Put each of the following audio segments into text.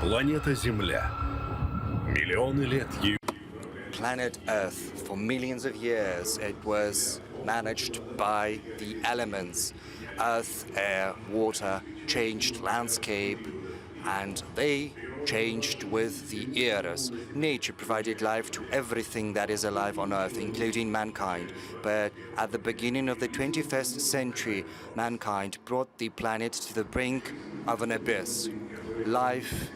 Планета Земля. Миллионы лет ее... Planet Earth, for millions of years, it was managed by the elements. Earth, air, water changed landscape, and they changed with the eras. Nature provided life to everything that is alive on Earth, including mankind. But at the beginning of the 21st century, mankind brought the planet to the brink of an abyss. Life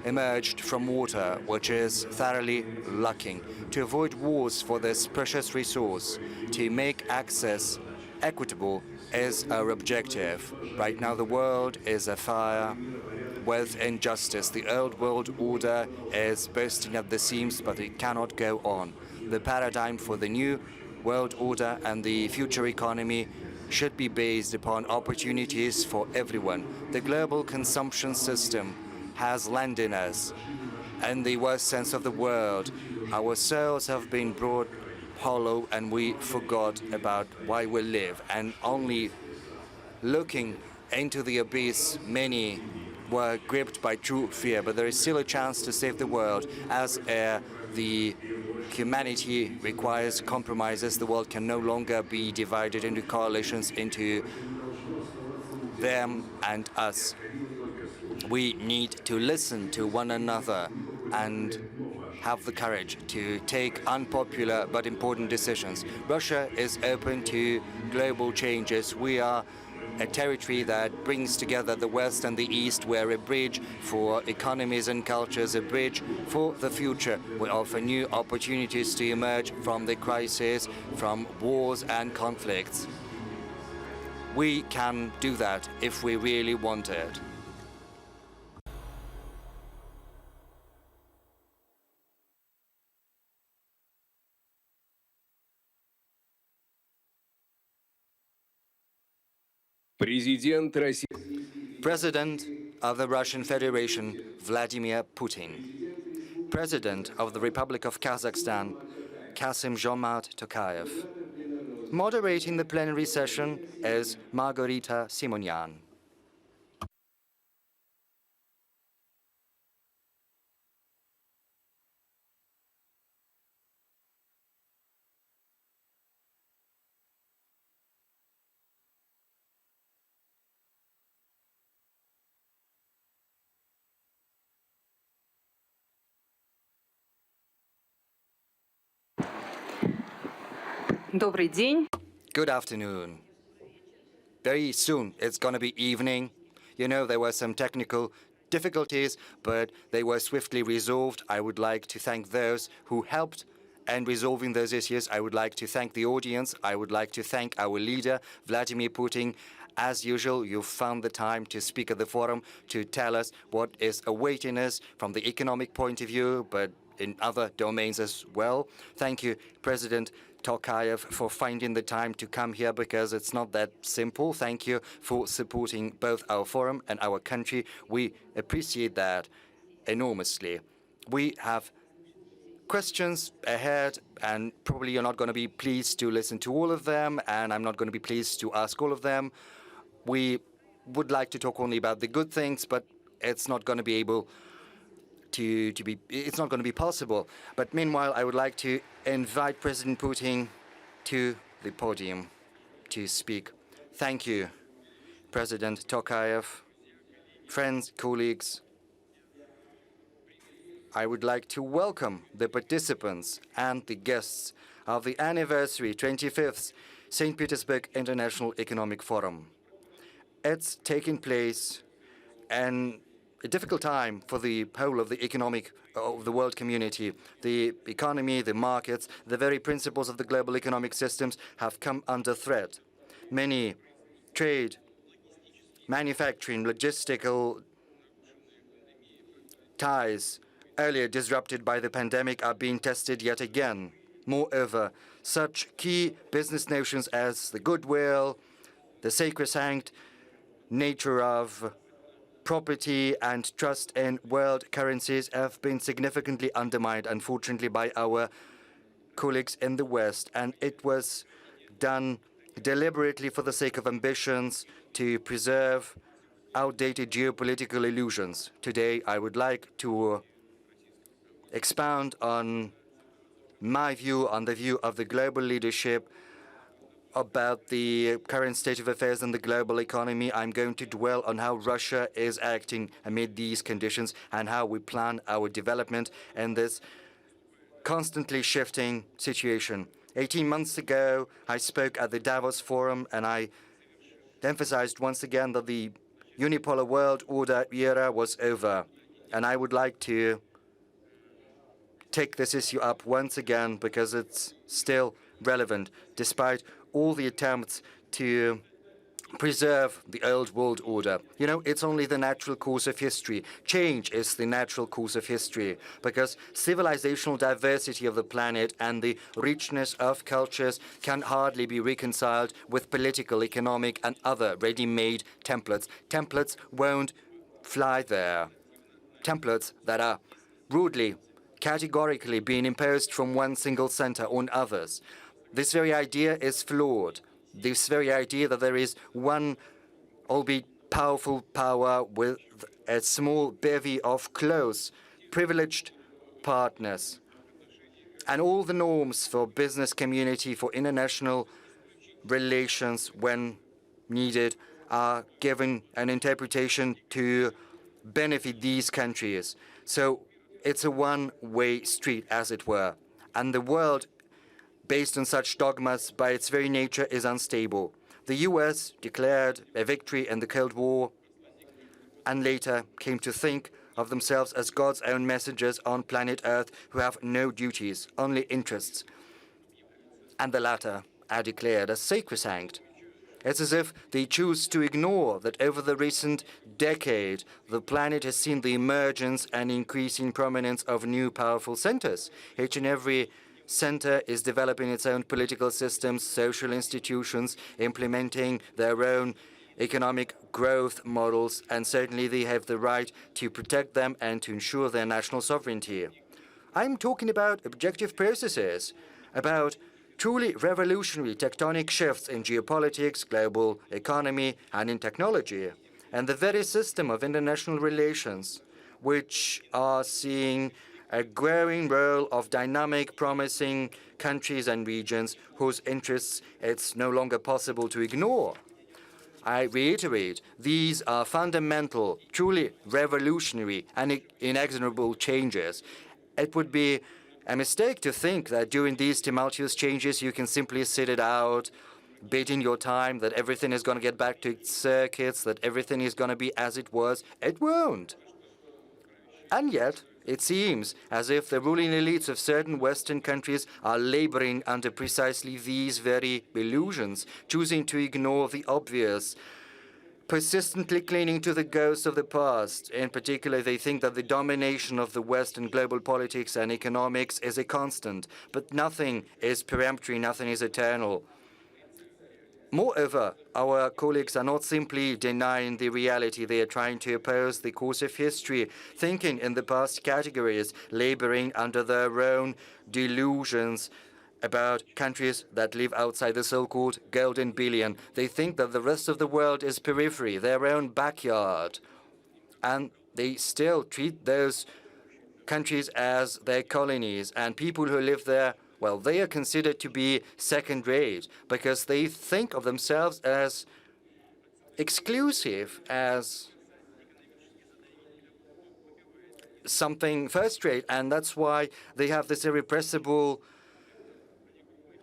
emerged from water, which is thoroughly lacking. To avoid wars for this precious resource, to make access equitable is our objective. Right now the world is afire with injustice. The old world order is bursting at the seams, but it cannot go on. The paradigm for the new world order and the future economy should be based upon opportunities for everyone. The global consumption system has landed us in the worst sense of the word. Our souls have been brought hollow and we forgot about why we live. And only looking into the abyss, many were gripped by true fear. But there is still a chance to save the world. As the humanity requires compromises, the world can no longer be divided into coalitions, into them and us. We need to listen to one another and have the courage to take unpopular but important decisions. Russia is open to global changes. We are a territory that brings together the West and the East. We're a bridge for economies and cultures, a bridge for the future. We offer new opportunities to emerge from the crisis, from wars and conflicts. We can do that if we really want it. Президент России. President of the Russian Federation, Vladimir Putin. President of the Republic of Kazakhstan, Kassym-Jomart Tokayev. Moderating the plenary session is Margarita Simonyan. Добрый день. Good afternoon. Very soon it's going to be evening. You know, there were some technical difficulties, but they were swiftly resolved. I would like to thank those who helped in resolving those issues. I would like to thank the audience. I would like to thank our leader, Vladimir Putin. As usual, you found the time to speak at the forum to tell us what is awaiting us from the economic point of view, but in other domains as well. Thank you, President Tokayev, for finding the time to come here, because it's not that simple. Thank you for supporting both our forum and our country. We appreciate that enormously. We have questions ahead, and probably you're not going to be pleased to listen to all of them, and I'm not going to be pleased to ask all of them. We would like to talk only about the good things, but it's not going to be able it's not going to be possible. But meanwhile, I would like to invite President Putin to the podium to speak. Thank you, President Tokayev. Friends, colleagues, I would like to welcome the participants and the guests of the anniversary 25th St. Petersburg International Economic Forum. It's taking place in a difficult time for the whole of the world community. The economy, the markets, the very principles of the global economic systems have come under threat. Many trade, manufacturing, logistical ties earlier disrupted by the pandemic are being tested yet again. Moreover, such key business notions as the goodwill, the sacrosanct nature of property and trust in world currencies have been significantly undermined, unfortunately, by our colleagues in the West. And it was done deliberately for the sake of ambitions to preserve outdated geopolitical illusions. Today, I would like to expound on my view, on the view of the global leadership about the current state of affairs in the global economy. I'm going to dwell on how Russia is acting amid these conditions and how we plan our development in this constantly shifting situation. 18 months ago, I spoke at the Davos Forum, and I emphasized once again that the unipolar world order era was over. And I would like to take this issue up once again because it's still relevant, despite all the attempts to preserve the old world order. You know, it's only the natural course of history. Change is the natural course of history because civilizational diversity of the planet and the richness of cultures can hardly be reconciled with political, economic, and other ready-made templates. Templates won't fly there. Templates that are rudely, categorically being imposed from one single center on others. This very idea is flawed. This very idea that there is one, albeit powerful power with a small bevy of close, privileged partners. And all the norms for business community, for international relations when needed, are given an interpretation to benefit these countries. So it's a one-way street, as it were. And the world, based on such dogmas, by its very nature, is unstable. The US declared a victory in the Cold War and later came to think of themselves as God's own messengers on planet Earth who have no duties, only interests. And the latter are declared as sacrosanct. It's as if they choose to ignore that over the recent decade, the planet has seen the emergence and increasing prominence of new powerful centers. Each and every center is developing its own political systems, social institutions, implementing their own economic growth models, and certainly they have the right to protect them and to ensure their national sovereignty. I'm talking about objective processes, about truly revolutionary tectonic shifts in geopolitics, global economy, and in technology, and the very system of international relations, which are seeing a growing role of dynamic, promising countries and regions whose interests it's no longer possible to ignore. I reiterate, these are fundamental, truly revolutionary and inexorable changes. It would be a mistake to think that during these tumultuous changes you can simply sit it out, biding your time, that everything is going to get back to its circuits, that everything is going to be as it was. It won't. And yet, it seems as if the ruling elites of certain Western countries are laboring under precisely these very illusions, choosing to ignore the obvious, persistently clinging to the ghosts of the past. In particular, they think that the domination of the West in global politics and economics is a constant, but nothing is peremptory, nothing is eternal. Moreover, our colleagues are not simply denying the reality. They are trying to oppose the course of history, thinking in the past categories, laboring under their own delusions about countries that live outside the so-called golden billion. They think that the rest of the world is periphery, their own backyard. And they still treat those countries as their colonies, and people who live there, well, they are considered to be second-rate because they think of themselves as exclusive, as something first-rate, and that's why they have this irrepressible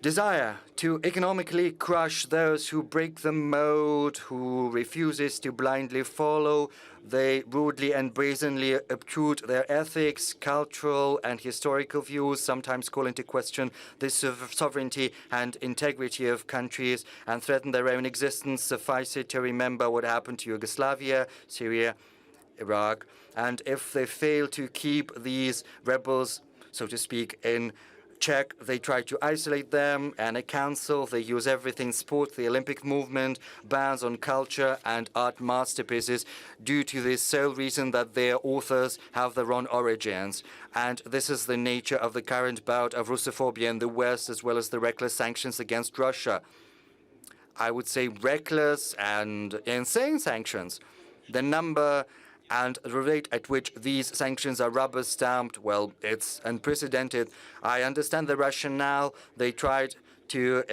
desire to economically crush those who break the mode, who refuses to blindly follow. They rudely and brazenly obtrude their ethics, cultural and historical views, sometimes call into question the sovereignty and integrity of countries and threaten their own existence. Suffice it to remember what happened to Yugoslavia, Syria, Iraq. And if they fail to keep these rebels, so to speak, in check, they try to isolate them and cancel. They use everything: sport, the Olympic movement, bans on culture and art masterpieces, due to the sole reason that their authors have their own origins. And this is the nature of the current bout of Russophobia in the West, as well as the reckless sanctions against Russia. I would say reckless and insane sanctions. The number and the rate at which these sanctions are rubber-stamped, well, it's unprecedented. I understand the rationale. They tried to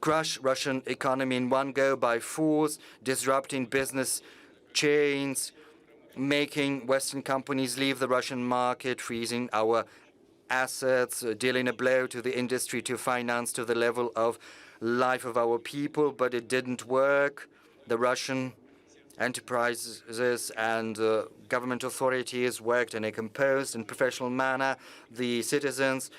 crush Russian economy in one go by force, disrupting business chains, making Western companies leave the Russian market, freezing our assets, dealing a blow to the industry, to finance, to the level of life of our people. But it didn't work. The Russian enterprises and government authorities worked in a composed and professional manner. The citizens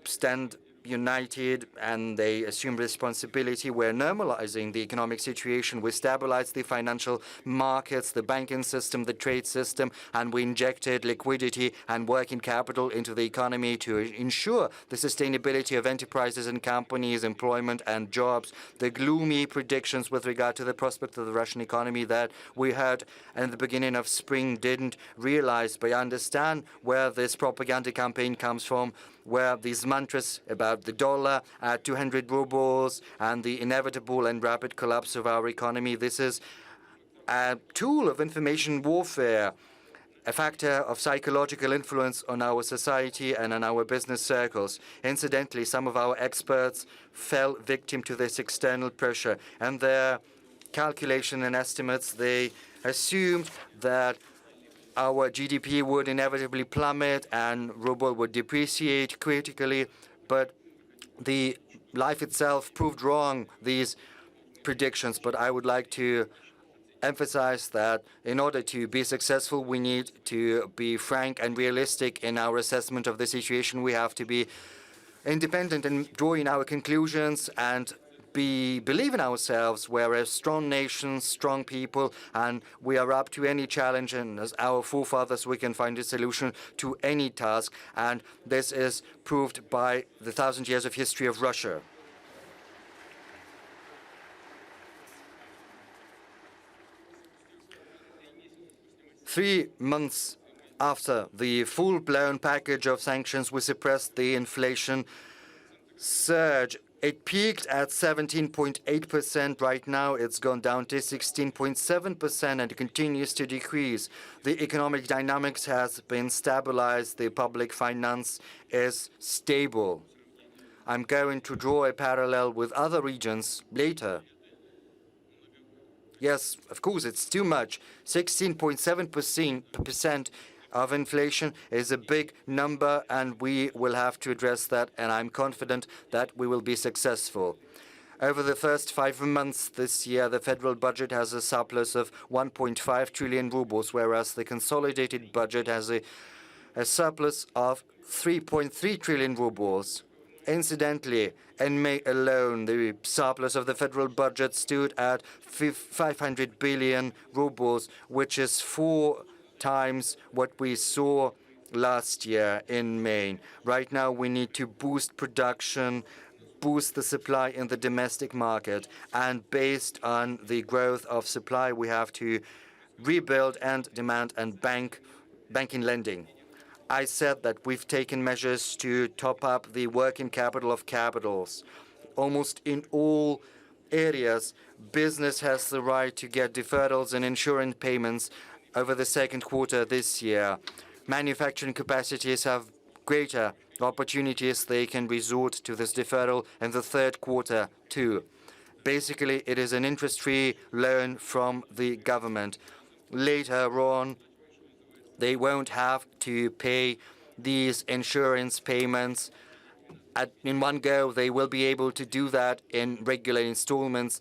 stand united and they assume responsibility. We're normalizing the economic situation. We stabilized the financial markets, the banking system, the trade system, and we injected liquidity and working capital into the economy to ensure the sustainability of enterprises and companies, employment and jobs. The gloomy predictions with regard to the prospect of the Russian economy that we heard in the beginning of spring didn't realize, but I understand where this propaganda campaign comes from, where these mantras about the dollar at 200 rubles and the inevitable and rapid collapse of our economy. This is a tool of information warfare, a factor of psychological influence on our society and on our business circles. Incidentally, some of our experts fell victim to this external pressure, and their calculation and estimates, they assumed that our GDP would inevitably plummet and ruble would depreciate critically, but the life itself proved wrong, these predictions. But I would like to emphasize that in order to be successful, we need to be frank and realistic in our assessment of the situation. We have to be independent in drawing our conclusions and believe in ourselves. We're a strong nation, strong people, and we are up to any challenge. And as our forefathers, we can find a solution to any task. And this is proved by the 1,000 years of history of Russia. Three months after the full-blown package of sanctions, we suppressed the inflation surge. It peaked at 17.8%. Right now, it's gone down to 16.7%, and it continues to decrease. The economic dynamics has been stabilized. The public finance is stable. I'm going to draw a parallel with other regions later. Yes, of course, it's too much. 16.7% of inflation is a big number, and we will have to address that, and I'm confident that we will be successful. Over the first 5 months this year, the federal budget has a surplus of 1.5 trillion rubles, whereas the consolidated budget has a surplus of 3.3 trillion rubles. Incidentally, in May alone, the surplus of the federal budget stood at 500 billion rubles, which is 4 times what we saw last year in May. Right now, we need to boost production, boost the supply in the domestic market, and based on the growth of supply, we have to rebuild and demand and banking lending. I said that we've taken measures to top up the working capital of capitals. Almost in all areas, business has the right to get deferrals and insurance payments over the second quarter this year. Manufacturing capacities have greater opportunities. They can resort to this deferral in the third quarter too. Basically, it is an interest-free loan from the government. Later on, they won't have to pay these insurance payments in one go. They will be able to do that in regular installments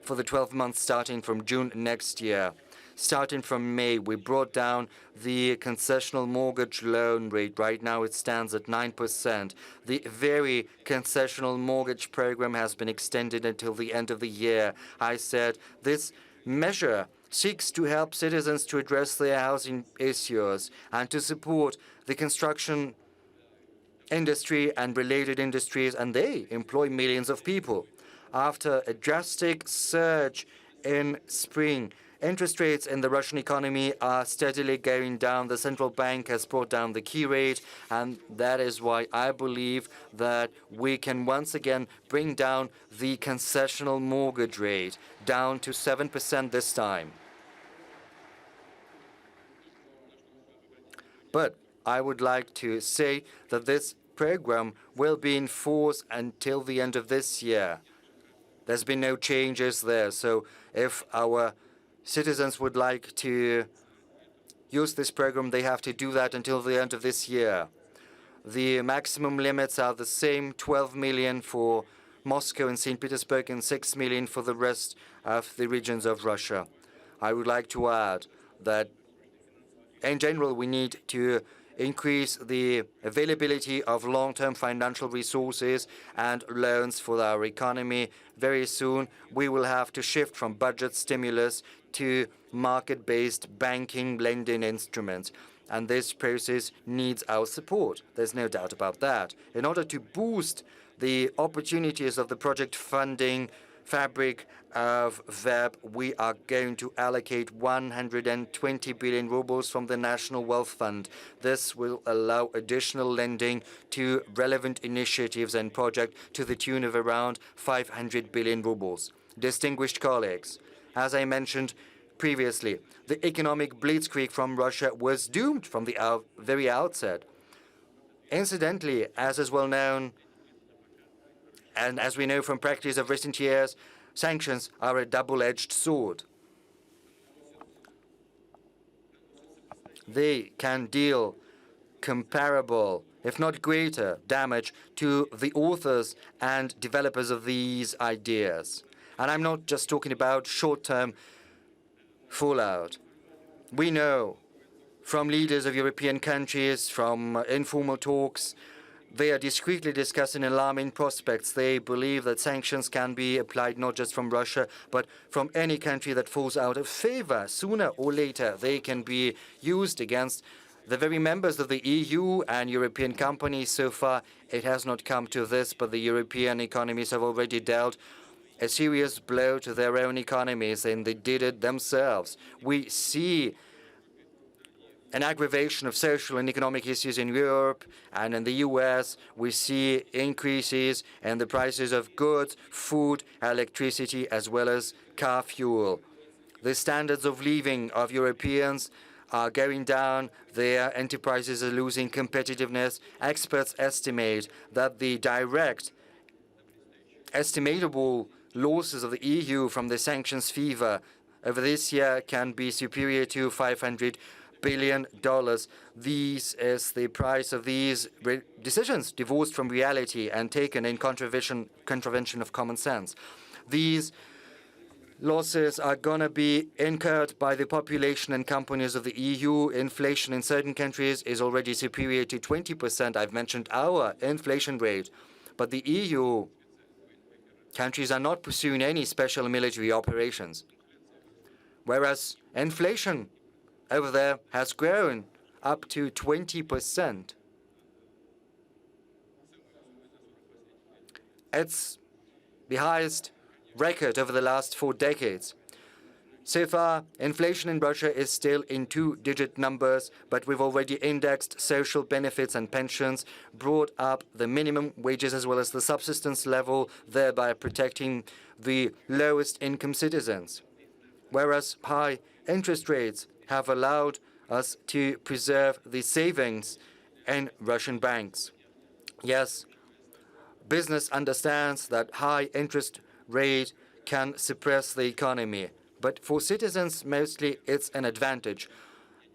for the 12 months starting from June next year. Starting from May, we brought down the concessional mortgage loan rate. Right now, it stands at 9%. The very concessional mortgage program has been extended until the end of the year. I said this measure seeks to help citizens to address their housing issues and to support the construction industry and related industries, and they employ millions of people. After a drastic surge in spring, interest rates in the Russian economy are steadily going down. The central bank has brought down the key rate, and that is why I believe that we can once again bring down the concessional mortgage rate down to 7% this time. But I would like to say that this program will be in force until the end of this year. There's been no changes there. So if our citizens would like to use this program, they have to do that until the end of this year. The maximum limits are the same, 12 million for Moscow and St. Petersburg and 6 million for the rest of the regions of Russia. I would like to add that in general, we need to increase the availability of long-term financial resources and loans for our economy. Very soon, we will have to shift from budget stimulus to market-based banking lending instruments. And this process needs our support. There's no doubt about that. In order to boost the opportunities of the project funding fabric of VEB, we are going to allocate 120 billion rubles from the National Wealth Fund. This will allow additional lending to relevant initiatives and projects to the tune of around 500 billion rubles. Distinguished colleagues, as I mentioned previously, the economic blitzkrieg from Russia was doomed from the very outset. Incidentally, as is well known, and as we know from practice of recent years, sanctions are a double-edged sword. They can deal comparable, if not greater, damage to the authors and developers of these ideas. And I'm not just talking about short-term fallout. We know from leaders of European countries, from informal talks, they are discreetly discussing alarming prospects. They believe that sanctions can be applied not just from Russia, but from any country that falls out of favor. Sooner or later, they can be used against the very members of the EU and European companies. So far, it has not come to this, but the European economies have already dealt a serious blow to their own economies, and they did it themselves. We see an aggravation of social and economic issues in Europe and in the US. We see increases in the prices of goods, food, electricity, as well as car fuel. The standards of living of Europeans are going down. Their enterprises are losing competitiveness. Experts estimate that the direct estimatable losses of the EU from the sanctions fever over this year can be superior to $500 billion. This is the price of these decisions, divorced from reality and taken in contravention of common sense. These losses are going to be incurred by the population and companies of the EU. Inflation in certain countries is already superior to 20%. I've mentioned our inflation rate. But the EU countries are not pursuing any special military operations, whereas inflation over there has grown up to 20%. It's the highest record over the last 4 decades. So far, inflation in Russia is still in 2-digit numbers, but we've already indexed social benefits and pensions, brought up the minimum wages as well as the subsistence level, thereby protecting the lowest income citizens. Whereas high interest rates have allowed us to preserve the savings in Russian banks. Yes, business understands that high interest rate can suppress the economy. But for citizens, mostly, it's an advantage.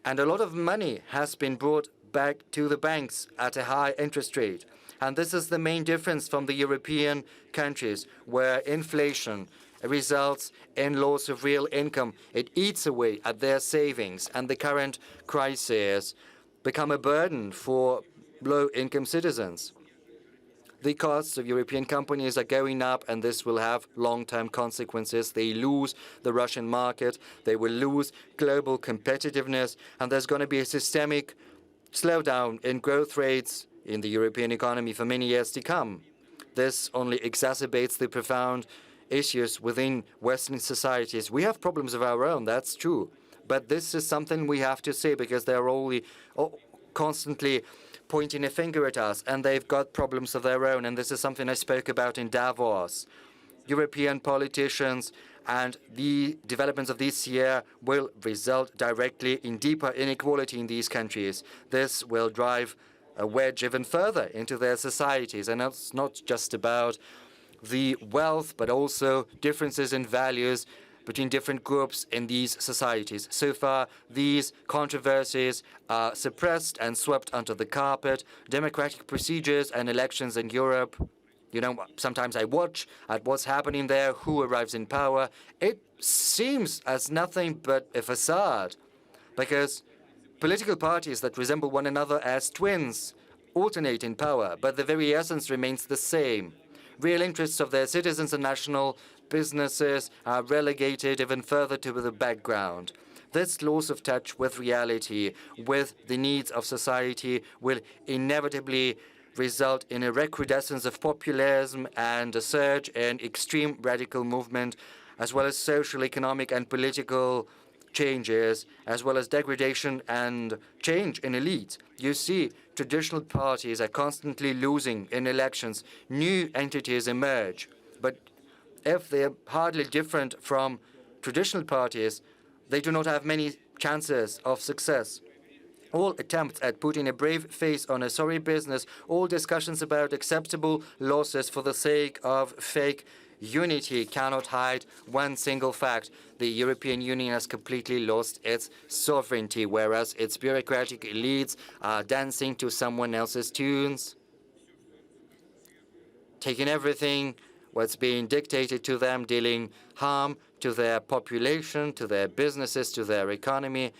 And a lot of money has been brought back to the banks at a high interest rate. And this is the main difference from the European countries, where inflation results in loss of real income. It eats away at their savings, and the current crisis become a burden for low-income citizens. The costs of European companies are going up, and this will have long-term consequences. They lose the Russian market, they will lose global competitiveness, and there's going to be a systemic slowdown in growth rates in the European economy for many years to come. This only exacerbates the profound issues within Western societies. We have problems of our own, that's true, but this is something we have to say because they're only constantly pointing a finger at us, and they've got problems of their own, and this is something I spoke about in Davos. European politicians And the developments of this year will result directly in deeper inequality in these countries. This will drive a wedge even further into their societies. And it's not just about the wealth, but also differences in values between different groups in these societies. So far, these controversies are suppressed and swept under the carpet. Democratic procedures and elections in Europe, sometimes I watch at what's happening there, who arrives in power. It seems as nothing but a facade, because political parties that resemble one another as twins alternate in power, but the very essence remains the same. Real interests of their citizens and national businesses are relegated even further to the background. This loss of touch with reality, with the needs of society, will inevitably result in a recrudescence of populism and a surge in extreme radical movement, as well as social, economic, and political changes, as well as degradation and change in elites. You see, traditional parties are constantly losing in elections. New entities emerge. But if they're hardly different from traditional parties, they do not have many chances of success. All attempts at putting a brave face on a sorry business, all discussions about acceptable losses for the sake of fake unity cannot hide one single fact. The European Union has completely lost its sovereignty, whereas its bureaucratic elites are dancing to someone else's tunes, taking everything what's being dictated to them, dealing harm to their population, to their businesses, to their economy.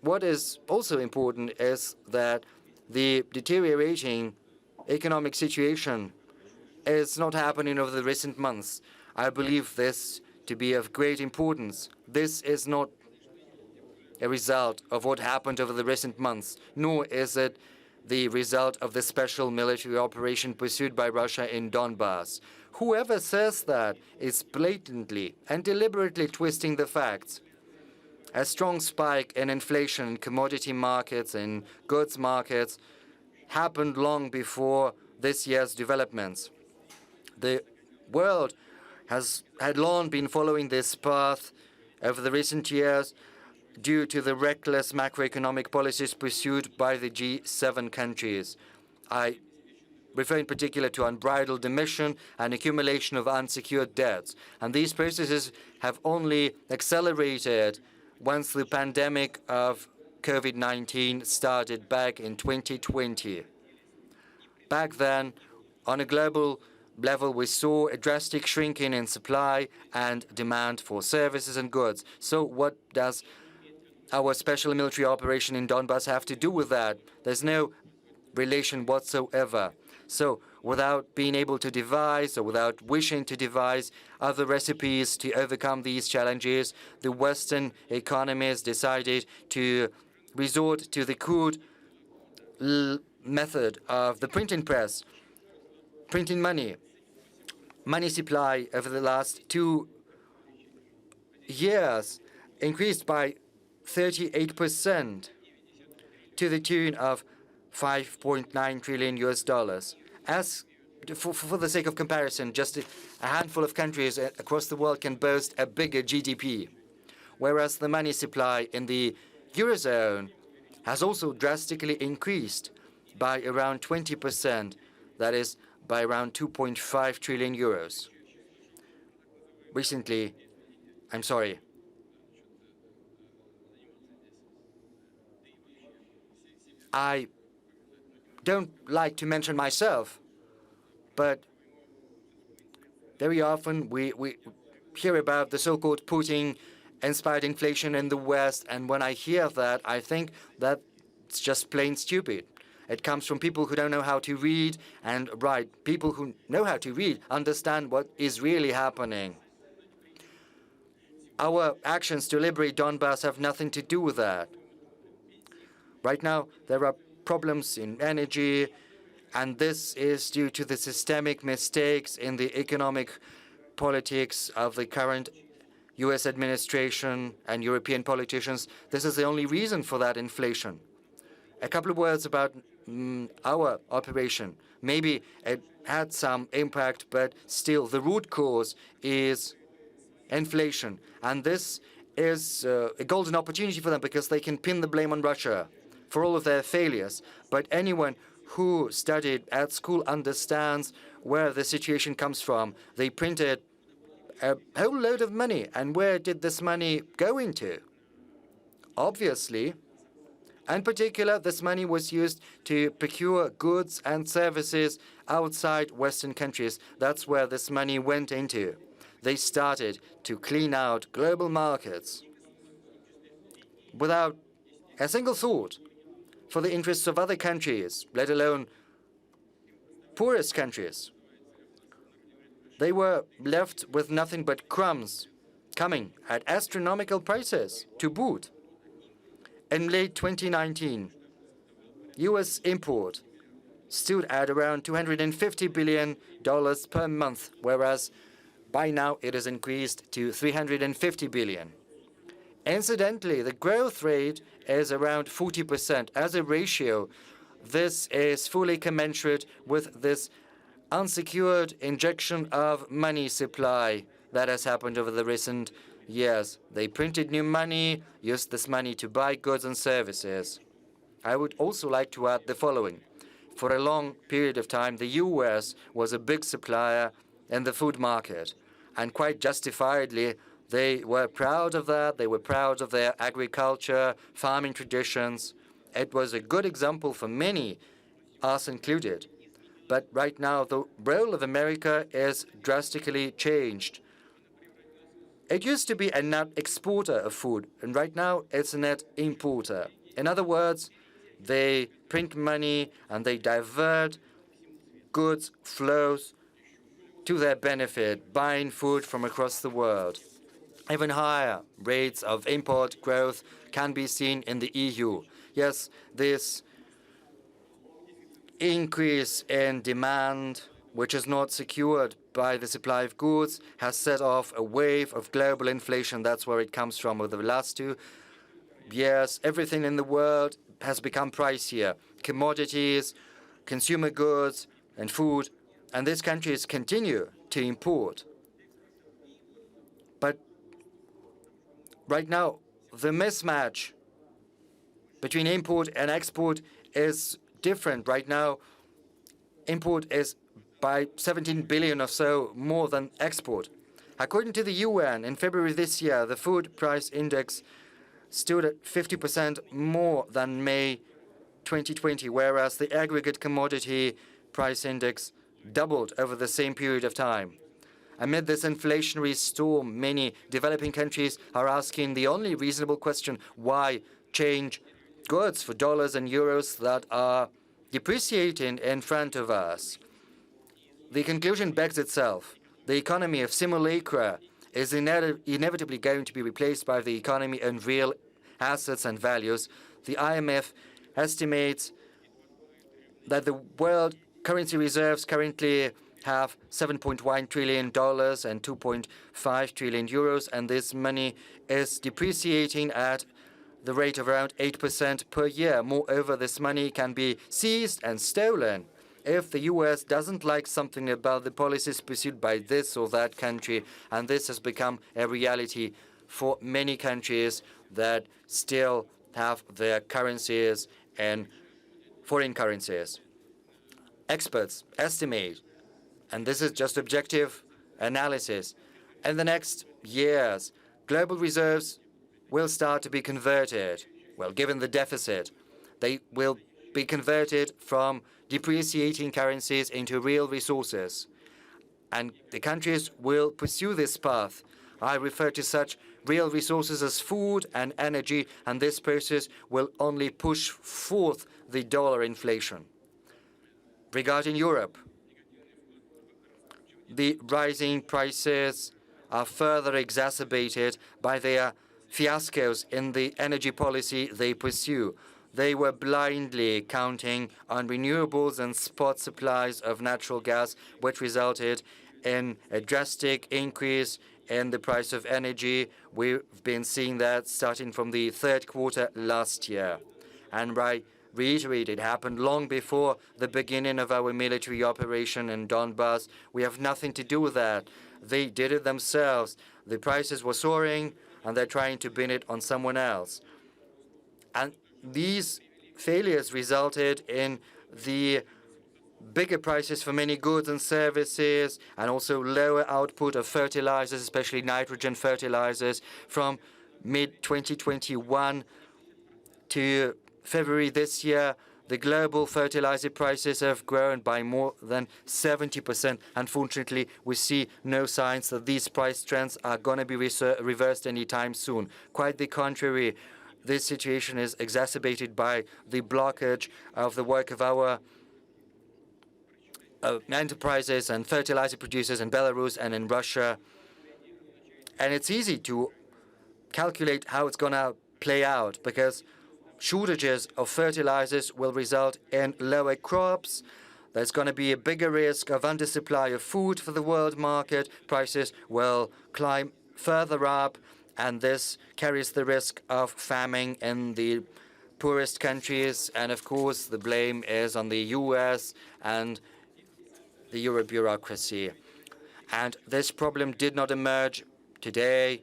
What is also important is that the deteriorating economic situation is not happening over the recent months. I believe this to be of great importance. This is not a result of what happened over the recent months, nor is it the result of the special military operation pursued by Russia in Donbass. Whoever says that is blatantly and deliberately twisting the facts. A strong spike in inflation in commodity markets and goods markets happened long before this year's developments. The world had long been following this path over the recent years due to the reckless macroeconomic policies pursued by the G7 countries. I refer in particular to unbridled emission and accumulation of unsecured debts. And these processes have only accelerated once the pandemic of COVID-19 started back in 2020. Back then, on a global level, we saw a drastic shrinking in supply and demand for services and goods. So what does our special military operation in Donbass have to do with that? There's no relation whatsoever. So without being able to devise or without wishing to devise other recipes to overcome these challenges, the Western economies decided to resort to the crude method of the printing press, printing money. Money supply over the last 2 years increased by 38% to the tune of $5.9 trillion US. As for the sake of comparison, just a handful of countries across the world can boast a bigger GDP, whereas the money supply in the Eurozone has also drastically increased by around 20%, that is, by around 2.5 trillion euros. Recently, I don't like to mention myself, but very often we hear about the so-called Putin-inspired inflation in the West, and when I hear that, I think that it's just plain stupid. It comes from people who don't know how to read and write. People who know how to read understand what is really happening. Our actions to liberate Donbass have nothing to do with that. Right now, there are problems in energy, and this is due to the systemic mistakes in the economic politics of the current U.S. administration and European politicians. This is the only reason for that inflation. A couple of words about our operation. Maybe it had some impact, but still the root cause is inflation. And this is a golden opportunity for them because they can pin the blame on Russia for all of their failures. But anyone who studied at school understands where the situation comes from. They printed a whole load of money. And where did this money go into? Obviously, in particular, this money was used to procure goods and services outside Western countries. That's where this money went into. They started to clean out global markets without a single thought for the interests of other countries, let alone poorest countries. They were left with nothing but crumbs, coming at astronomical prices to boot. In late 2019, U.S. import stood at around $250 billion per month, whereas by now it has increased to $350 billion. Incidentally, the growth rate is around 40%. As a ratio, this is fully commensurate with this unsecured injection of money supply that has happened over the recent years. They printed new money, used this money to buy goods and services. I would also like to add the following. For a long period of time, the U.S. was a big supplier in the food market, and quite justifiably, they were proud of that. They were proud of their agriculture, farming traditions. It was a good example for many, us included. But right now, the role of America is drastically changed. It used to be a net exporter of food, and right now it's a net importer. In other words, they print money and they divert goods flows to their benefit, buying food from across the world. Even higher rates of import growth can be seen in the EU. Yes, this increase in demand, which is not secured by the supply of goods, has set off a wave of global inflation. That's where it comes from. Over the last 2 years, everything in the world has become pricier. Commodities, consumer goods, and food. And these countries continue to import. But right now, the mismatch between import and export is different. Right now, import is by 17 billion or so more than export. According to the UN, in February this year, the food price index stood at 50% more than May 2020, whereas the aggregate commodity price index doubled over the same period of time. Amid this inflationary storm, many developing countries are asking the only reasonable question: why change goods for dollars and euros that are depreciating in front of us? The conclusion begs itself. The economy of simulacra is inevitably going to be replaced by the economy in real assets and values. The IMF estimates that the world currency reserves currently have $7.1 trillion and 2.5 trillion euros, and this money is depreciating at the rate of around 8% per year. Moreover, this money can be seized and stolen if the U.S. doesn't like something about the policies pursued by this or that country, and this has become a reality for many countries that still have their currencies in foreign currencies. Experts estimate, and this is just objective analysis, in the next years, global reserves will start to be converted. Well, given the deficit, they will be converted from depreciating currencies into real resources. And the countries will pursue this path. I refer to such real resources as food and energy, and this process will only push forth the dollar inflation. Regarding Europe, the rising prices are further exacerbated by their fiascos in the energy policy they pursue. They were blindly counting on renewables and spot supplies of natural gas, which resulted in a drastic increase in the price of energy. We've been seeing that starting from the third quarter last year. And I reiterate, it happened long before the beginning of our military operation in Donbass. We have nothing to do with that. they did it themselves. The prices were soaring, and they're trying to pin it on someone else. And these failures resulted in the bigger prices for many goods and services, and also lower output of fertilizers, especially nitrogen fertilizers, from mid-2021 to February this year. The global fertilizer prices have grown by more than 70%. Unfortunately, we see no signs that these price trends are going to be reversed anytime soon. Quite the contrary, this situation is exacerbated by the blockage of the work of our enterprises and fertilizer producers in Belarus and in Russia. And it's easy to calculate how it's going to play out, because shortages of fertilizers will result in lower crops. There's going to be a bigger risk of undersupply of food for the world market. Prices will climb further up, and this carries the risk of famine in the poorest countries. And of course, the blame is on the US and the Euro bureaucracy. And this problem did not emerge today.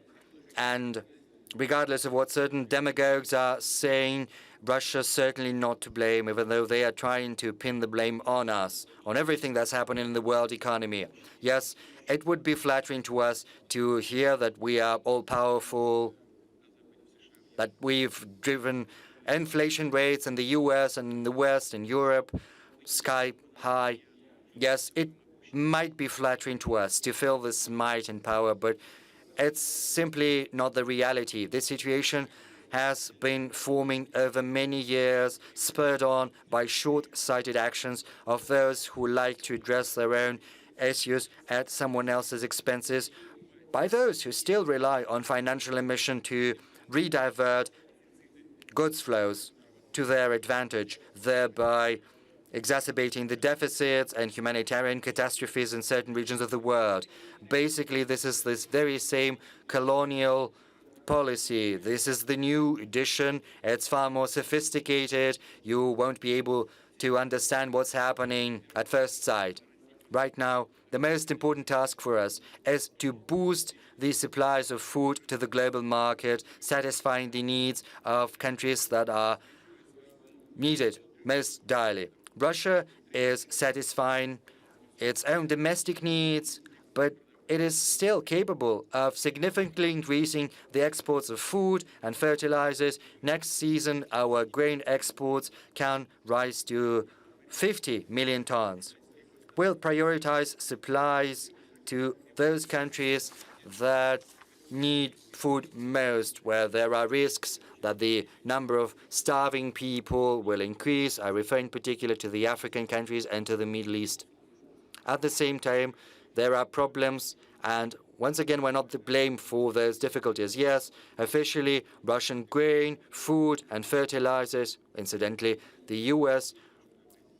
And regardless of what certain demagogues are saying, Russia's certainly not to blame, even though they are trying to pin the blame on us, on everything that's happening in the world economy. Yes, it would be flattering to us to hear that we are all-powerful, that we've driven inflation rates in the US and in the West and Europe sky high. Yes, it might be flattering to us to feel this might and power, but it's simply not the reality. This situation has been forming over many years, spurred on by short-sighted actions of those who like to address their own issues at someone else's expenses, by those who still rely on financial emission to redivert goods flows to their advantage, thereby exacerbating the deficits and humanitarian catastrophes in certain regions of the world. Basically, this is this very same colonial policy. This is the new edition. It's far more sophisticated. You won't be able to understand what's happening at first sight. Right now, the most important task for us is to boost the supplies of food to the global market, satisfying the needs of countries that are needed most direly. Russia is satisfying its own domestic needs, but it is still capable of significantly increasing the exports of food and fertilizers. Next season, our grain exports can rise to 50 million tons. We'll prioritize supplies to those countries that need food most, where there are risks that the number of starving people will increase. I refer in particular to the African countries and to the Middle East. At the same time, there are problems, and once again, we're not to blame for those difficulties. Yes, officially, Russian grain, food, and fertilizers. Incidentally, the US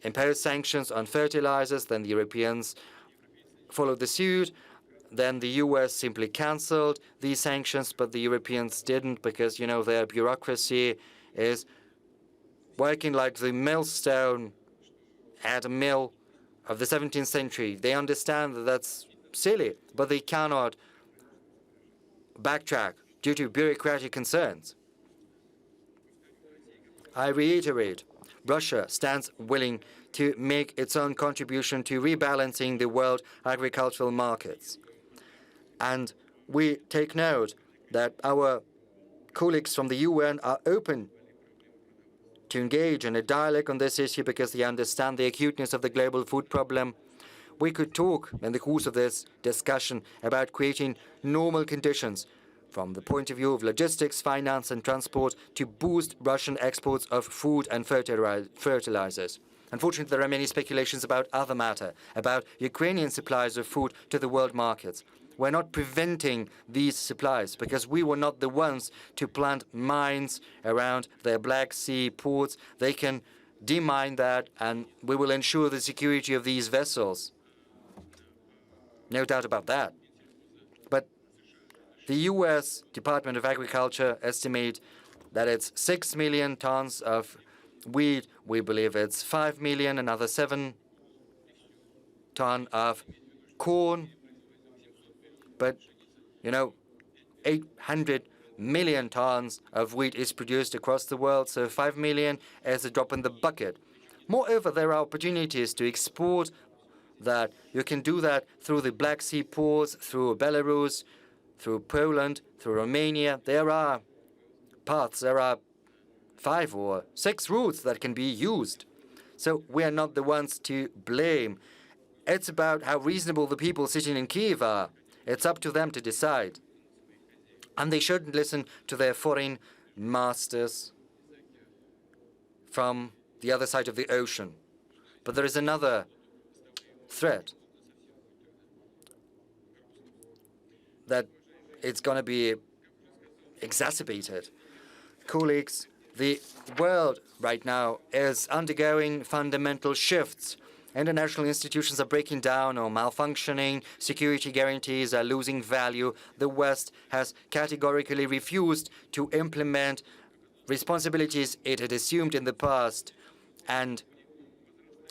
imposed sanctions on fertilizers, then the Europeans followed the suit. Then the US simply canceled these sanctions, but the Europeans didn't, because, you know, their bureaucracy is working like the millstone at a mill of the 17th century. They understand that that's silly, but they cannot backtrack due to bureaucratic concerns. I reiterate, Russia stands willing to make its own contribution to rebalancing the world agricultural markets. And we take note that our colleagues from the UN are open to engage in a dialogue on this issue because they understand the acuteness of the global food problem. We could talk in the course of this discussion about creating normal conditions from the point of view of logistics, finance, and transport to boost Russian exports of food and fertilizers. Unfortunately, there are many speculations about other matter, about Ukrainian supplies of food to the world markets. We're not preventing these supplies because we were not the ones to plant mines around their Black Sea ports. They can demine that, and we will ensure the security of these vessels. No doubt about that. But the U.S. Department of Agriculture estimates that it's 6 million tons of wheat. We believe it's 5 million, another 7 tons of corn. But, 800 million tons of wheat is produced across the world, so 5 million is a drop in the bucket. Moreover, there are opportunities to export that. You can do that through the Black Sea ports, through Belarus, through Poland, through Romania. There are paths, there are 5 or 6 routes that can be used. So we are not the ones to blame. It's about how reasonable the people sitting in Kiev are. It's up to them to decide. And they shouldn't listen to their foreign masters from the other side of the ocean. But there is another threat that it's going to be exacerbated. Colleagues, the world right now is undergoing fundamental shifts. International institutions are breaking down or malfunctioning. Security guarantees are losing value. The West has categorically refused to implement responsibilities it had assumed in the past. And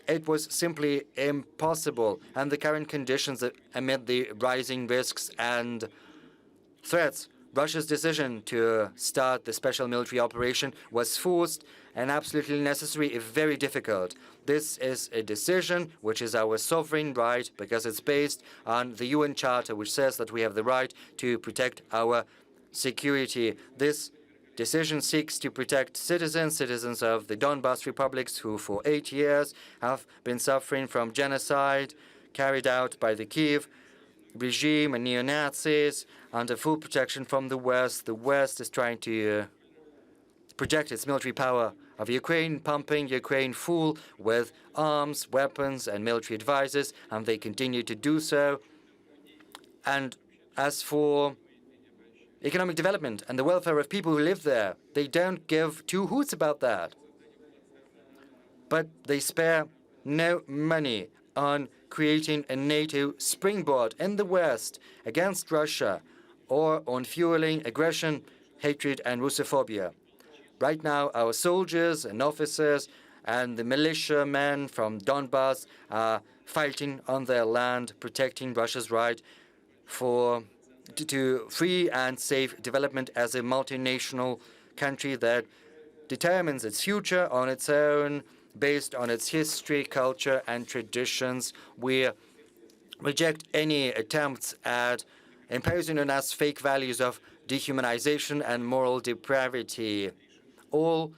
it was simply impossible. And the current conditions amid the rising risks and threats, Russia's decision to start the special military operation was forced and absolutely necessary, if very difficult. This is a decision which is our sovereign right because it's based on the UN Charter, which says that we have the right to protect our security. This decision seeks to protect citizens of the Donbas republics who for 8 years have been suffering from genocide carried out by the Kiev regime and neo-Nazis under full protection from the West. The West is trying to project its military power of Ukraine, pumping Ukraine full with arms, weapons, and military advisors, and they continue to do so. And as for economic development and the welfare of people who live there, they don't give two hoots about that. But they spare no money on creating a NATO springboard in the West against Russia or on fueling aggression, hatred, and Russophobia. Right now, our soldiers and officers and the militiamen from Donbas are fighting on their land, protecting Russia's right to free and safe development as a multinational country that determines its future on its own, based on its history, culture, and traditions. We reject any attempts at imposing on us fake values of dehumanization and moral depravity. All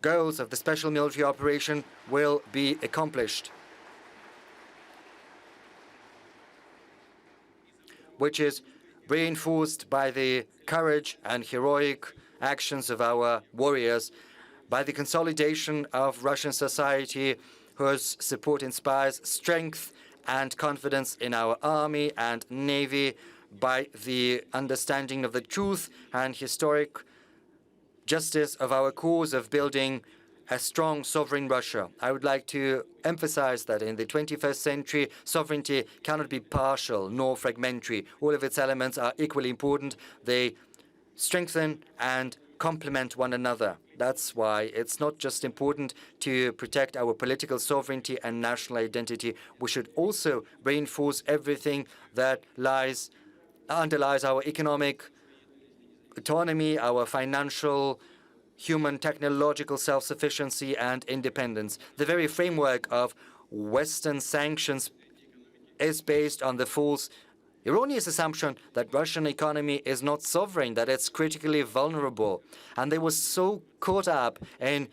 goals of the special military operation will be accomplished, which is reinforced by the courage and heroic actions of our warriors, by the consolidation of Russian society, whose support inspires strength and confidence in our army and navy, by the understanding of the truth and historic justice of our cause of building a strong sovereign Russia. I would like to emphasize that in the 21st century, sovereignty cannot be partial nor fragmentary. All of its elements are equally important. They strengthen and complement one another. That's why it's not just important to protect our political sovereignty and national identity. We should also reinforce everything that underlies our economic autonomy, our financial, human, technological self-sufficiency and independence. The very framework of Western sanctions is based on the false, erroneous assumption that Russian economy is not sovereign, that it's critically vulnerable. And they were so caught up in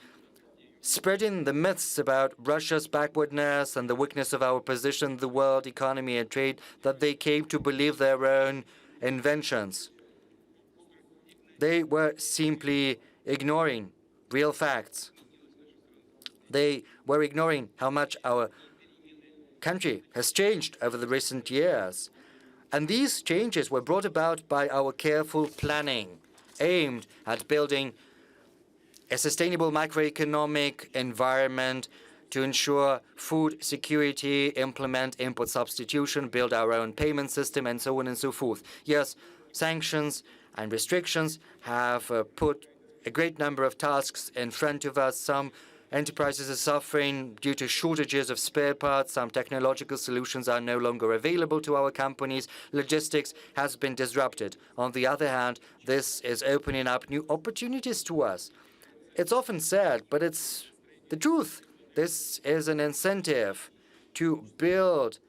spreading the myths about Russia's backwardness and the weakness of our position in the world economy and trade that they came to believe their own inventions. They were simply ignoring real facts. They were ignoring how much our country has changed over the recent years. And these changes were brought about by our careful planning, aimed at building a sustainable macroeconomic environment to ensure food security, implement import substitution, build our own payment system, and so on and so forth. Yes, sanctions and restrictions have put a great number of tasks in front of us. Some enterprises are suffering due to shortages of spare parts. Some technological solutions are no longer available to our companies. Logistics has been disrupted. On the other hand, this is opening up new opportunities to us. It's often said, but it's the truth. This is an incentive to build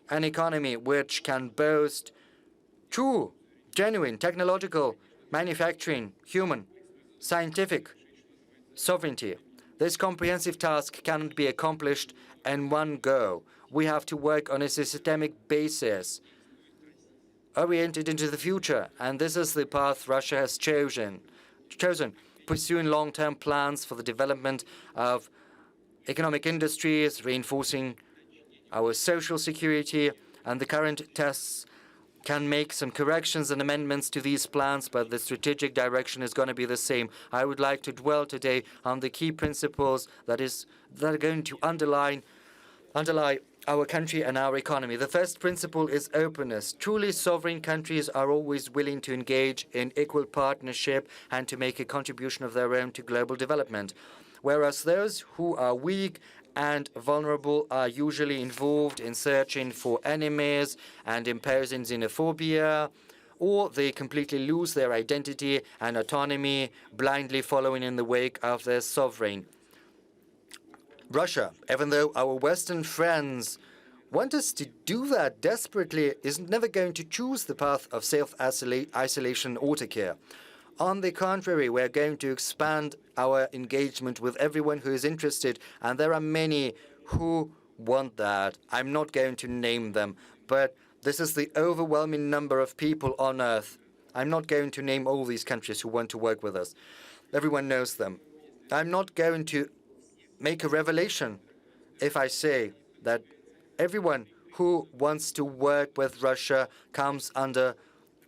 an economy which can boast true, genuine, technological, manufacturing, human, scientific sovereignty. This comprehensive task cannot be accomplished in one go. We have to work on a systemic basis, oriented into the future, and this is the path Russia has chosen, pursuing long-term plans for the development of economic industries, reinforcing our social security, and the current tests can make some corrections and amendments to these plans, but the strategic direction is going to be the same. I would like to dwell today on the key principles that are going to underlie our country and our economy. The first principle is openness. Truly sovereign countries are always willing to engage in equal partnership and to make a contribution of their own to global development, whereas those who are weak and vulnerable are usually involved in searching for enemies and imposing xenophobia, or they completely lose their identity and autonomy, blindly following in the wake of their sovereign. Russia, even though our Western friends want us to do that desperately, is never going to choose the path of self-isolation altogether. On the contrary, we are going to expand our engagement with everyone who is interested, and there are many who want that. I'm not going to name them, but this is the overwhelming number of people on Earth. I'm not going to name all these countries who want to work with us. Everyone knows them. I'm not going to make a revelation if I say that everyone who wants to work with Russia comes under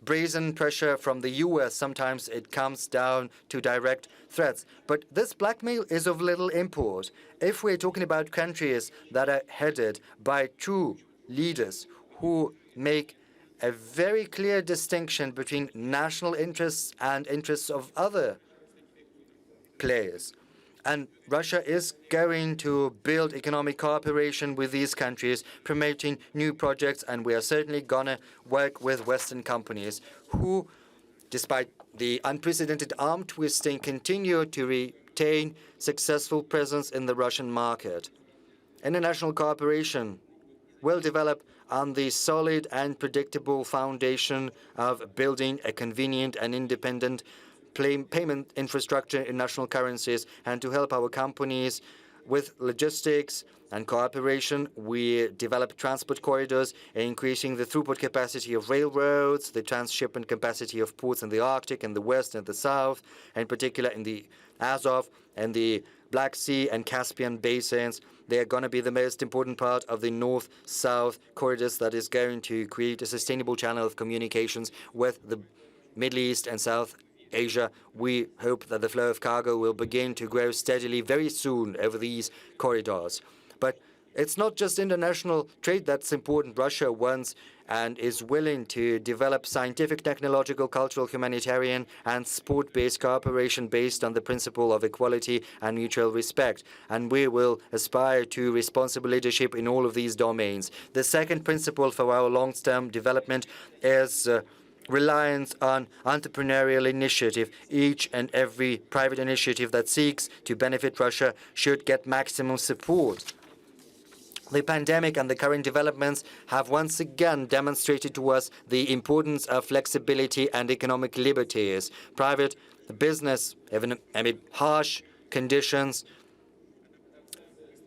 brazen pressure from the U.S. Sometimes it comes down to direct threats. But this blackmail is of little import. If we're talking about countries that are headed by true leaders who make a very clear distinction between national interests and interests of other players. And Russia is going to build economic cooperation with these countries, promoting new projects, and we are certainly going to work with Western companies who, despite the unprecedented arm twisting, continue to retain successful presence in the Russian market. International cooperation will develop on the solid and predictable foundation of building a convenient and independent payment infrastructure in national currencies, and to help our companies with logistics and cooperation, we develop transport corridors, increasing the throughput capacity of railroads, the transshipment capacity of ports in the Arctic, in the West and the South, in particular in the Azov and the Black Sea and Caspian basins. They are going to be the most important part of the North-South corridors that is going to create a sustainable channel of communications with the Middle East and South Asia. We hope that the flow of cargo will begin to grow steadily very soon over these corridors. But it's not just international trade that's important. Russia wants and is willing to develop scientific, technological, cultural, humanitarian, and sport-based cooperation based on the principle of equality and mutual respect. And we will aspire to responsible leadership in all of these domains. The second principle for our long-term development is reliance on entrepreneurial initiative. Each and every private initiative that seeks to benefit Russia should get maximum support. The pandemic and the current developments have once again demonstrated to us the importance of flexibility and economic liberties. Private business, even amid harsh conditions,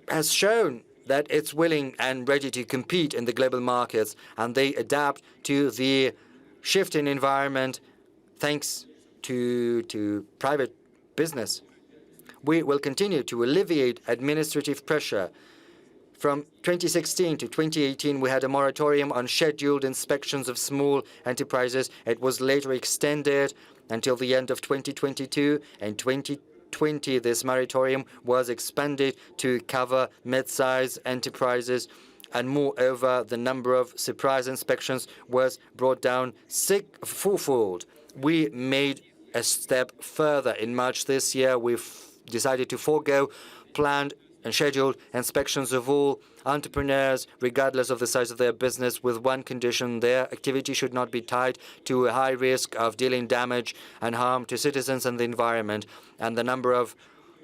has shown that it's willing and ready to compete in the global markets, and they adapt to the shifting environment thanks to private business. We will continue to alleviate administrative pressure. From 2016 to 2018, we had a moratorium on scheduled inspections of small enterprises. It was later extended until the end of 2022. In 2020, this moratorium was expanded to cover mid-size enterprises. And moreover, the number of surprise inspections was brought down fourfold. We made a step further. In March this year, we've decided to forego planned and scheduled inspections of all entrepreneurs, regardless of the size of their business, with one condition: their activity should not be tied to a high risk of dealing damage and harm to citizens and the environment. And the number of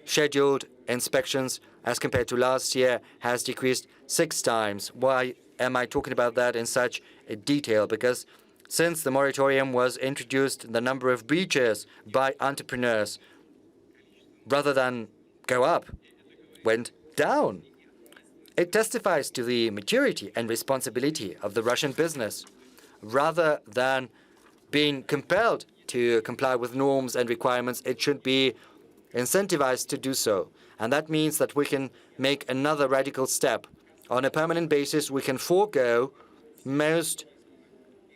scheduled inspections as compared to last year has decreased 6 times. Why am I talking about that in such detail? Because since the moratorium was introduced, the number of breaches by entrepreneurs, rather than go up, went down. It testifies to the maturity and responsibility of the Russian business. Rather than being compelled to comply with norms and requirements, it should be incentivized to do so. And that means that we can make another radical step. On a permanent basis, we can forego most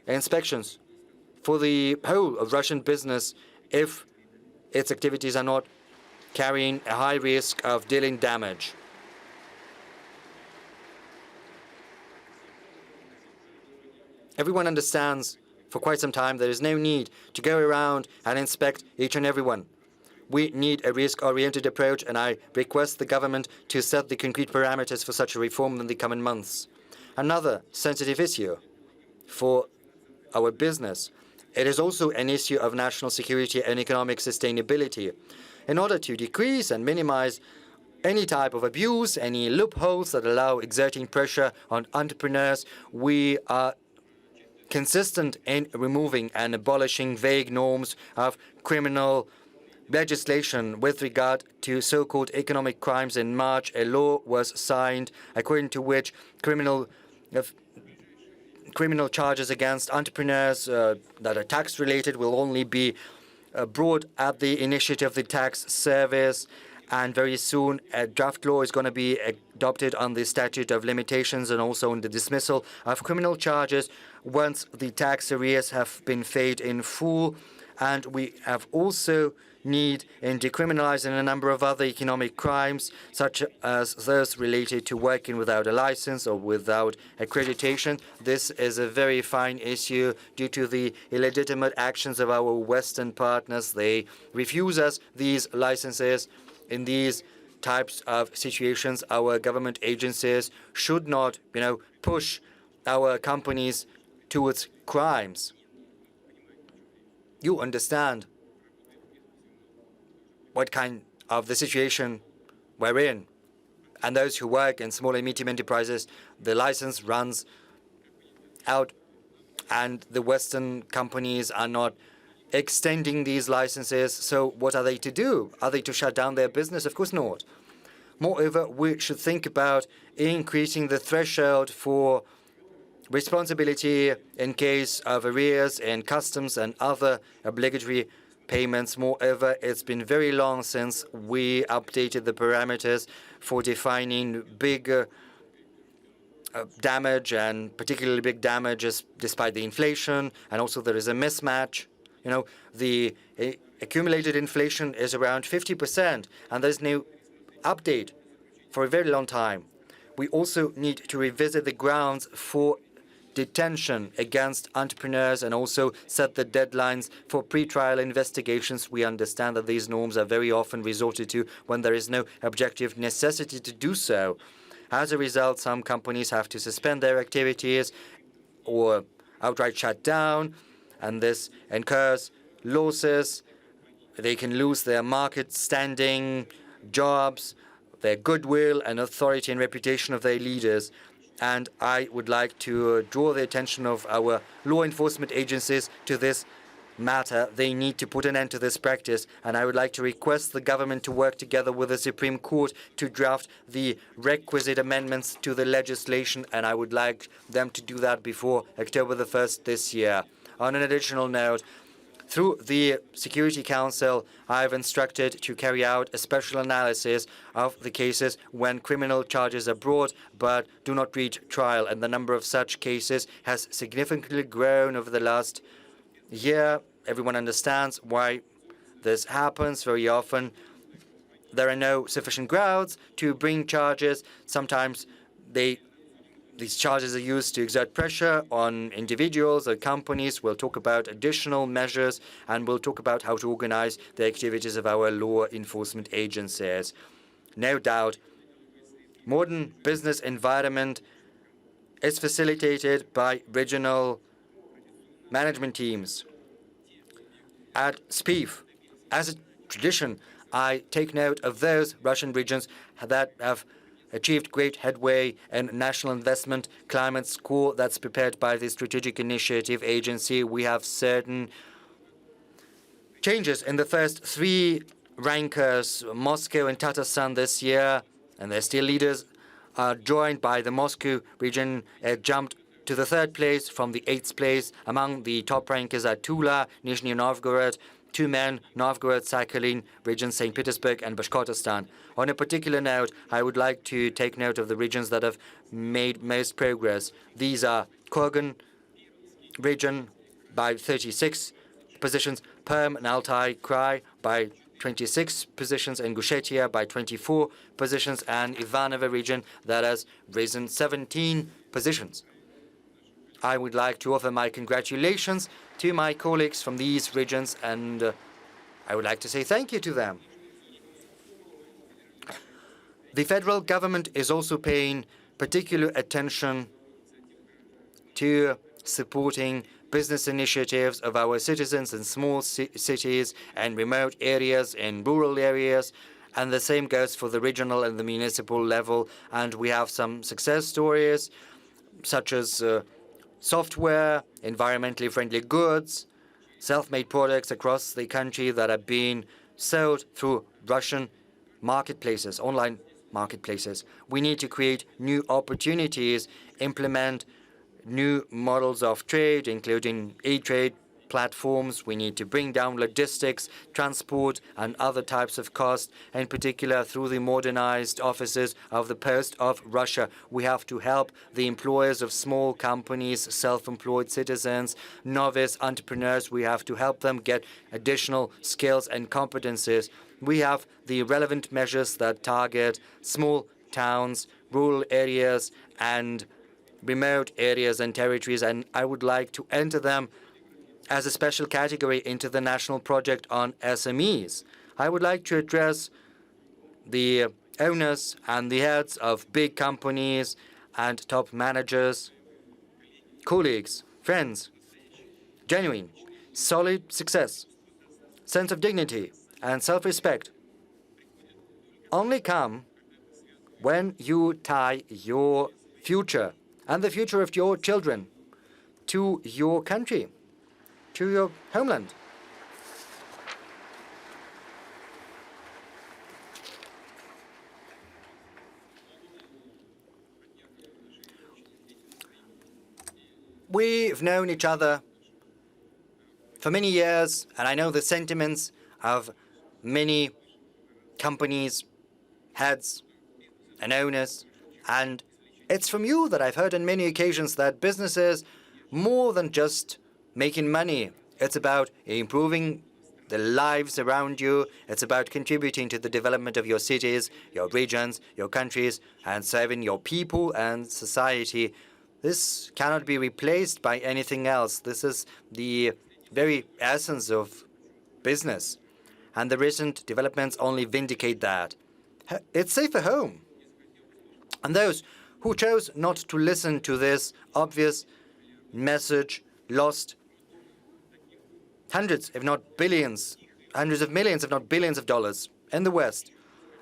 inspections for the whole of Russian business if its activities are not carrying a high risk of dealing damage. Everyone understands for quite some time there is no need to go around and inspect each and every one. We need a risk-oriented approach, and I request the government to set the concrete parameters for such a reform in the coming months. Another sensitive issue for our business. It is also an issue of national security and economic sustainability. In order to decrease and minimize any type of abuse, any loopholes that allow exerting pressure on entrepreneurs, we are consistent in removing and abolishing vague norms of criminal legislation with regard to so-called economic crimes. In March, a law was signed according to which criminal charges against entrepreneurs that are tax-related will only be brought at the initiative of the tax service, and very soon a draft law is going to be adopted on the statute of limitations and also on the dismissal of criminal charges once the tax arrears have been paid in full. And we have also need in decriminalizing a number of other economic crimes, such as those related to working without a license or without accreditation. This is a very fine issue due to the illegitimate actions of our Western partners. They refuse us these licenses. In these types of situations, our government agencies should not, push our companies towards crimes. You understand what kind of the situation we're in. And those who work in small and medium enterprises, the license runs out, and the Western companies are not extending these licenses. So what are they to do? Are they to shut down their business? Of course not. Moreover, we should think about increasing the threshold for responsibility in case of arrears in customs and other obligatory payments. Moreover, it's been very long since we updated the parameters for defining big damage, and particularly big damages despite the inflation, and also there is a mismatch. The accumulated inflation is around 50%, and there's no update for a very long time. We also need to revisit the grounds for detention against entrepreneurs and also set the deadlines for pre-trial investigations. We understand that these norms are very often resorted to when there is no objective necessity to do so. As a result, some companies have to suspend their activities or outright shut down, and this incurs losses. They can lose their market standing, jobs, their goodwill and authority and reputation of their leaders. And I would like to draw the attention of our law enforcement agencies to this matter. They need to put an end to this practice, and I would like to request the government to work together with the Supreme Court to draft the requisite amendments to the legislation, and I would like them to do that before October the 1st this year. On an additional note, through the Security Council, I have instructed to carry out a special analysis of the cases when criminal charges are brought but do not reach trial, and the number of such cases has significantly grown over the last year. Everyone understands why this happens. Very often, there are no sufficient grounds to bring charges. Sometimes these charges are used to exert pressure on individuals or companies. We'll talk about additional measures, and we'll talk about how to organize the activities of our law enforcement agencies. no doubt. Modern business environment is facilitated by regional management teams. At SPIF, as a tradition, I take note of those Russian regions that have achieved great headway in national investment climate score that's prepared by the Strategic Initiative Agency. We have certain changes in the first three rankers. Moscow and Tatarstan this year, and they're still leaders, are joined by the Moscow region. It jumped to the third place from the eighth place. Among the top rankers are Tula, Nizhny Novgorod, two men, Novgorod, Sakhalin, region St. Petersburg, and Bashkortostan. On a particular note, I would like to take note of the regions that have made most progress. These are Kurgan region by 36 positions, Perm and Altai Krai by 26 positions, and Gushetia by 24 positions, and Ivanovo region that has risen 17 positions. I would like to offer my congratulations to my colleagues from these regions, and I would like to say thank you to them. The federal government is also paying particular attention to supporting business initiatives of our citizens in small cities and remote areas, in rural areas, and the same goes for the regional and the municipal level. And we have some success stories, such as software, environmentally friendly goods, self-made products across the country that are being sold through Russian marketplaces, online marketplaces. We need to create new opportunities, implement new models of trade, including e-trade platforms. We need to bring down logistics, transport, and other types of costs, in particular through the modernized offices of the Post of Russia. We have to help the employers of small companies, self-employed citizens, novice entrepreneurs. We have to help them get additional skills and competencies. We have the relevant measures that target small towns, rural areas, and remote areas and territories, and I would like to enter them as a special category into the national project on SMEs. I would like to address the owners and the heads of big companies and top managers, colleagues, friends. Genuine, solid success, sense of dignity, and self-respect only come when you tie your future and the future of your children to your country, to your homeland. We've known each other for many years, and I know the sentiments of many companies, heads, and owners, and it's from you that I've heard on many occasions that business is more than just making money. It's about improving the lives around you. It's about contributing to the development of your cities, your regions, your countries, and serving your people and society. This cannot be replaced by anything else. This is the very essence of business. And the recent developments only vindicate that. It's safer home. And those who chose not to listen to this obvious message lost hundreds, if not billions, hundreds of millions, if not billions of dollars in the West.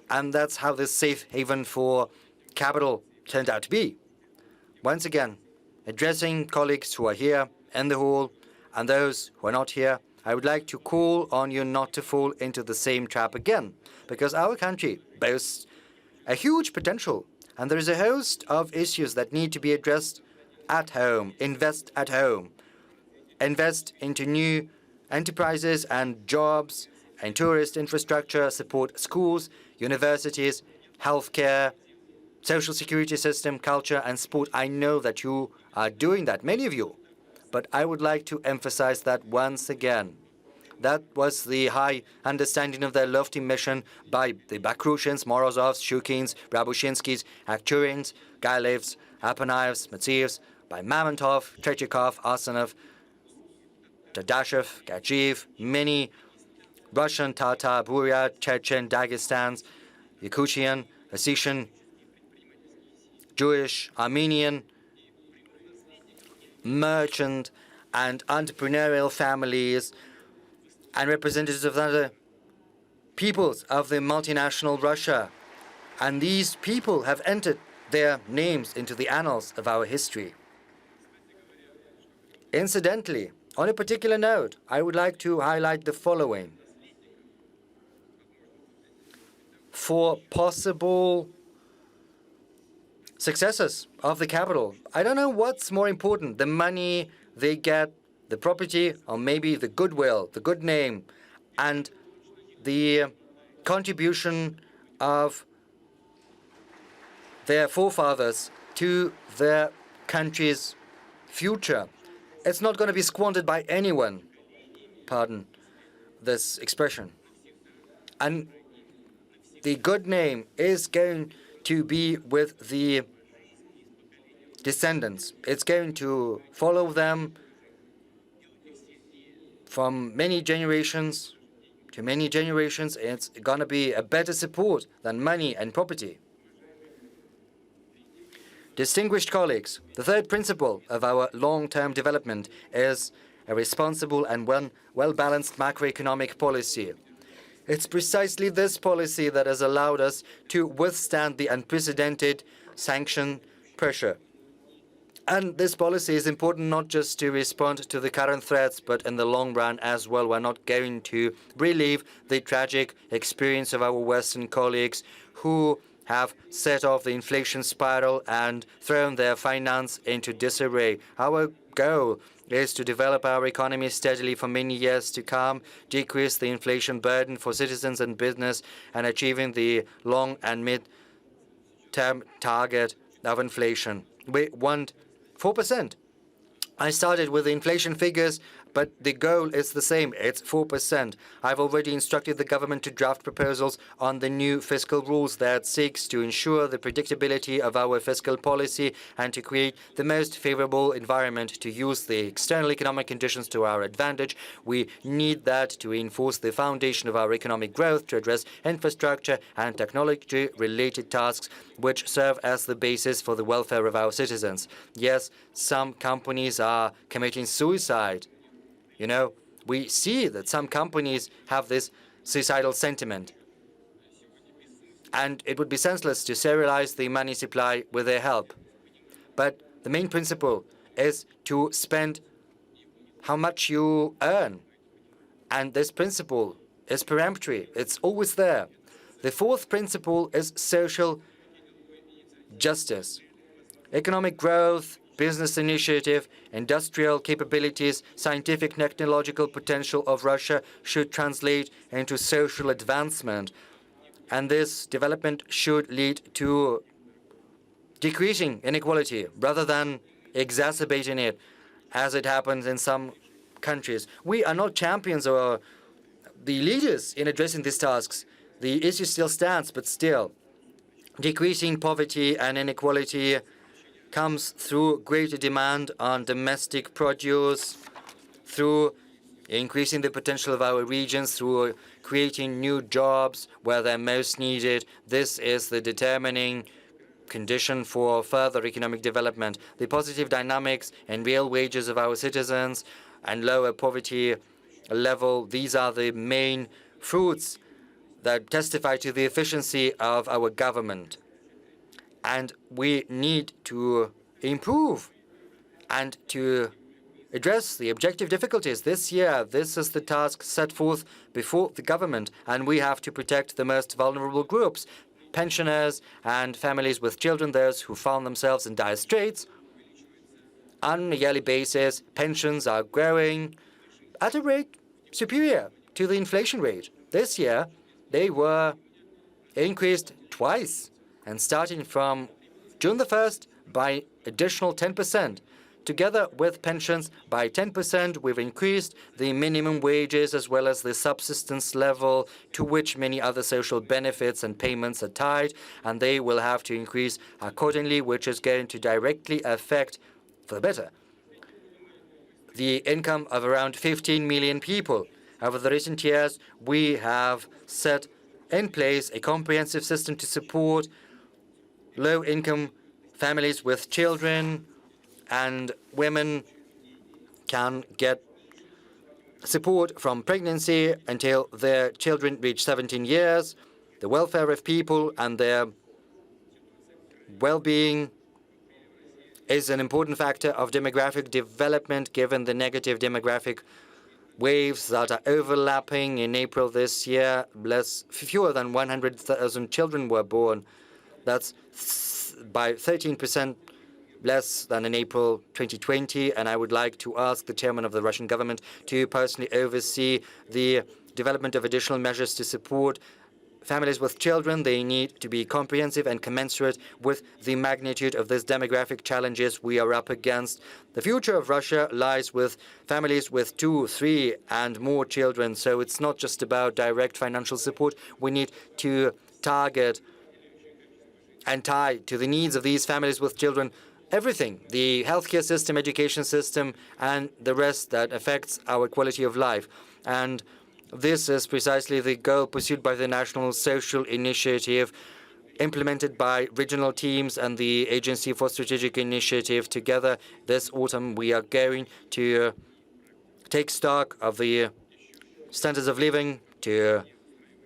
And that's how this safe haven for capital turned out to be. Once again, addressing colleagues who are here in the hall and those who are not here, I would like to call on you not to fall into the same trap again, because our country boasts a huge potential, and there is a host of issues that need to be addressed at home. Invest at home. Invest into new enterprises and jobs and tourist infrastructure, support schools, universities, healthcare, social security system, culture, and sport. I know that you are doing that, many of you. But I would like to emphasize that once again. That was the high understanding of their lofty mission by the Bakrushins, Morozovs, Shukins, Rabushinskis, Akhturins, Gailevs, Apanayevs, Matsievs, by Mamontov, Tretyakov, Arsenov, Dadashev, Gadzhiev, many Russian, Tatar, Buryat, Chechen, Dagestans, Yakutian, Ossetian, Jewish, Armenian, merchant and entrepreneurial families, and representatives of other peoples of the multinational Russia. And these people have entered their names into the annals of our history. Incidentally, on a particular note, I would like to highlight the following. For possible successors of the capital, I don't know what's more important, the money they get, the property, or maybe the goodwill, the good name, and the contribution of their forefathers to their country's future. It's not going to be squandered by anyone, pardon this expression. And the good name is going to be with the descendants. It's going to follow them from many generations to many generations. It's going to be a better support than money and property. Distinguished colleagues, the third principle of our long-term development is a responsible and well-balanced macroeconomic policy. It's precisely this policy that has allowed us to withstand the unprecedented sanction pressure. And this policy is important not just to respond to the current threats, but in the long run as well. We're not going to relieve the tragic experience of our Western colleagues who have set off the inflation spiral and thrown their finance into disarray. Our goal is to develop our economy steadily for many years to come, decrease the inflation burden for citizens and business, and achieving the long and mid-term target of inflation. We want 4%. I started with the inflation figures, but the goal is the same. It's 4%. I've already instructed the government to draft proposals on the new fiscal rules that seeks to ensure the predictability of our fiscal policy and to create the most favorable environment to use the external economic conditions to our advantage. We need that to reinforce the foundation of our economic growth, to address infrastructure and technology-related tasks which serve as the basis for the welfare of our citizens. Yes, some companies are committing suicide. You know, we see that some companies have this suicidal sentiment. And it would be senseless to serialize the money supply with their help. But the main principle is to spend how much you earn. And this principle is peremptory. It's always there. The fourth principle is social justice. Economic growth, business initiative, industrial capabilities, scientific technological potential of Russia should translate into social advancement. And this development should lead to decreasing inequality rather than exacerbating it, as it happens in some countries. We are not champions or the leaders in addressing these tasks. The issue still stands, but still, decreasing poverty and inequality comes through greater demand on domestic produce, through increasing the potential of our regions, through creating new jobs where they're most needed. This is the determining condition for further economic development. The positive dynamics and real wages of our citizens and lower poverty level, these are the main fruits that testify to the efficiency of our government. And we need to improve and to address the objective difficulties. This year, this is the task set forth before the government, and we have to protect the most vulnerable groups, pensioners and families with children, those who found themselves in dire straits. On a yearly basis, pensions are growing at a rate superior to the inflation rate. This year, they were increased twice. And starting from June the 1st, by additional 10%. Together with pensions, by 10%, we've increased the minimum wages as well as the subsistence level to which many other social benefits and payments are tied, and they will have to increase accordingly, which is going to directly affect, for the better, the income of around 15 million people. Over the recent years, we have set in place a comprehensive system to support low-income families with children, and women can get support from pregnancy until their children reach 17 years. The welfare of people and their well-being is an important factor of demographic development, given the negative demographic waves that are overlapping. In April this year, fewer than 100,000 children were born. That's by 13% less than in April 2020, and I would like to ask the chairman of the Russian government to personally oversee the development of additional measures to support families with children. They need to be comprehensive and commensurate with the magnitude of these demographic challenges we are up against. The future of Russia lies with families with 2, 3, and more children, so it's not just about direct financial support. We need to target and tie to the needs of these families with children everything: the healthcare system, education system, and the rest that affects our quality of life. And this is precisely the goal pursued by the National Social Initiative, implemented by regional teams and the Agency for Strategic Initiative. Together, this autumn, we are going to take stock of the standards of living, to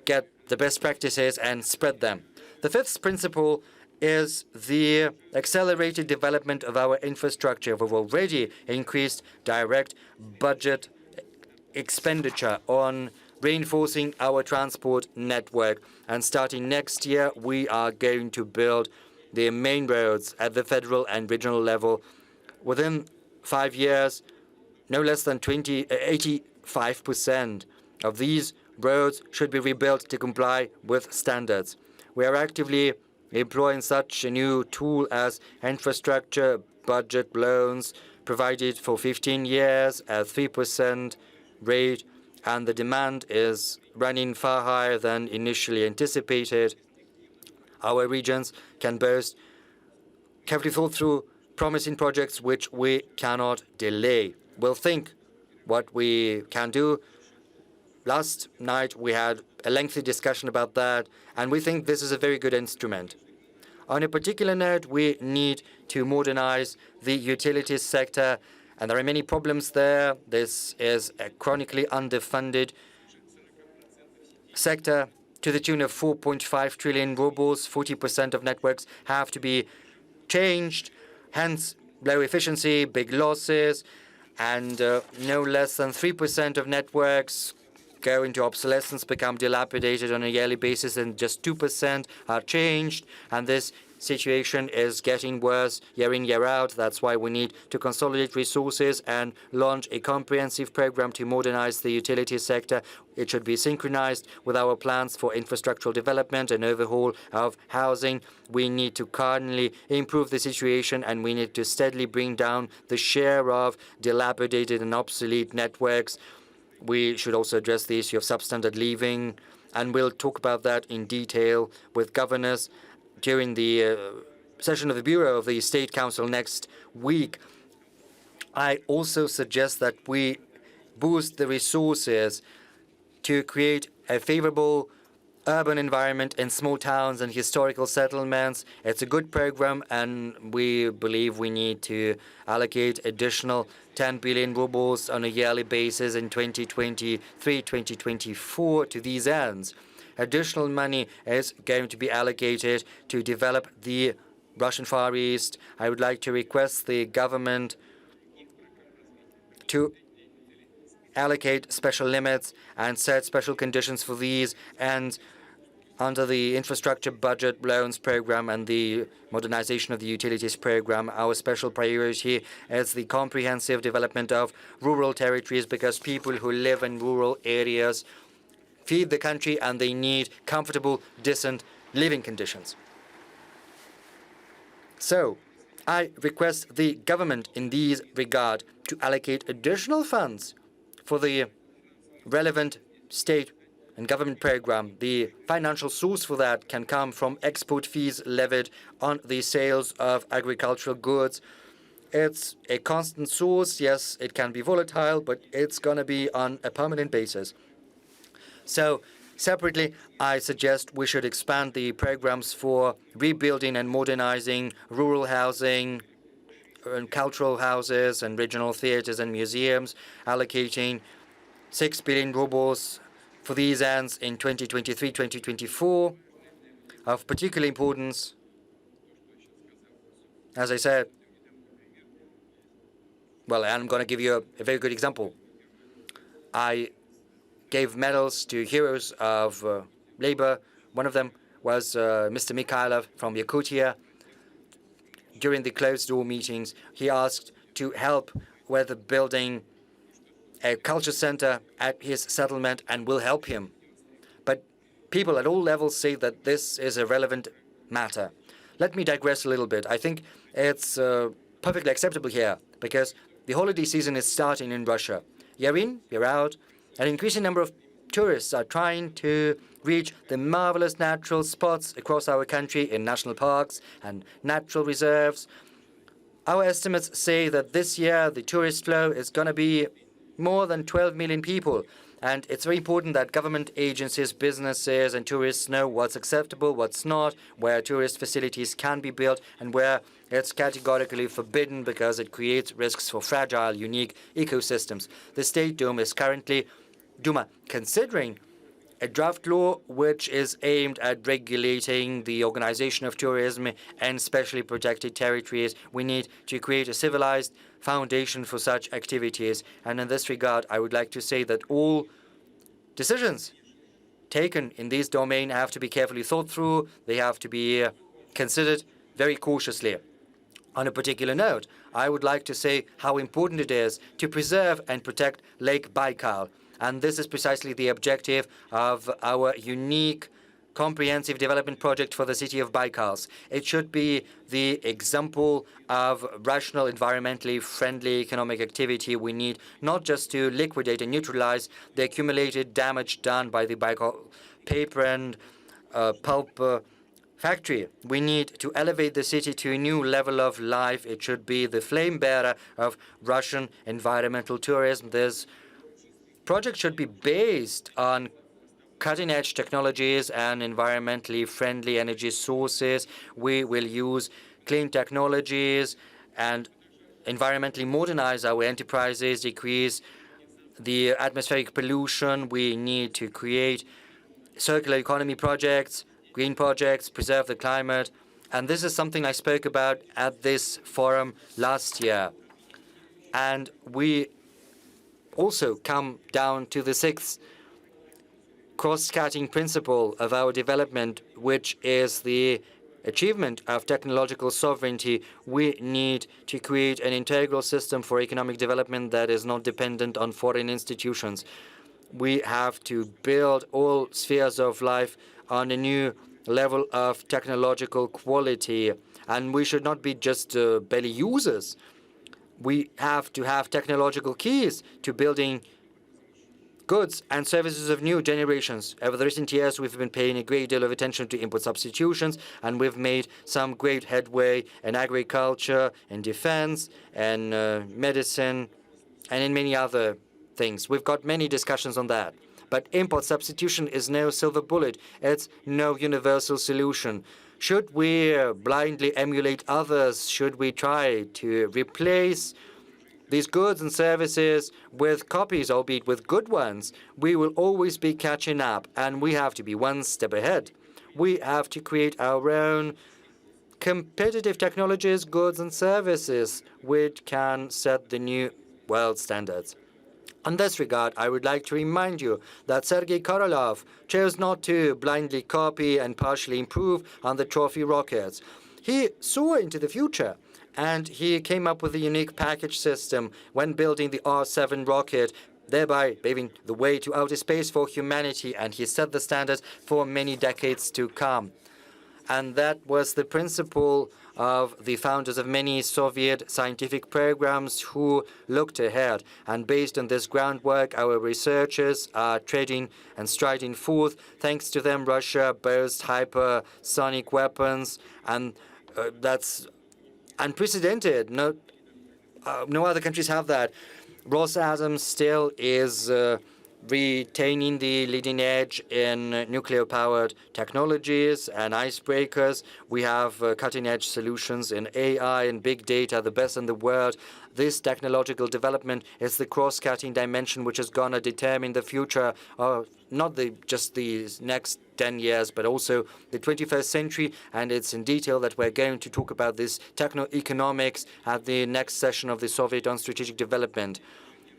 get the best practices and spread them. The fifth principle is the accelerated development of our infrastructure. We've already increased direct budget expenditure on reinforcing our transport network. And starting next year, we are going to build the main roads at the federal and regional level. Within 5 years, no less than 85% of these roads should be rebuilt to comply with standards. We are actively employing such a new tool as infrastructure budget loans provided for 15 years at 3% rate, and the demand is running far higher than initially anticipated. Our regions can boast carefully thought through promising projects which we cannot delay. We'll think what we can do. Last night we had a lengthy discussion about that, and we think this is a very good instrument. On a particular note, we need to modernize the utilities sector, and there are many problems there. This is a chronically underfunded sector to the tune of 4.5 trillion rubles. 40% of networks have to be changed, hence low efficiency, big losses, and no less than 3% of networks go into obsolescence, become dilapidated on a yearly basis, and just 2% are changed. And this situation is getting worse year in, year out. That's why we need to consolidate resources and launch a comprehensive program to modernize the utility sector. It should be synchronized with our plans for infrastructural development and overhaul of housing. We need to cardinally improve the situation, and we need to steadily bring down the share of dilapidated and obsolete networks. We should also address the issue of substandard living, and we'll talk about that in detail with governors during the session of the Bureau of the State Council next week. I also suggest that we boost the resources to create a favorable urban environment in small towns and historical settlements. It's a good program, and we believe we need to allocate additional 10 billion rubles on a yearly basis in 2023-2024 to these ends. Additional money is going to be allocated to develop the Russian Far East. I would like to request the government to allocate special limits and set special conditions for these, and under the infrastructure budget loans program and the modernization of the utilities program, our special priority is the comprehensive development of rural territories, because people who live in rural areas feed the country and they need comfortable, decent living conditions. So, I request the government in this regard to allocate additional funds for the relevant state and government program. The financial source for that can come from export fees levied on the sales of agricultural goods. It's a constant source. Yes, it can be volatile, but it's going to be on a permanent basis. So Separately, I suggest we should expand the programs for rebuilding and modernizing rural housing and cultural houses and regional theaters and museums, allocating 6 billion rubles for these ends in 2023-2024. Of particular importance, as I said, well, I'm going to give you a very good example. I gave medals to heroes of labor. One of them was Mr. Mikhailov from Yakutia. During the closed-door meetings, he asked to help with building a culture center at his settlement and will help him. But people at all levels say that this is a relevant matter. Let me digress a little bit. I think it's perfectly acceptable here because the holiday season is starting in Russia. Year in, year out, an increasing number of tourists are trying to reach the marvelous natural spots across our country in national parks and natural reserves. Our estimates say that this year the tourist flow is going to be more than 12 million people. And it's very important that government agencies, businesses, and tourists know what's acceptable, what's not, where tourist facilities can be built, and where it's categorically forbidden because it creates risks for fragile, unique ecosystems. The State Duma is currently considering a draft law which is aimed at regulating the organization of tourism in specially protected territories. We need to create a civilized foundation for such activities. And in this regard, I would like to say that all decisions taken in this domain have to be carefully thought through. They have to be considered very cautiously. On a particular note, I would like to say how important it is to preserve and protect Lake Baikal. And this is precisely the objective of our unique comprehensive development project for the city of Baikals. It should be the example of rational, environmentally friendly economic activity we need, not just to liquidate and neutralize the accumulated damage done by the Baikal paper and pulp factory. We need to elevate the city to a new level of life. It should be the flame bearer of Russian environmental tourism. This project should be based on cutting-edge technologies and environmentally friendly energy sources. We will use clean technologies and environmentally modernize our enterprises, decrease the atmospheric pollution. We need to create circular economy projects, green projects, preserve the climate. And this is something I spoke about at this forum last year. And we also come down to the sixth cross-cutting principle of our development, which is the achievement of technological sovereignty. We need to create an integral system for economic development that is not dependent on foreign institutions. We have to build all spheres of life on a new level of technological quality, and we should not be just belly users. We have to have technological keys to building goods and services of new generations. Over the recent years, we've been paying a great deal of attention to import substitutions, and we've made some great headway in agriculture, in defense, and medicine, and in many other things. We've got many discussions on that. But import substitution is no silver bullet. It's no universal solution. Should we blindly emulate others? Should we try to replace these goods and services with copies, albeit with good ones? We will always be catching up, and we have to be one step ahead. We have to create our own competitive technologies, goods, and services which can set the new world standards. In this regard, I would like to remind you that Sergei Korolev chose not to blindly copy and partially improve on the trophy rockets. He saw into the future, and he came up with a unique package system when building the R-7 rocket, thereby paving the way to outer space for humanity, and he set the standards for many decades to come. And that was the principle of the founders of many Soviet scientific programs who looked ahead. And based on this groundwork, our researchers are treading and striding forth. Thanks to them, Russia boasts hypersonic weapons, and that's unprecedented. No other countries have that. Rosatom still is retaining the leading edge in nuclear-powered technologies and icebreakers. We have cutting-edge solutions in AI and big data, the best in the world. This technological development is the cross-cutting dimension which is going to determine the future of not just these next 10 years, but also the 21st century. And it's in detail that we're going to talk about this techno-economics at the next session of the Soviet on Strategic Development.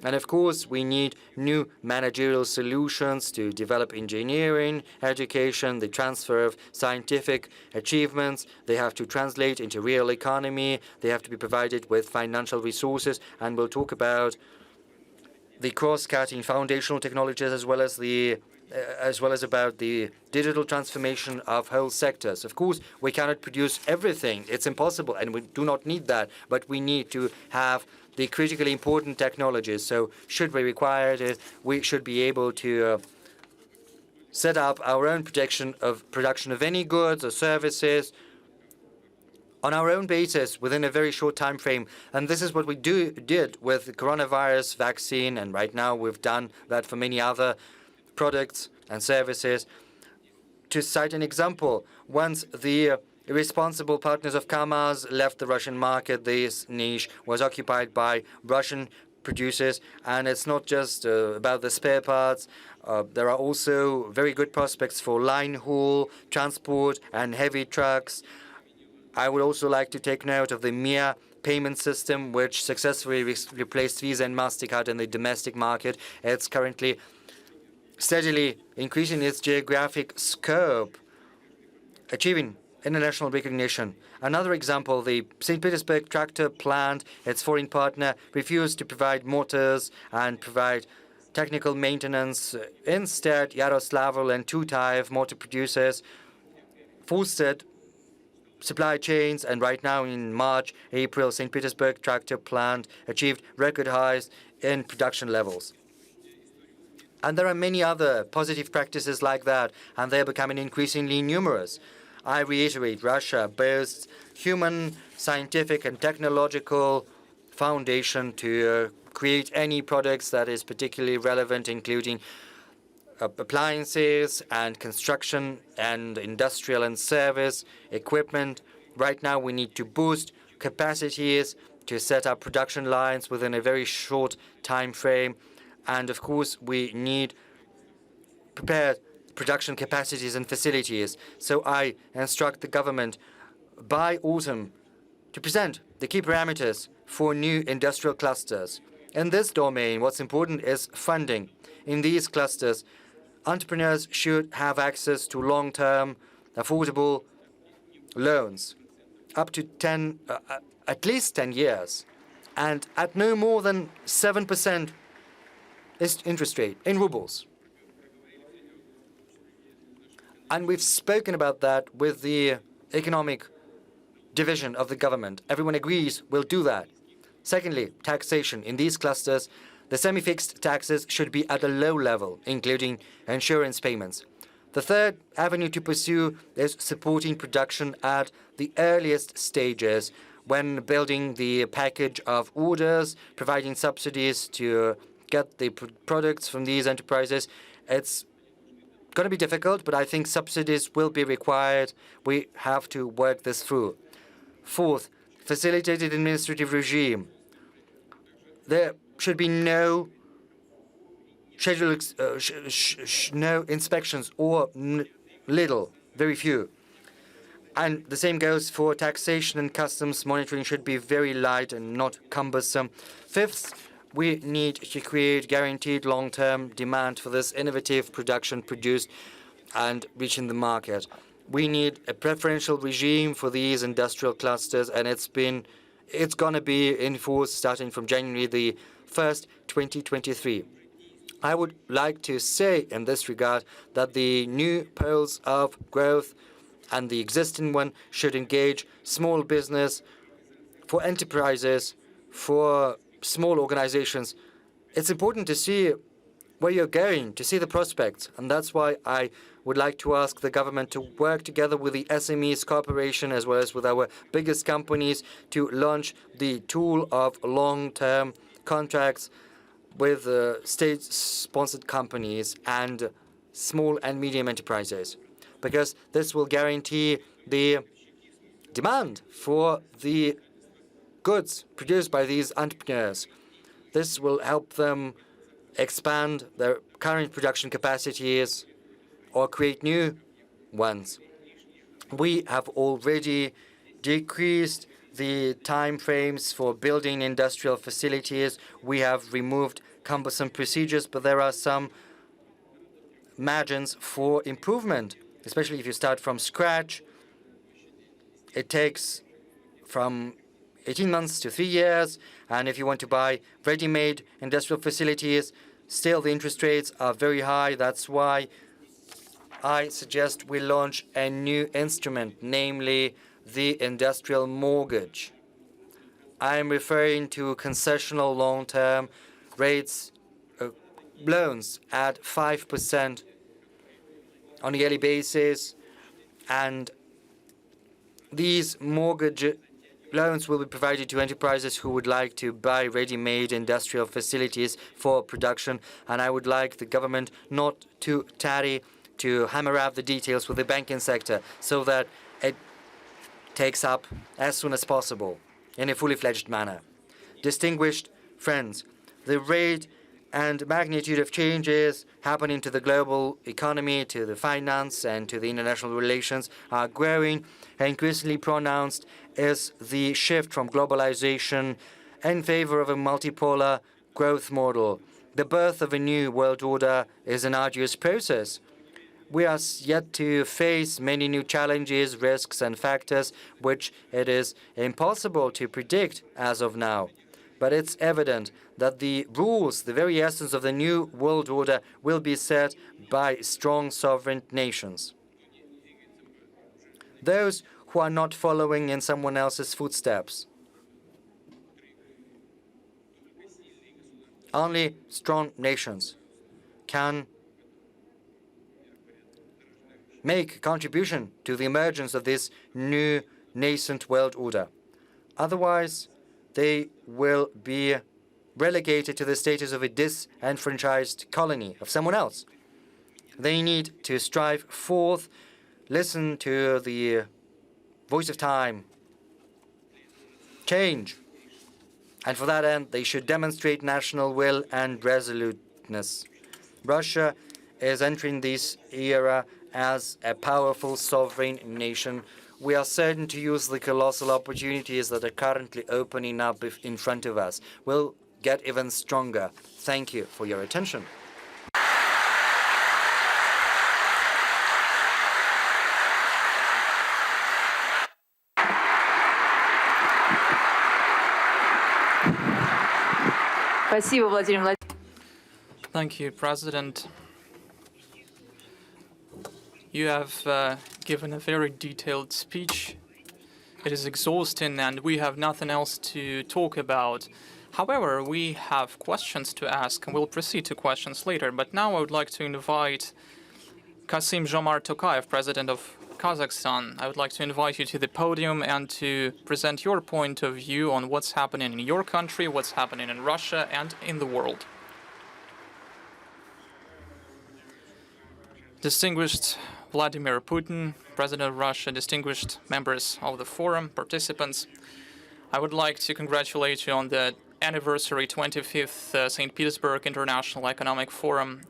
And of course, we need new managerial solutions to develop engineering, education, the transfer of scientific achievements. They have to translate into real economy. They have to be provided with financial resources. And we'll talk about the cross-cutting foundational technologies as well as about the digital transformation of whole sectors. Of course, we cannot produce everything. It's impossible, and we do not need that. But we need to have the critically important technologies. So should we require it, we should be able to set up our own production of any goods or services on our own basis within a very short time frame. And this is what we did with the coronavirus vaccine, and right now we've done that for many other products and services. To cite an example, once the irresponsible partners of Kamaz left the Russian market, this niche was occupied by Russian producers, and it's not just about the spare parts. There are also very good prospects for line haul, transport, and heavy trucks. I would also like to take note of the MIA payment system, which successfully replaced Visa and MasterCard in the domestic market. It's currently steadily increasing its geographic scope, achieving international recognition. Another example, the St. Petersburg tractor plant, its foreign partner, refused to provide motors and provide technical maintenance. Instead, Yaroslavl and Tutaev motor producers fostered supply chains, and right now in March, April, St. Petersburg tractor plant achieved record highs in production levels. And there are many other positive practices like that, and they're becoming increasingly numerous. I reiterate, Russia boasts human, scientific, and technological foundation to create any products that is particularly relevant, including appliances and construction and industrial and service equipment. Right now, we need to boost capacities to set up production lines within a very short time frame. And of course, we need prepared production capacities and facilities. So I instruct the government by autumn to present the key parameters for new industrial clusters. In this domain, what's important is funding. In these clusters, entrepreneurs should have access to long-term, affordable loans up to at least 10 years, and at no more than 7% interest rate in rubles. And we've spoken about that with the economic division of the government. Everyone agrees we'll do that. Secondly, taxation. In these clusters, the semi-fixed taxes should be at a low level, including insurance payments. The third avenue to pursue is supporting production at the earliest stages when building the package of orders, providing subsidies to get the products from these enterprises. It's going to be difficult, but I think subsidies will be required. We have to work this through. Fourth, facilitated administrative regime. There should be no no inspections or little, very few. And the same goes for taxation and customs. Monitoring should be very light and not cumbersome. Fifth, we need to create guaranteed long-term demand for this innovative production produced and reaching the market. We need a preferential regime for these industrial clusters, and it's going to be in force starting from January the 1st, 2023. I would like to say in this regard that the new poles of growth and the existing one should engage small business, for enterprises, for small organizations. It's important to see where you're going, to see the prospects. And that's why I would like to ask the government to work together with the SMEs Corporation as well as with our biggest companies to launch the tool of long-term contracts with state-sponsored companies and small and medium enterprises, because this will guarantee the demand for the goods produced by these entrepreneurs. This will help them expand their current production capacities or create new ones. We have already decreased the time frames for building industrial facilities. We have removed cumbersome procedures, but there are some margins for improvement, especially if you start from scratch. It takes from 18 months to 3 years, and if you want to buy ready-made industrial facilities, still the interest rates are very high. That's why I suggest we launch a new instrument, namely the industrial mortgage. I'm referring to concessional long-term rates, loans at 5% on a yearly basis, and these mortgage loans will be provided to enterprises who would like to buy ready-made industrial facilities for production, and I would like the government not to tarry to hammer out the details with the banking sector so that it takes up as soon as possible in a fully fledged manner. Distinguished friends, the rate and magnitude of changes happening to the global economy, to the finance, and to the international relations are growing. Increasingly pronounced is the shift from globalization in favor of a multipolar growth model. The birth of a new world order is an arduous process. We are yet to face many new challenges, risks, and factors which it is impossible to predict as of now. But it's evident that the rules, the very essence of the new world order, will be set by strong sovereign nations. Those who are not following in someone else's footsteps. Only strong nations can make a contribution to the emergence of this new nascent world order. Otherwise, they will be relegated to the status of a disenfranchised colony of someone else. They need to strive forth, listen to the voice of time, change. And for that end, they should demonstrate national will and resoluteness. Russia is entering this era as a powerful sovereign nation. We are certain to use the colossal opportunities that are currently opening up in front of us. We'll get even stronger. Thank you for your attention. Спасибо, Владимир Владимирович. Thank you, President. You have given a very detailed speech. It is exhausting, and we have nothing else to talk about. However, we have questions to ask, and we'll proceed to questions later. But now I would like to invite Kassym-Jomart, President of Kazakhstan. I would like to invite you to the podium and to present your point of view on what's happening in your country, what's happening in Russia, and in the world. Distinguished Vladimir Putin, President of Russia, distinguished members of the forum, participants, I would like to congratulate you on the anniversary 25th St. Petersburg International Economic Forum.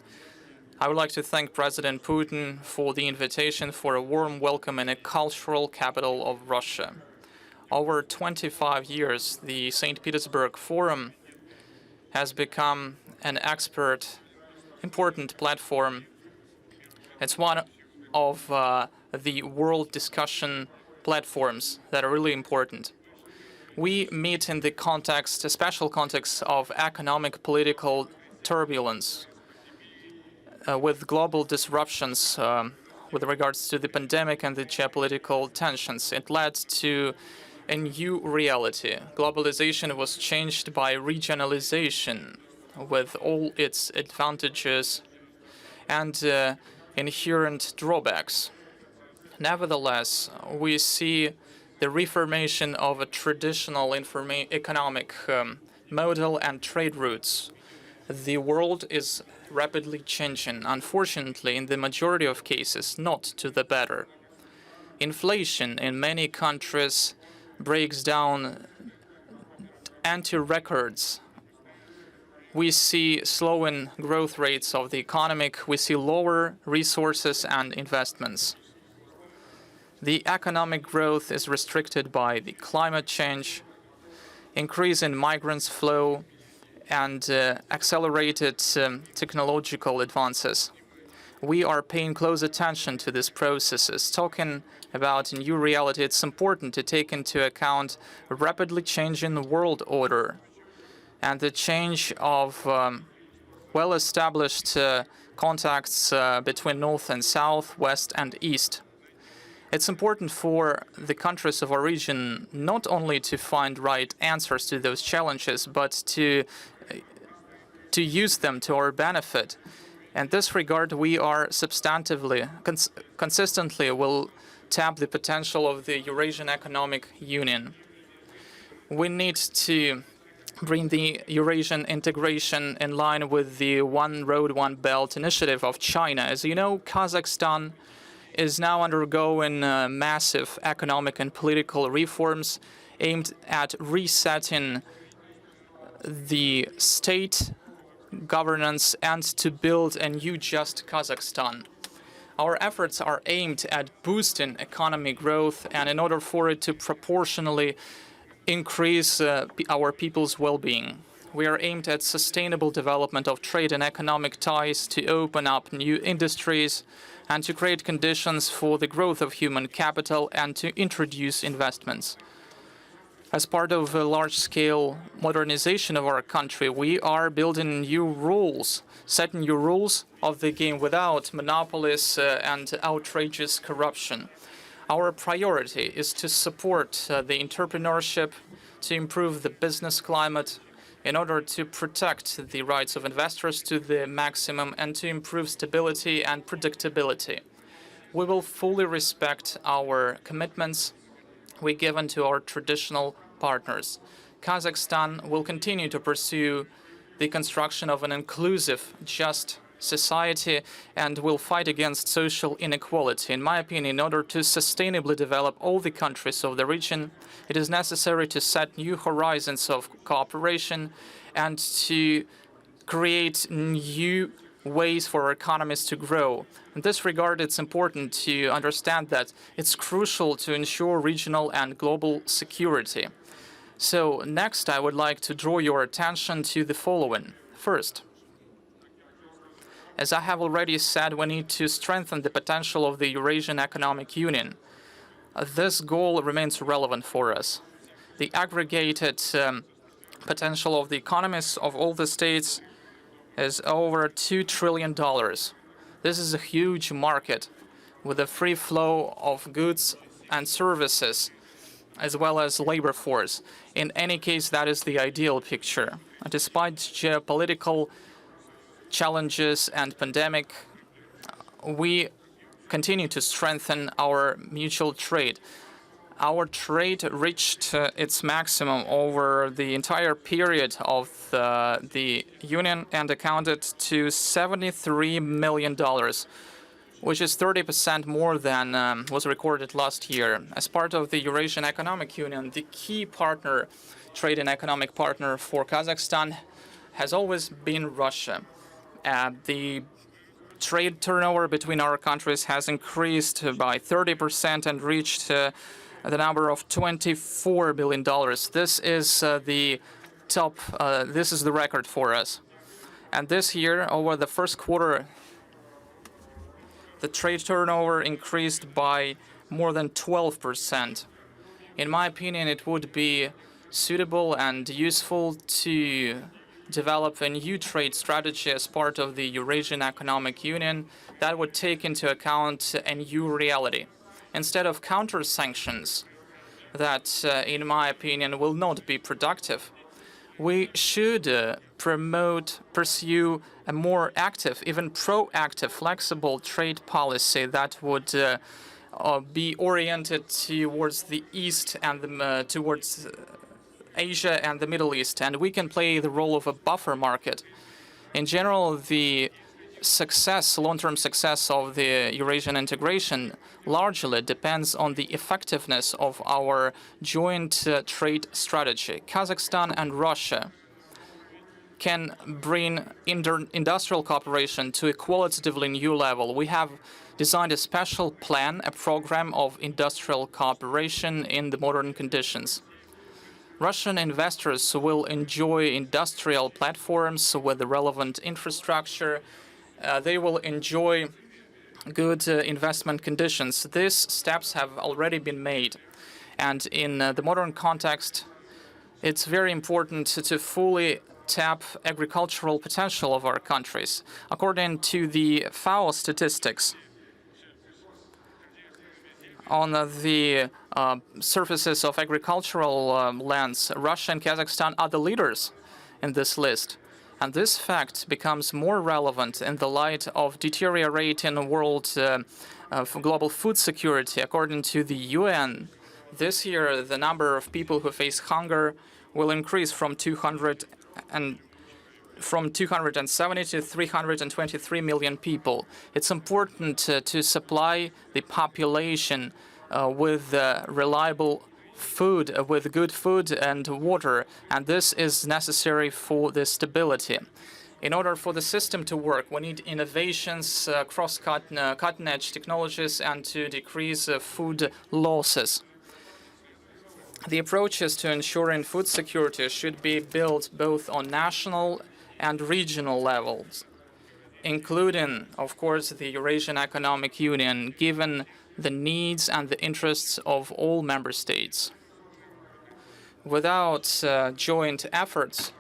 I would like to thank President Putin for the invitation for a warm welcome in a cultural capital of Russia. Over 25 years, the St. Petersburg Forum has become an important platform. It's one of the world discussion platforms that are really important. We meet in the context, a special context of economic political turbulence with global disruptions with regards to the pandemic and the geopolitical tensions. It led to a new reality. Globalization was changed by regionalization with all its advantages and inherent drawbacks. Nevertheless, we see the reformation of a traditional economic model and trade routes The world is rapidly changing, unfortunately, in the majority of cases, not to the better. Inflation in many countries breaks down anti-records. We see slowing growth rates of the economy. We see lower resources and investments. The economic growth is restricted by the climate change, increase in migrants flow, and accelerated technological advances. We are paying close attention to these processes. Talking about a new reality, it's important to take into account a rapidly changing world order and the change of well-established contacts between North and South, West and East. It's important for the countries of our region not only to find right answers to those challenges, but to use them to our benefit. In this regard, we are substantively, consistently will tap the potential of the Eurasian Economic Union. We need to bring the Eurasian integration in line with the One Road, One Belt initiative of China. As you know, Kazakhstan is now undergoing massive economic and political reforms aimed at resetting the state governance and to build a new just Kazakhstan. Our efforts are aimed at boosting economic growth, and in order for it to proportionally increase our people's well-being. We are aimed at sustainable development of trade and economic ties to open up new industries and to create conditions for the growth of human capital and to introduce investments. As part of a large-scale modernization of our country, we are building new rules, setting new rules of the game without monopolies and outrageous corruption. Our priority is to support the entrepreneurship, to improve the business climate, in order to protect the rights of investors to the maximum and to improve stability and predictability. We will fully respect our commitments we given to our traditional partners. Kazakhstan will continue to pursue the construction of an inclusive, just society and will fight against social inequality. In my opinion, in order to sustainably develop all the countries of the region, it is necessary to set new horizons of cooperation and to create new ways for our economies to grow. In this regard, it's important to understand that it's crucial to ensure regional and global security. So next, I would like to draw your attention to the following. First, as I have already said, we need to strengthen the potential of the Eurasian Economic Union. This goal remains relevant for us. The aggregated potential of the economies of all the states is over $2 trillion. This is a huge market with a free flow of goods and services, as well as labor force. In any case, that is the ideal picture. Despite geopolitical challenges and pandemic, we continue to strengthen our mutual trade. Our trade reached its maximum over the entire period of the Union and accounted to $73 million, which is 30% more than was recorded last year. As part of the Eurasian Economic Union, the key partner, trade and economic partner for Kazakhstan has always been Russia. The trade turnover between our countries has increased by 30% and reached the number of $24 billion. This is this is the record for us. And this year, over the first quarter, the trade turnover increased by more than 12%. In my opinion, it would be suitable and useful to develop a new trade strategy as part of the Eurasian Economic Union that would take into account a new reality. Instead of counter-sanctions that, in my opinion, will not be productive, we should pursue a more active, even proactive, flexible trade policy that would be oriented towards the East and towards Asia and the Middle East, and we can play the role of a buffer market. In general, the long-term success of the Eurasian integration largely depends on the effectiveness of our joint trade strategy. Kazakhstan and Russia can bring industrial cooperation to a qualitatively new level. We have designed a special plan, a program of industrial cooperation in the modern conditions. Russian investors will enjoy industrial platforms with the relevant infrastructure. They will enjoy good investment conditions. These steps have already been made. And in the modern context, it's very important to fully tap agricultural potential of our countries. According to the FAO statistics, on the surfaces of agricultural lands, Russia and Kazakhstan are the leaders in this list. And this fact becomes more relevant in the light of deteriorating world global food security. According to the UN, this year the number of people who face hunger will increase from 270 to 323 million people. It's important to supply the population with reliable food, with good food and water, and this is necessary for the stability. In order for the system to work, we need innovations, cutting-edge technologies, and to decrease food losses. The approaches to ensuring food security should be built both on national and regional levels, including, of course, the Eurasian Economic Union, given the needs and the interests of all member states. Without joint efforts,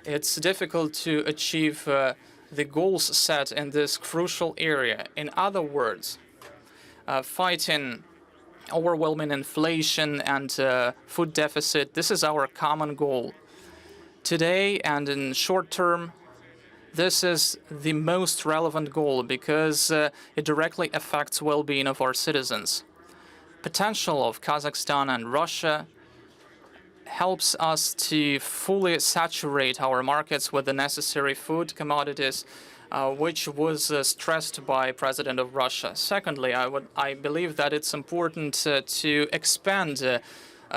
it's difficult to achieve the goals set in this crucial area. In other words, fighting overwhelming inflation and food deficit, this is our common goal. Today and in short term, this is the most relevant goal because it directly affects well-being of our citizens. Potential of Kazakhstan and Russia helps us to fully saturate our markets with the necessary food commodities, which was stressed by President of Russia. Secondly, I believe that it's important to expand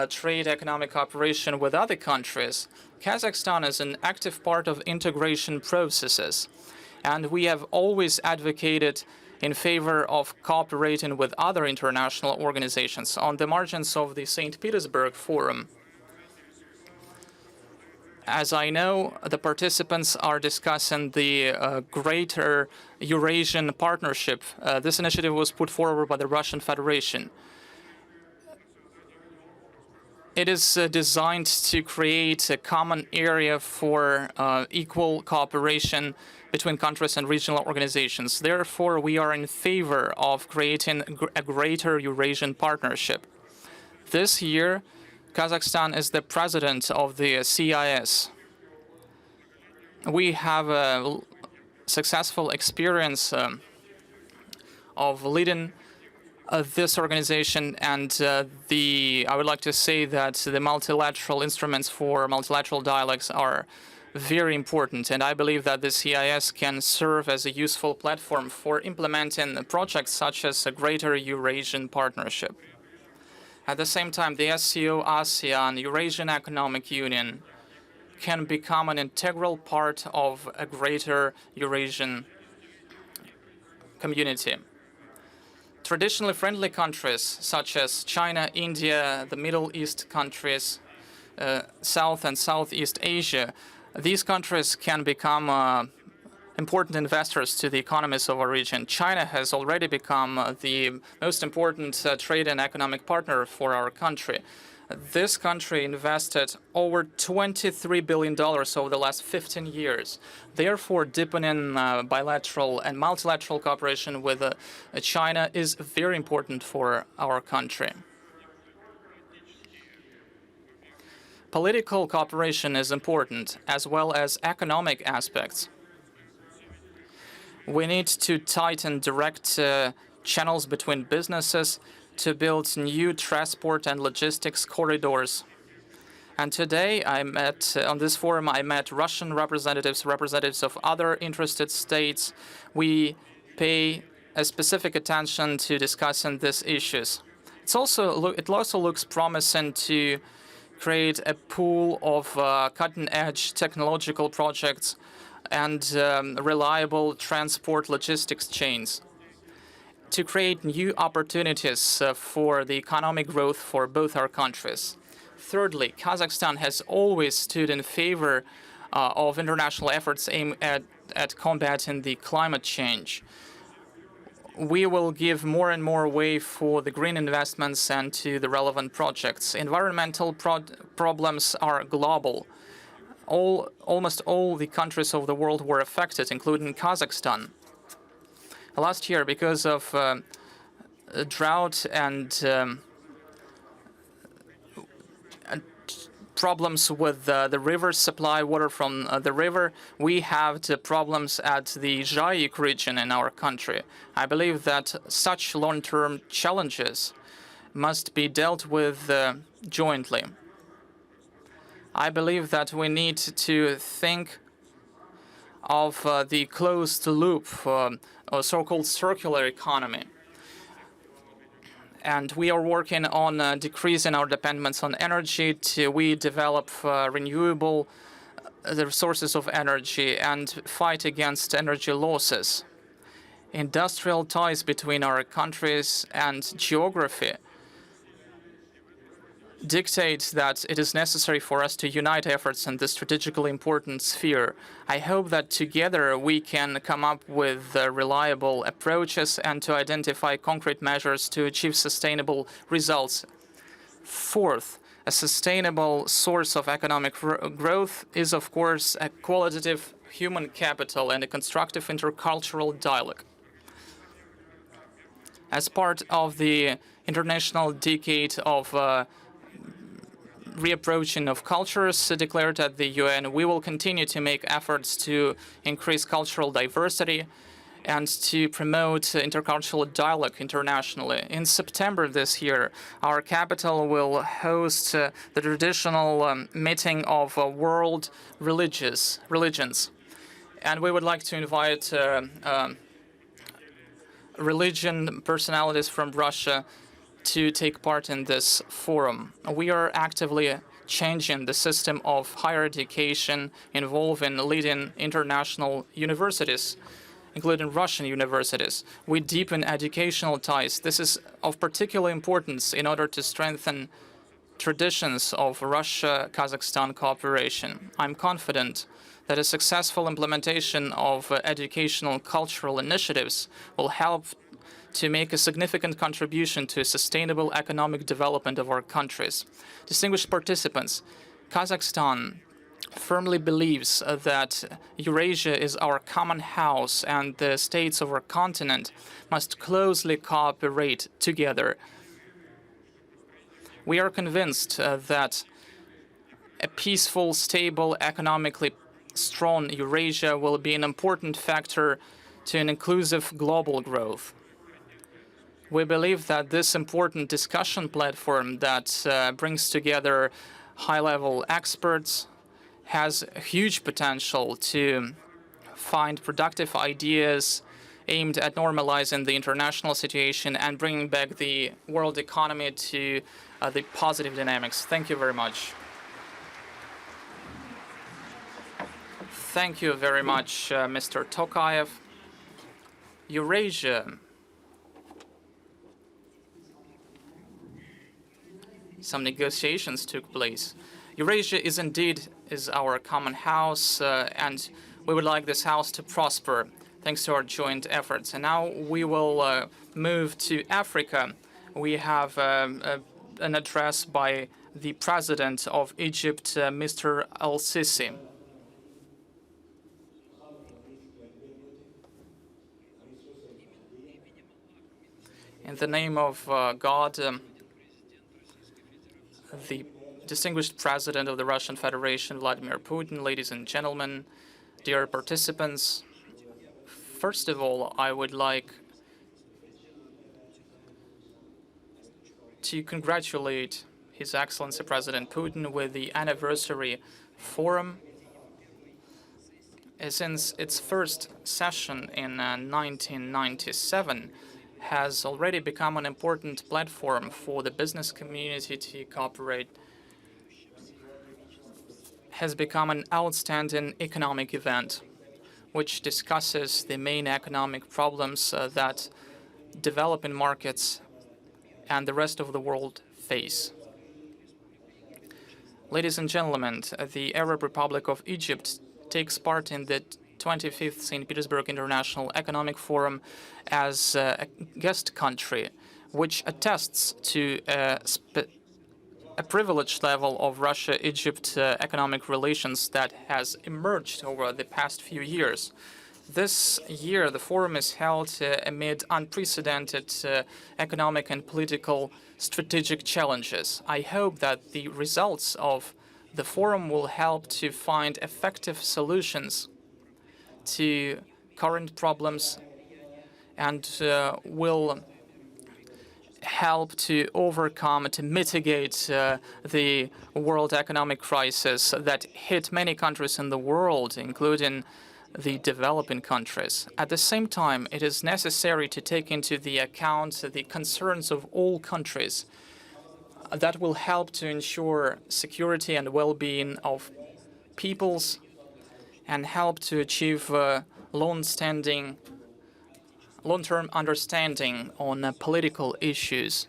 trade economic cooperation with other countries. Kazakhstan is an active part of integration processes, and we have always advocated in favor of cooperating with other international organizations. On the margins of the St. Petersburg forum, as I know, the participants are discussing the Greater Eurasian Partnership. This initiative was put forward by the Russian Federation. It is designed to create a common area for equal cooperation between countries and regional organizations. Therefore, we are in favor of creating a Greater Eurasian Partnership. This year, Kazakhstan is the president of the CIS. We have a successful experience of leading this organization, and I would like to say that the multilateral instruments for multilateral dialogues are very important, and I believe that the CIS can serve as a useful platform for implementing projects such as a Greater Eurasian Partnership. At the same time, the SCO, ASEAN, Eurasian Economic Union can become an integral part of a Greater Eurasian community. Traditionally friendly countries such as China, India, the Middle East countries, South and Southeast Asia, these countries can become important investors to the economies of our region. China has already become the most important trade and economic partner for our country. This country invested over $23 billion over the last 15 years. Therefore, deepening bilateral and multilateral cooperation with China is very important for our country. Political cooperation is important, as well as economic aspects. We need to tighten direct channels between businesses to build new transport and logistics corridors. And today, on this forum, I met Russian representatives, representatives of other interested states. We pay a specific attention to discussing these issues. It also looks promising to create a pool of cutting-edge technological projects and reliable transport logistics chains to create new opportunities for the economic growth for both our countries. Thirdly, Kazakhstan has always stood in favor of international efforts aimed at combating the climate change. We will give more and more way for the green investments and to the relevant projects. Environmental problems are global. Almost all the countries of the world were affected, including Kazakhstan. Last year, because of drought and problems with the river supply, water from the river, we have the problems at the Zhayik region in our country. I believe that such long-term challenges must be dealt with jointly. I believe that we need to think of the closed loop, or so-called circular economy. And we are working on decreasing our dependence on energy. We develop renewable sources of energy and fight against energy losses. Industrial ties between our countries and geography dictates that it is necessary for us to unite efforts in this strategically important sphere. I hope that together we can come up with reliable approaches and to identify concrete measures to achieve sustainable results. Fourth, a sustainable source of economic growth is, of course, a qualitative human capital and a constructive intercultural dialogue. As part of the International Decade of Reapproaching of Cultures declared at the UN, we will continue to make efforts to increase cultural diversity and to promote intercultural dialogue internationally. In September this year, our capital will host the traditional meeting of world religions. And we would like to invite religion personalities from Russia to take part in this forum. We are actively changing the system of higher education involving leading international universities, including Russian universities. We deepen educational ties. This is of particular importance in order to strengthen traditions of Russia-Kazakhstan cooperation. I'm confident that a successful implementation of educational cultural initiatives will help to make a significant contribution to sustainable economic development of our countries. Distinguished participants, Kazakhstan firmly believes that Eurasia is our common house and the states of our continent must closely cooperate together. We are convinced that a peaceful, stable, economically strong Eurasia will be an important factor to an inclusive global growth. We believe that this important discussion platform that brings together high-level experts has huge potential to find productive ideas aimed at normalizing the international situation and bringing back the world economy to the positive dynamics. Thank you very much. Thank you very much, Mr. Tokayev. Eurasia. Some negotiations took place. Eurasia is indeed our common house, and we would like this house to prosper thanks to our joint efforts. And now we will move to Africa. We have an address by the President of Egypt, Mr. Al-Sisi. In the name of God, the distinguished President of the Russian Federation, Vladimir Putin, ladies and gentlemen, dear participants, first of all, I would like to congratulate His Excellency President Putin with the anniversary forum. Since its first session in 1997, has already become an important platform for the business community to cooperate, has become an outstanding economic event, which discusses the main economic problems that developing markets and the rest of the world face. Ladies and gentlemen, the Arab Republic of Egypt takes part in the 25th St. Petersburg International Economic Forum as a guest country, which attests to a privileged level of Russia-Egypt economic relations that has emerged over the past few years. This year, the forum is held amid unprecedented economic and political strategic challenges. I hope that the results of the forum will help to find effective solutions to current problems and will help to overcome, to mitigate the world economic crisis that hit many countries in the world, including the developing countries. At the same time, it is necessary to take into the account the concerns of all countries. That will help to ensure security and well-being of peoples and help to achieve long-term understanding on political issues.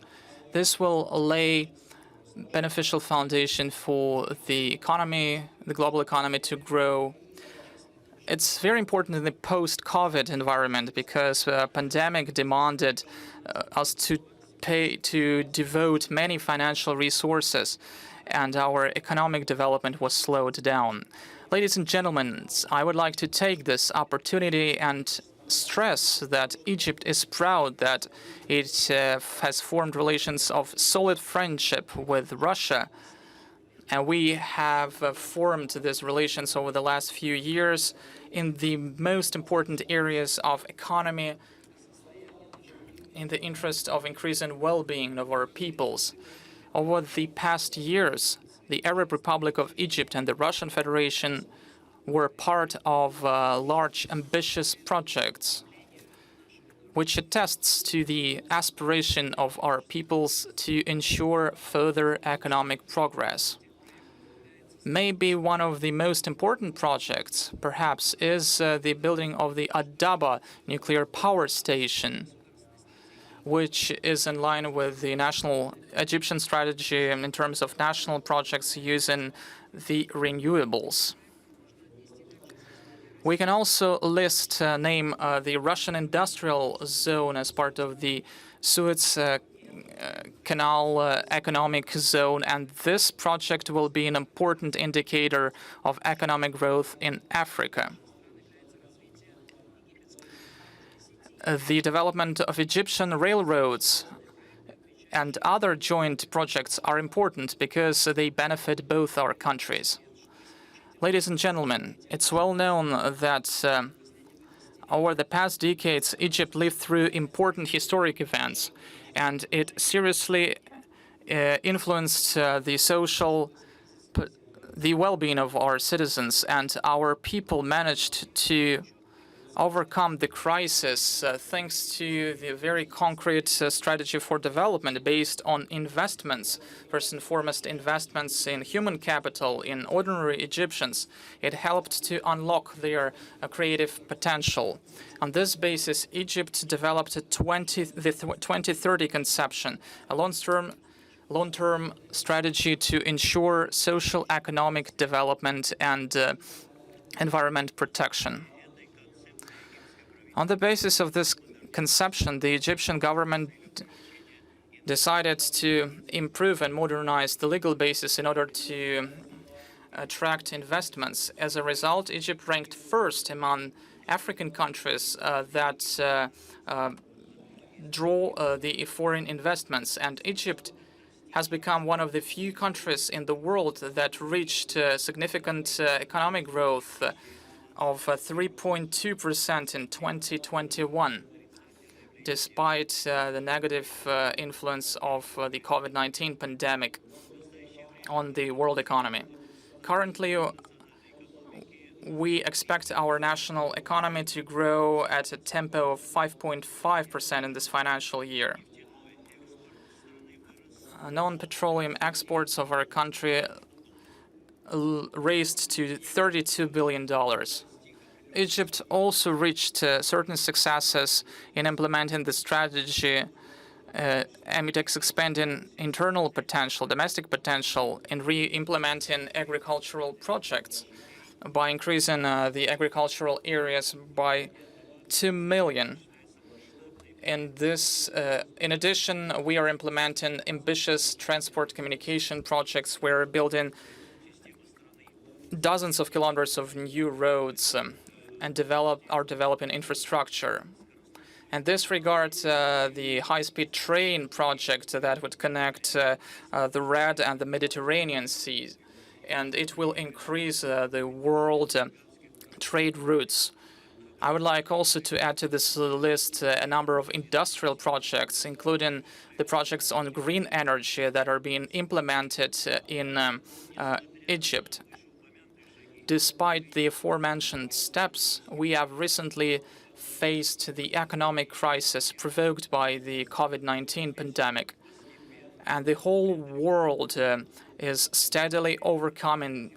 This will lay beneficial foundation for the economy, the global economy, to grow. It's very important in the post-COVID environment because the pandemic demanded us to devote many financial resources, and our economic development was slowed down. Ladies and gentlemen, I would like to take this opportunity and stress that Egypt is proud that it has formed relations of solid friendship with Russia. And we have formed these relations over the last few years in the most important areas of economy, in the interest of increasing well-being of our peoples. Over the past years, the Arab Republic of Egypt and the Russian Federation were part of large, ambitious projects, which attests to the aspiration of our peoples to ensure further economic progress. Maybe one of the most important projects, perhaps, is the building of the Adaba nuclear power station, which is in line with the national Egyptian strategy in terms of national projects using the renewables. We can also name the Russian industrial zone as part of the Suez Canal economic zone, and this project will be an important indicator of economic growth in Africa. The development of Egyptian railroads and other joint projects are important because they benefit both our countries. Ladies and gentlemen, it's well known that over the past decades, Egypt lived through important historic events, and it seriously influenced the well-being of our citizens, and our people managed to overcome the crisis thanks to the very concrete strategy for development based on investments, first and foremost investments in human capital, in ordinary Egyptians. It helped to unlock their creative potential. On this basis, Egypt developed the 2030 conception, a long-term strategy to ensure social economic development and environment protection. On the basis of this conception, the Egyptian government decided to improve and modernize the legal basis in order to attract investments. As a result, Egypt ranked first among African countries that draw the foreign investments, and Egypt has become one of the few countries in the world that reached significant economic growth of 3.2% in 2021, despite the negative influence of the COVID-19 pandemic. on the world economy. Currently, we expect our national economy to grow at a tempo of 5.5% in this financial year. Non-petroleum exports of our country raised to $32 billion. Egypt also reached certain successes in implementing the strategy amid expanding internal potential, domestic potential, in re-implementing agricultural projects by increasing the agricultural areas by 2 million. In addition, we are implementing ambitious transport communication projects. We're building dozens of kilometers of new roads and developing infrastructure. In this regard, the high-speed train project that would connect the Red and the Mediterranean Seas, and it will increase the world trade routes. I would like also to add to this list a number of industrial projects, including the projects on green energy that are being implemented in Egypt. Despite the aforementioned steps, we have recently faced the economic crisis provoked by the COVID-19 pandemic. And the whole world is steadily overcoming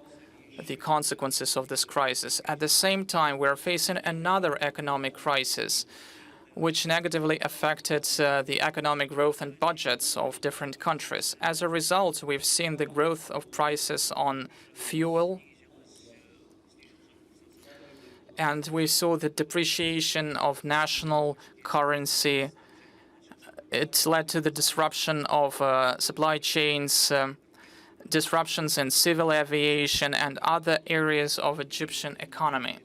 the consequences of this crisis. At the same time, we are facing another economic crisis, which negatively affected the economic growth and budgets of different countries. As a result, we've seen the growth of prices on fuel, and we saw the depreciation of national currency. It led to the disruption of supply chains, disruptions in civil aviation and other areas of Egyptian economy.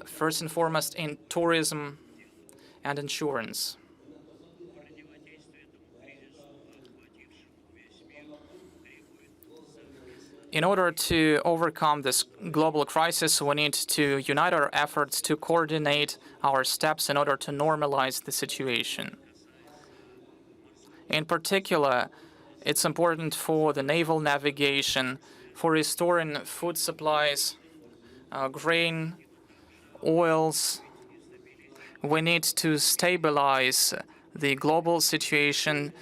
First and foremost in tourism and insurance. In order to overcome this global crisis, we need to unite our efforts to coordinate our steps in order to normalize the situation. In particular, it's important for the naval navigation, for restoring food supplies, grain, oils. We need to stabilize the global situation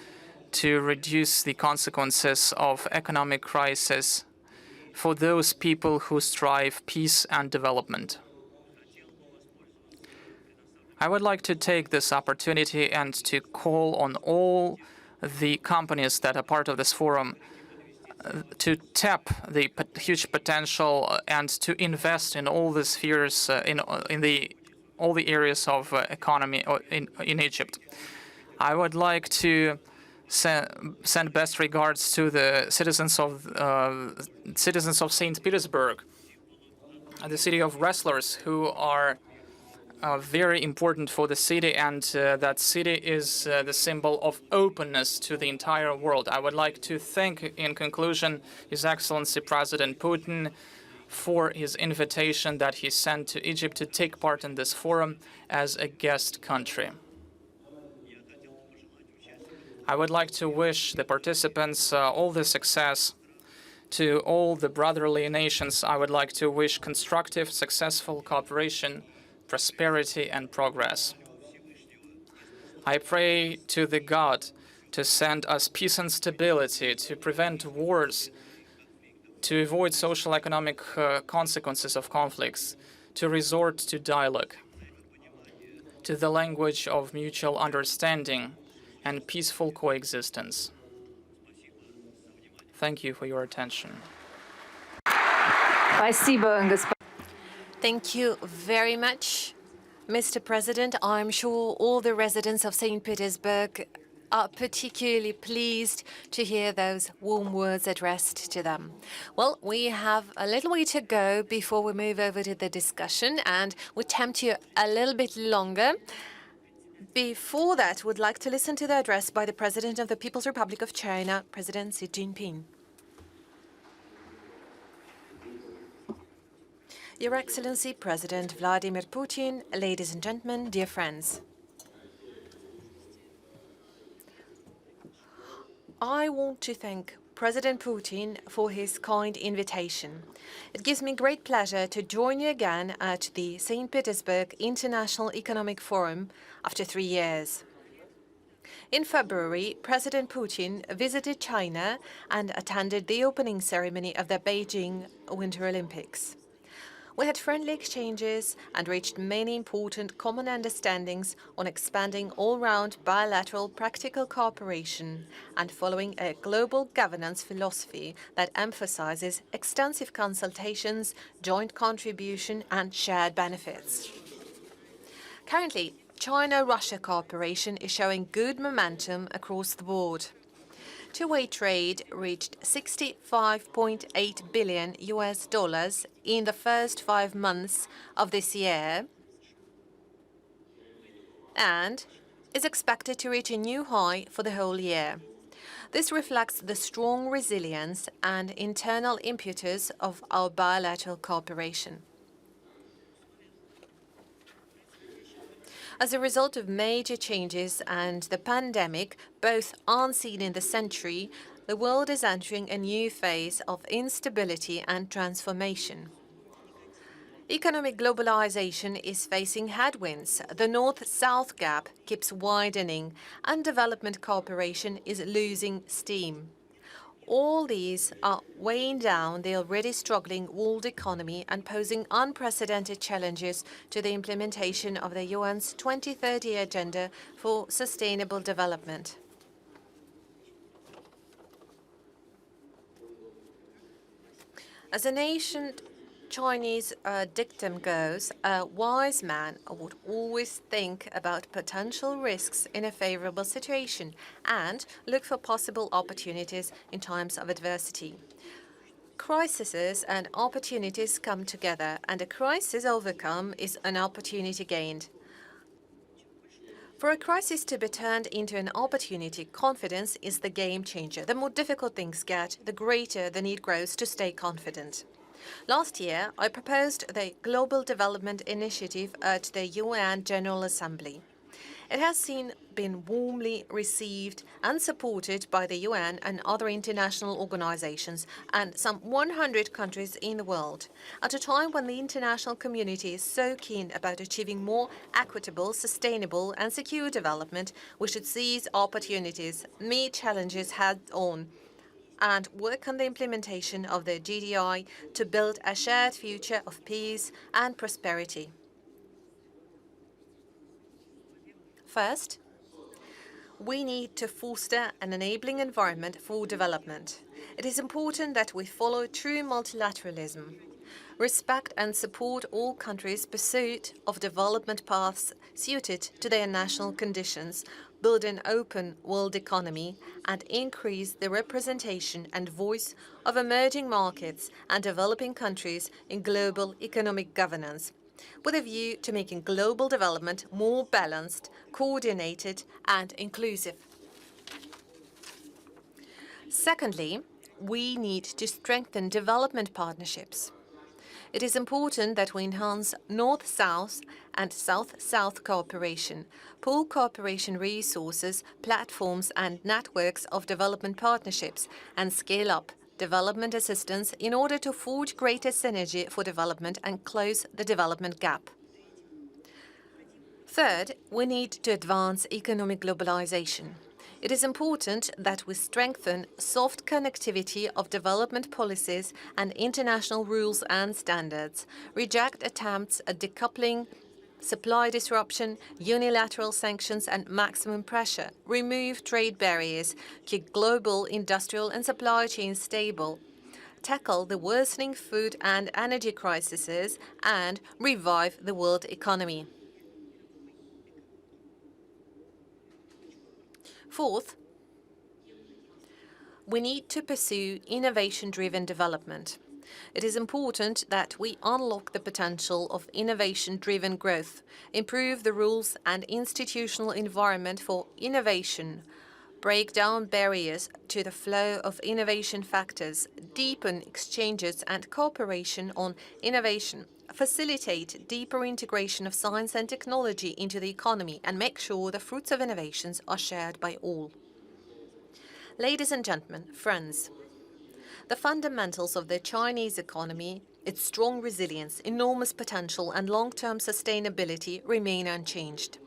to reduce the consequences of economic crisis for those people who strive peace and development. I would like to take this opportunity and to call on all the companies that are part of this forum to tap the huge potential and to invest in all the spheres, in all the areas of economy in Egypt. I would like to send best regards to the citizens of St. Petersburg, the city of wrestlers, who are very important for the city, and that city is the symbol of openness to the entire world. I would like to thank, in conclusion, His Excellency President Putin for his invitation that he sent to Egypt to take part in this forum as a guest country. I would like to wish the participants all the success. To all the brotherly nations, I would like to wish constructive, successful cooperation, prosperity, and progress. I pray to the God to send us peace and stability, to prevent wars, to avoid social economic consequences of conflicts, to resort to dialogue, to the language of mutual understanding and peaceful coexistence. Thank you for your attention. Thank you very much, Mr. President. I'm sure all the residents of St. Petersburg are particularly pleased to hear those warm words addressed to them. Well, we have a little way to go before we move over to the discussion, and we tempt you a little bit longer. Before that, we'd like to listen to the address by the President of the People's Republic of China, President Xi Jinping. Your Excellency, President Vladimir Putin, ladies and gentlemen, dear friends. I want to thank President Putin for his kind invitation. It gives me great pleasure to join you again at the St. Petersburg International Economic Forum after 3 years. In February, President Putin visited China and attended the opening ceremony of the Beijing Winter Olympics. We had friendly exchanges and reached many important common understandings on expanding all-round bilateral practical cooperation and following a global governance philosophy that emphasizes extensive consultations, joint contribution, and shared benefits. Currently, China-Russia cooperation is showing good momentum across the board. Two-way trade reached $65.8 billion in the first 5 months of this year and is expected to reach a new high for the whole year. This reflects the strong resilience and internal impetus of our bilateral cooperation. As a result of major changes and the pandemic, both unseen in the century, the world is entering a new phase of instability and transformation. Economic globalization is facing headwinds. The North-South gap keeps widening, and development cooperation is losing steam. All these are weighing down the already struggling world economy and posing unprecedented challenges to the implementation of the UN's 2030 Agenda for Sustainable Development. As an ancient Chinese dictum goes, a wise man would always think about potential risks in a favorable situation and look for possible opportunities in times of adversity. Crises and opportunities come together, and a crisis overcome is an opportunity gained. For a crisis to be turned into an opportunity, confidence is the game changer. The more difficult things get, the greater the need grows to stay confident. Last year, I proposed the Global Development Initiative at the UN General Assembly. It has been warmly received and supported by the UN and other international organizations and some 100 countries in the world. At a time when the international community is so keen about achieving more equitable, sustainable, and secure development, we should seize opportunities, meet challenges head-on, and work on the implementation of the GDI to build a shared future of peace and prosperity. First, we need to foster an enabling environment for development. It is important that we follow true multilateralism, respect and support all countries' pursuit of development paths suited to their national conditions, build an open world economy, and increase the representation and voice of emerging markets and developing countries in global economic governance, with a view to making global development more balanced, coordinated, and inclusive. Secondly, we need to strengthen development partnerships. It is important that we enhance North-South and South-South cooperation, pool cooperation resources, platforms and networks of development partnerships, and scale up development assistance in order to forge greater synergy for development and close the development gap. Third, we need to advance economic globalization. It is important that we strengthen soft connectivity of development policies and international rules and standards, reject attempts at decoupling, supply disruption, unilateral sanctions and maximum pressure, remove trade barriers, keep global industrial and supply chains stable, tackle the worsening food and energy crises, and revive the world economy. Fourth, we need to pursue innovation-driven development. It is important that we unlock the potential of innovation-driven growth, improve the rules and institutional environment for innovation, break down barriers to the flow of innovation factors, deepen exchanges and cooperation on innovation, facilitate deeper integration of science and technology into the economy, and make sure the fruits of innovations are shared by all. Ladies and gentlemen, friends, the fundamentals of the Chinese economy, its strong resilience, enormous potential, and long-term sustainability remain unchanged.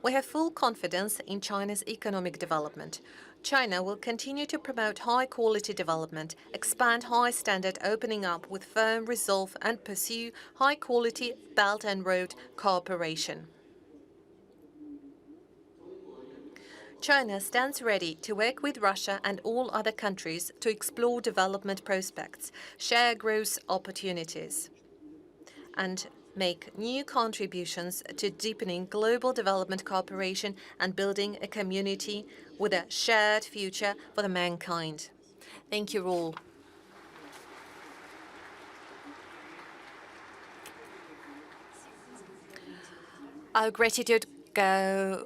We have full confidence in China's economic development. China will continue to promote high-quality development, expand high-standard opening up with firm resolve, and pursue high-quality Belt and Road cooperation. China stands ready to work with Russia and all other countries to explore development prospects, share growth opportunities, and make new contributions to deepening global development cooperation and building a community with a shared future for the mankind. Thank you all. Our gratitude goes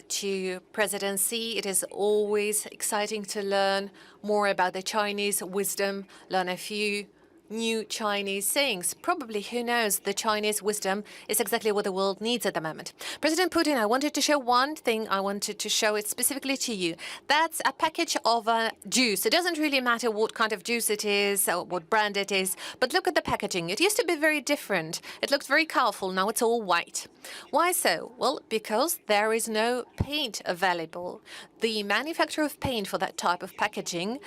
to President Xi. It is always exciting to learn more about the Chinese wisdom, learn a few new Chinese sayings. Probably, who knows, the Chinese wisdom is exactly what the world needs at the moment. President Putin, I wanted to show one thing. I wanted to show it specifically to you. That's a package of juice. It doesn't really matter what kind of juice it is or what brand it is, but look at the packaging. It used to be very different. It looked very colorful. Now it's all white. Why so? Well, because there is no paint available. The manufacturer of paint for that type of packaging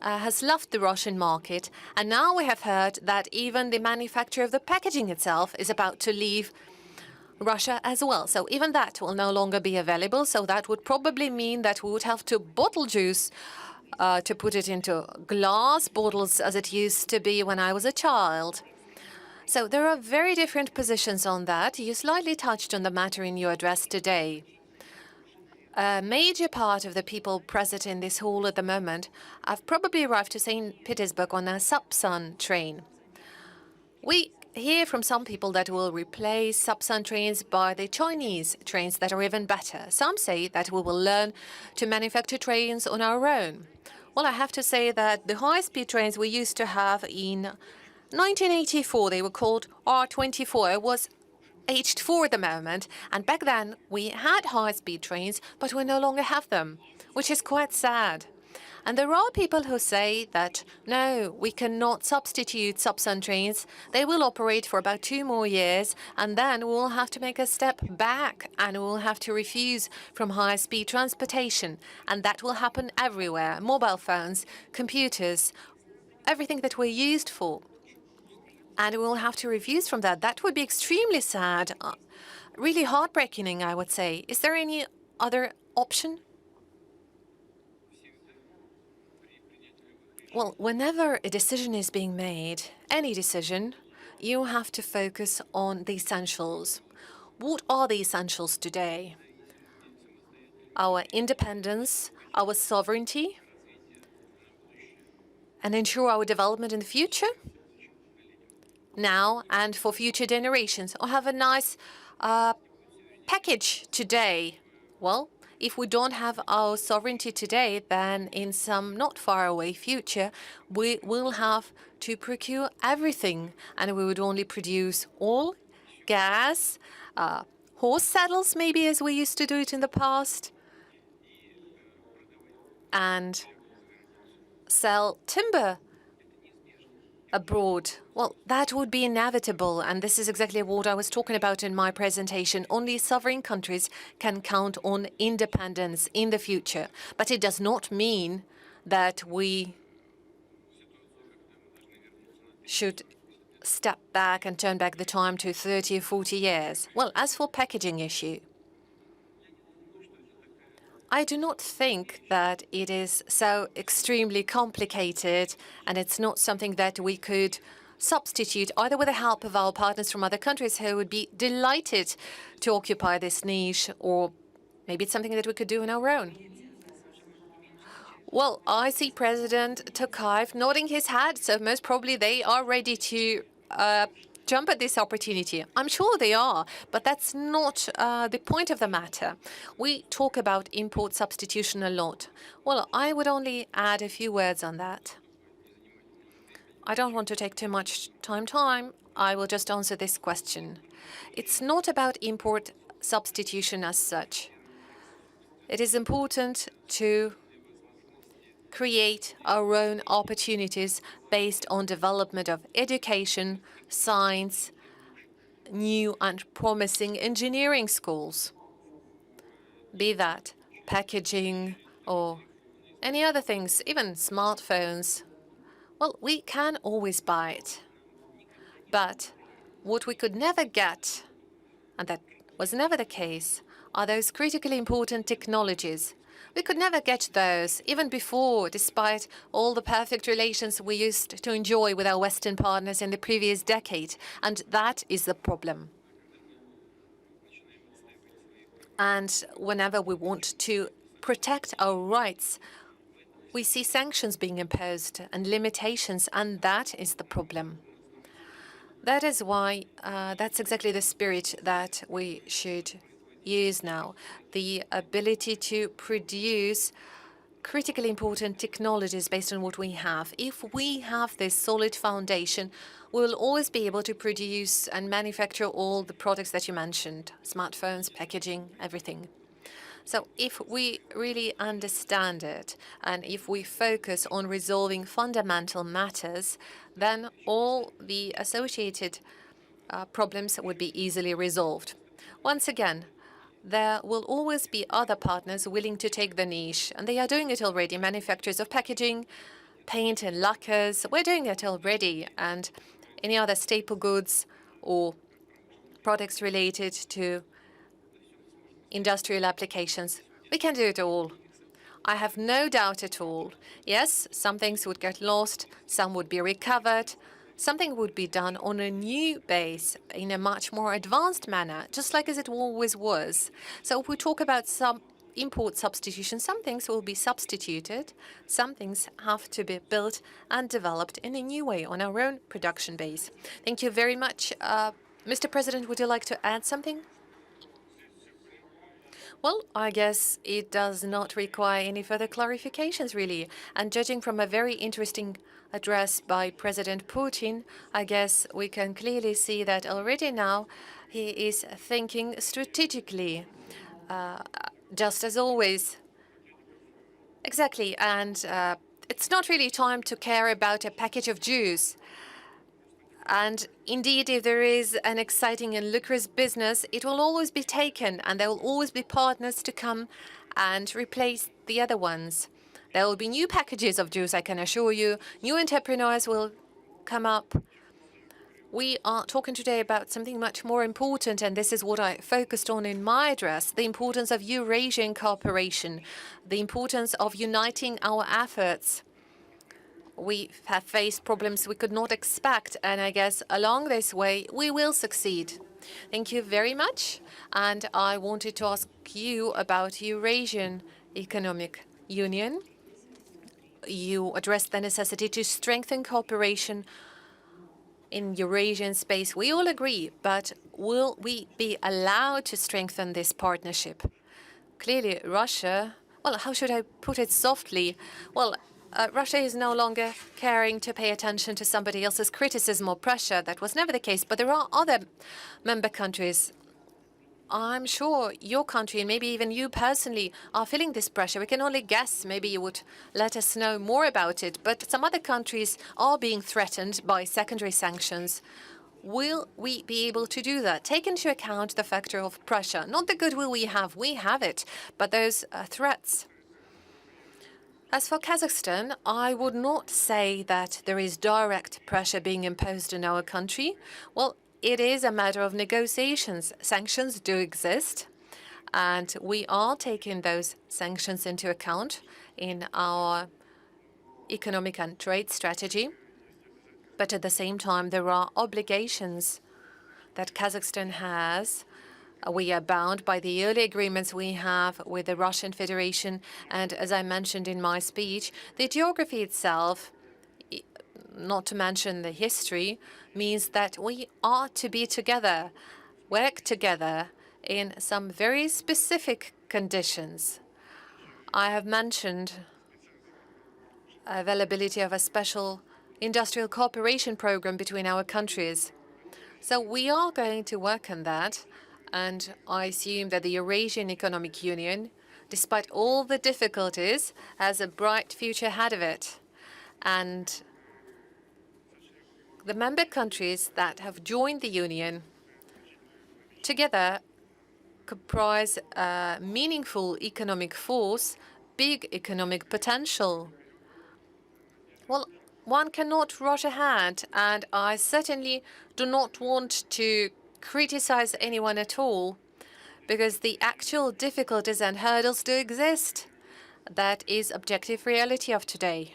has left the Russian market, and now we have heard that even the manufacturer of the packaging itself is about to leave Russia as well. So even that will no longer be available, so that would probably mean that we would have to bottle juice to put it into glass bottles as it used to be when I was a child. So there are very different positions on that. You slightly touched on the matter in your address today. A major part of the people present in this hall at the moment have probably arrived to St. Petersburg on a Sapsan train. We hear from some people that will replace Sapsan trains by the Chinese trains that are even better. Some say that we will learn to manufacture trains on our own. Well, I have to say that the high-speed trains we used to have in 1984, they were called R24, was aged 4 at the moment, and back then we had high-speed trains, but we no longer have them, which is quite sad. And there are people who say that, no, we cannot substitute Sapsan trains. They will operate for about 2 more years, and then we will have to make a step back, and we will have to refuse from high-speed transportation. And that will happen everywhere, mobile phones, computers, everything that we're used for. And we will have to refuse from that. That would be extremely sad, really heartbreaking, I would say. Is there any other option? Well, whenever a decision is being made, any decision, you have to focus on the essentials. What are the essentials today? Our independence, our sovereignty, and ensure our development in the future? Now and for future generations, or have a nice package today? Well, if we don't have our sovereignty today, then in some not far away future, we will have to procure everything, and we would only produce oil, gas, horse saddles, maybe as we used to do it in the past, and sell timber abroad. Well, that would be inevitable, and this is exactly what I was talking about in my presentation. Only sovereign countries can count on independence in the future. But it does not mean that we should step back and turn back the time to 30 or 40 years. Well, as for packaging issue, I do not think that it is so extremely complicated, and it's not something that we could substitute either with the help of our partners from other countries who would be delighted to occupy this niche, or maybe it's something that we could do on our own. Well, I see President Tokayev nodding his head, so most probably they are ready to jump at this opportunity. I'm sure they are, but that's not the point of the matter. We talk about import substitution a lot. Well, I would only add a few words on that. I don't want to take too much time. I will just answer this question. It's not about import substitution as such. It is important to create our own opportunities based on development of education, science, new and promising engineering schools, be that packaging or any other things, even smartphones. Well, we can always buy it. But what we could never get, and that was never the case, are those critically important technologies. We could never get those, even before, despite all the perfect relations we used to enjoy with our Western partners in the previous decade. And that is the problem. And whenever we want to protect our rights, we see sanctions being imposed and limitations, and that is the problem. That is why that's exactly the spirit that we should use now, the ability to produce critically important technologies based on what we have. If we have this solid foundation, we will always be able to produce and manufacture all the products that you mentioned, smartphones, packaging, everything. So if we really understand it, and if we focus on resolving fundamental matters, then all the associated problems would be easily resolved. Once again, there will always be other partners willing to take the niche, and they are doing it already. Manufacturers of packaging, paint and lacquers, we're doing it already, and any other staple goods or products related to industrial applications. We can do it all. I have no doubt at all. Yes, some things would get lost, some would be recovered, something would be done on a new base in a much more advanced manner, just like as it always was. So if we talk about some import substitution, some things will be substituted, some things have to be built and developed in a new way on our own production base. Thank you very much. Mr. President, would you like to add something? Well, I guess it does not require any further clarifications, really. And judging from a very interesting address by President Putin, I guess we can clearly see that already now he is thinking strategically, just as always. Exactly. And it's not really time to care about a package of juice. And indeed, if there is an exciting and lucrative business, it will always be taken, and there will always be partners to come and replace the other ones. There will be new packages of juice, I can assure you. New entrepreneurs will come up. We are talking today about something much more important, and this is what I focused on in my address, the importance of Eurasian cooperation, the importance of uniting our efforts. We have faced problems we could not expect, and I guess along this way we will succeed. Thank you very much. And I wanted to ask you about Eurasian Economic Union. You addressed the necessity to strengthen cooperation in Eurasian space. We all agree, but will we be allowed to strengthen this partnership? Clearly, Russia, well, how should I put it softly? Well, Russia is no longer caring to pay attention to somebody else's criticism or pressure. That was never the case. But there are other member countries. I'm sure your country and maybe even you personally are feeling this pressure. We can only guess. Maybe you would let us know more about it. But some other countries are being threatened by secondary sanctions. Will we be able to do that? Take into account the factor of pressure. Not the goodwill we have it, but those threats. As for Kazakhstan, I would not say that there is direct pressure being imposed on our country. Well, it is a matter of negotiations. Sanctions do exist, and we are taking those sanctions into account in our economic and trade strategy. But at the same time, there are obligations that Kazakhstan has. We are bound by the early agreements we have with the Russian Federation. And as I mentioned in my speech, the geography itself, not to mention the history, means that we are to be together, work together in some very specific conditions. I have mentioned availability of a special industrial cooperation program between our countries. So we are going to work on that. And I assume that the Eurasian Economic Union, despite all the difficulties, has a bright future ahead of it. And the member countries that have joined the Union together comprise a meaningful economic force, big economic potential. Well, one cannot rush ahead, and I certainly do not want to criticize anyone at all, because the actual difficulties and hurdles do exist. That is objective reality of today.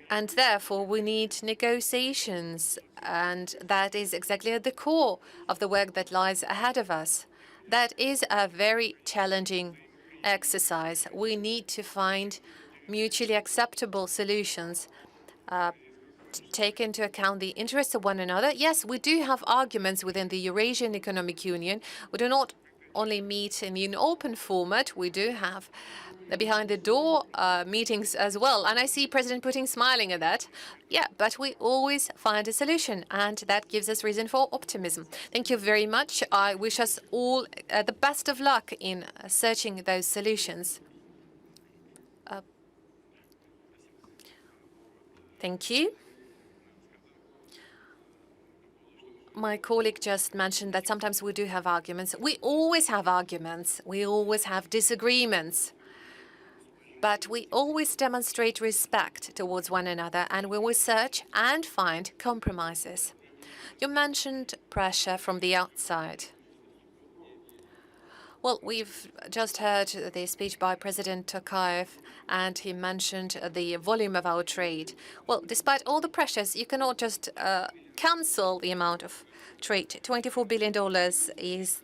And therefore, we need negotiations, and that is exactly at the core of the work that lies ahead of us. That is a very challenging exercise. We need to find mutually acceptable solutions, to take into account the interests of one another. Yes, we do have arguments within the Eurasian Economic Union. We do not only meet in an open format. We do have behind-the-door meetings as well. And I see President Putin smiling at that. Yeah, but we always find a solution, and that gives us reason for optimism. Thank you very much. I wish us all the best of luck in searching those solutions. Thank you. My colleague just mentioned that sometimes we do have arguments. We always have arguments. We always have disagreements. But we always demonstrate respect towards one another, and we will search and find compromises. You mentioned pressure from the outside. Well, we've just heard the speech by President Tokayev, and he mentioned the volume of our trade. Well, despite all the pressures, you cannot just cancel the amount of trade. $24 billion is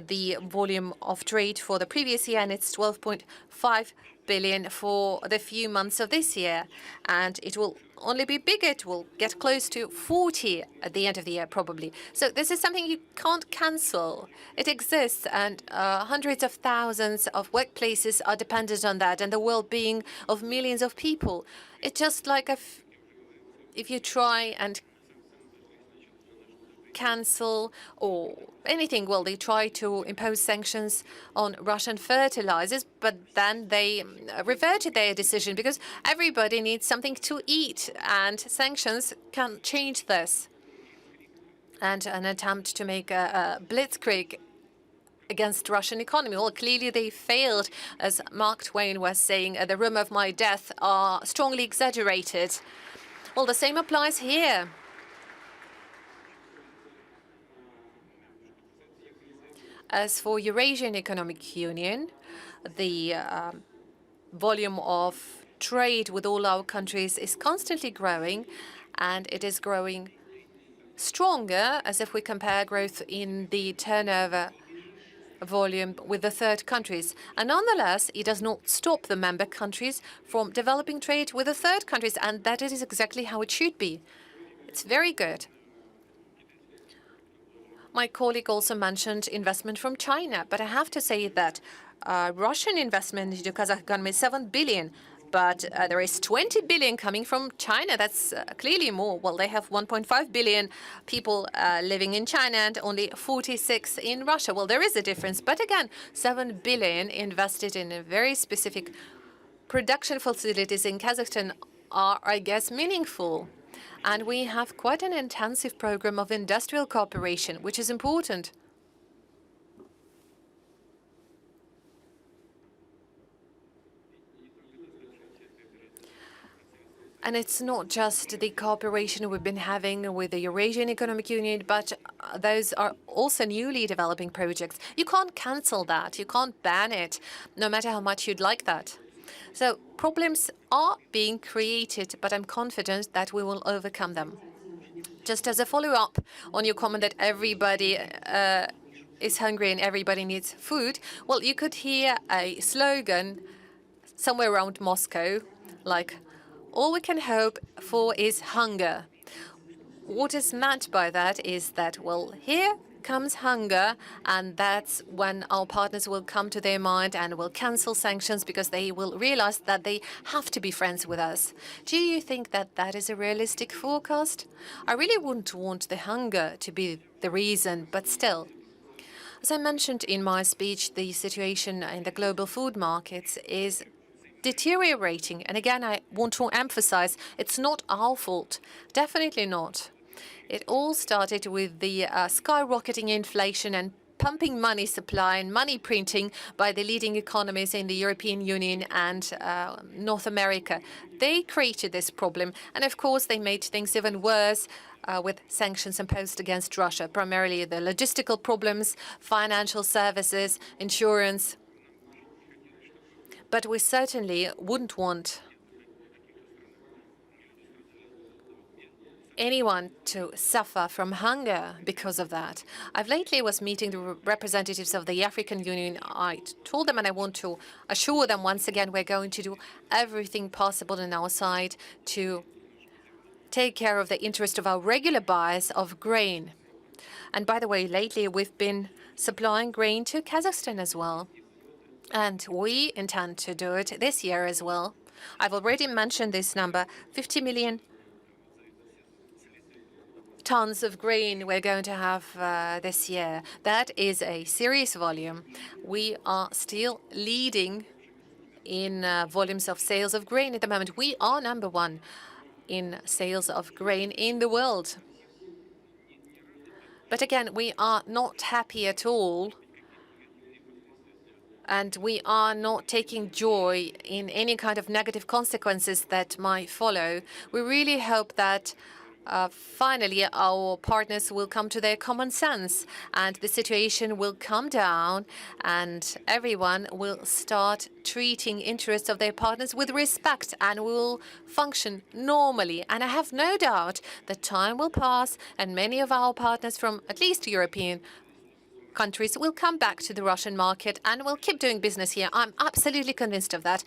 the volume of trade for the previous year, and it's 12.5 billion for the few months of this year. And it will only be bigger. It will get close to 40 at the end of the year, probably. So this is something you can't cancel. It exists, and hundreds of thousands of workplaces are dependent on that, and the well-being of millions of people. It's just like if you try and cancel or anything, well, they try to impose sanctions on Russian fertilizers, but then they reverted their decision because everybody needs something to eat, and sanctions can change this. And an attempt to make a blitzkrieg against Russian economy, well, clearly they failed. As Mark Twain was saying, the rumor of my death are strongly exaggerated. Well, the same applies here. As for Eurasian Economic Union, the volume of trade with all our countries is constantly growing, and it is growing stronger as if we compare growth in the turnover volume with the third countries. And nonetheless, it does not stop the member countries from developing trade with the third countries, and that is exactly how it should be. It's very good. My colleague also mentioned investment from China, but I have to say that Russian investment into Kazakhstan is 7 billion, but there is 20 billion coming from China. That's clearly more. Well, they have 1.5 billion people living in China and only 46 in Russia. Well, there is a difference, but again, 7 billion invested in a very specific production facilities in Kazakhstan are, I guess, meaningful. And we have quite an intensive program of industrial cooperation, which is important. And it's not just the cooperation we've been having with the Eurasian Economic Union, but those are also newly developing projects. You can't cancel that. You can't ban it, no matter how much you'd like that. So problems are being created, but I'm confident that we will overcome them. Just as a follow-up on your comment that everybody is hungry and everybody needs food, well, you could hear a slogan somewhere around Moscow, like, all we can hope for is hunger. What is meant by that is that, well, here comes hunger, and that's when our partners will come to their mind and will cancel sanctions because they will realize that they have to be friends with us. Do you think that that is a realistic forecast? I really wouldn't want the hunger to be the reason, but still. As I mentioned in my speech, the situation in the global food markets is deteriorating. And again, I want to emphasize, it's not our fault. Definitely not. It all started with the skyrocketing inflation and pumping money supply and money printing by the leading economies in the European Union and North America. They created this problem. And of course, they made things even worse with sanctions imposed against Russia, primarily the logistical problems, financial services, insurance. But we certainly wouldn't want anyone to suffer from hunger because of that. I've lately was meeting the representatives of the African Union. I told them, and I want to assure them once again, we're going to do everything possible on our side to take care of the interest of our regular buyers of grain. And by the way, lately we've been supplying grain to Kazakhstan as well. And we intend to do it this year as well. I've already mentioned this number, 50 million tons of grain we're going to have this year. That is a serious volume. We are still leading in volumes of sales of grain at the moment. We are number one in sales of grain in the world. But again, we are not happy at all. And we are not taking joy in any kind of negative consequences that might follow. We really hope that finally our partners will come to their common sense and the situation will calm down and everyone will start treating interests of their partners with respect and will function normally. And I have no doubt that time will pass and many of our partners from at least European countries will come back to the Russian market and will keep doing business here. I'm absolutely convinced of that.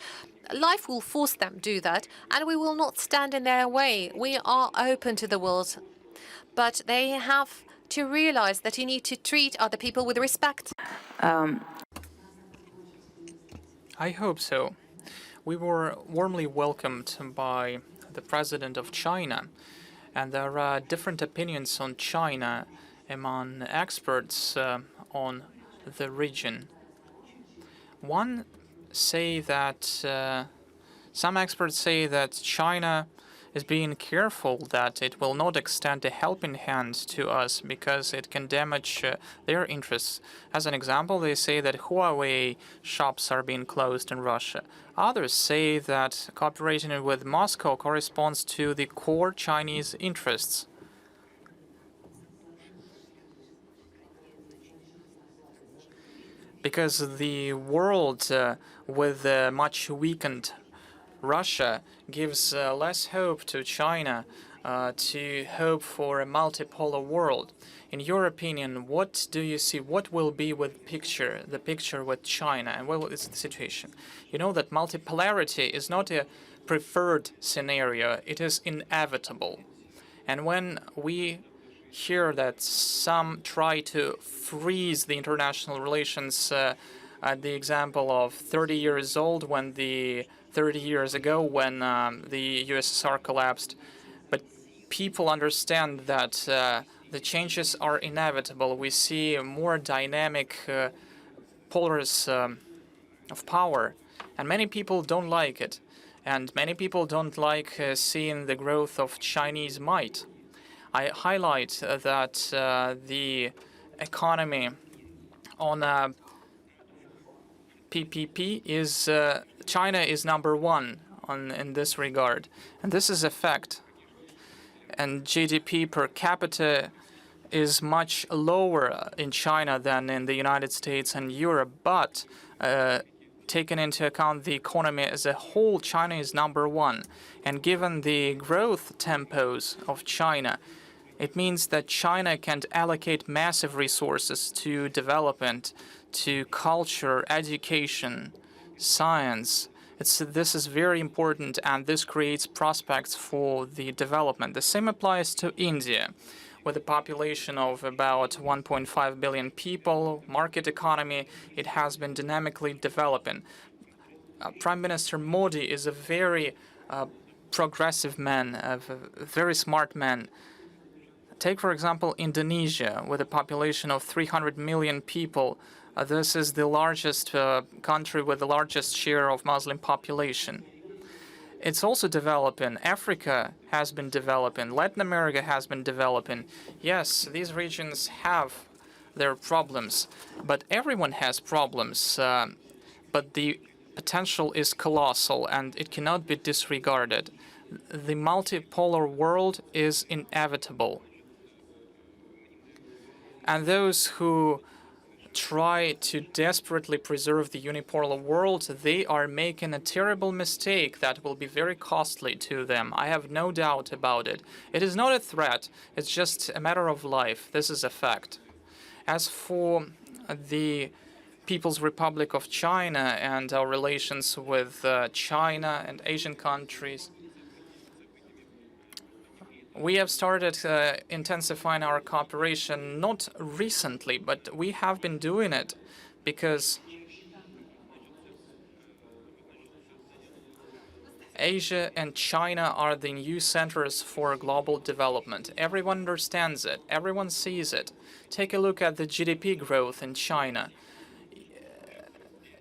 Life will force them to do that, and we will not stand in their way. We are open to the world, but they have to realize that you need to treat other people with respect. I hope so. We were warmly welcomed by the president of China, and there are different opinions on China among experts on the region. Some experts say that China is being careful that it will not extend a helping hand to us because it can damage their interests. As an example, they say that Huawei shops are being closed in Russia. Others say that cooperating with Moscow corresponds to the core Chinese interests. Because the world with much weakened Russia gives less hope to China to hope for a multipolar world. In your opinion, what do you see? What will be with the picture with China, and what is the situation? You know that multipolarity is not a preferred scenario, it is inevitable. And when we hear that some try to freeze the international relations at the example of 30 years old, when 30 years ago when the USSR collapsed. But people understand that the changes are inevitable. We see more dynamic polars of power, and many people don't like it. And many people don't like seeing the growth of Chinese might. I highlight that the economy on PPP is China is number one in this regard, and this is a fact. And GDP per capita is much lower in China than in the United States and Europe, but taken into account the economy as a whole, China is number one. And given the growth tempos of China, it means that China can allocate massive resources to development, to culture, education, science. This is very important, and this creates prospects for the development. The same applies to India, with a population of about 1.5 billion people, market economy. It has been dynamically developing. Prime Minister Modi is a very progressive man, a very smart man. Take, for example, Indonesia, with a population of 300 million people. This is the largest country with the largest share of Muslim population. It's also developing. Africa has been developing. Latin America has been developing. Yes, these regions have their problems, but everyone has problems. But the potential is colossal, and it cannot be disregarded. The multipolar world is inevitable. And those who try to desperately preserve the unipolar world, they are making a terrible mistake that will be very costly to them. I have no doubt about it. It is not a threat. It's just a matter of life. This is a fact. As for the People's Republic of China and our relations with China and Asian countries, we have started intensifying our cooperation not recently, but we have been doing it because Asia and China are the new centers for global development. Everyone understands it. Everyone sees it. Take a look at the GDP growth in China.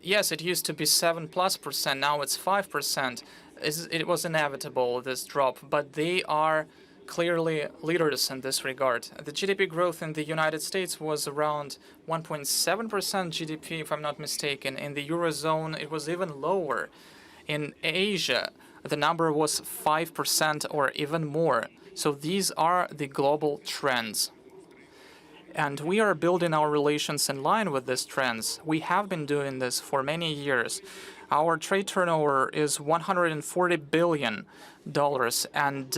Yes, it used to be 7+%. Now it's 5%. It was inevitable, this drop, but they are clearly leaders in this regard. The GDP growth in the United States was around 1.7% GDP, if I'm not mistaken. In the Eurozone, it was even lower. In Asia, the number was 5% or even more. So these are the global trends. And we are building our relations in line with these trends. We have been doing this for many years. Our trade turnover is $140 billion, and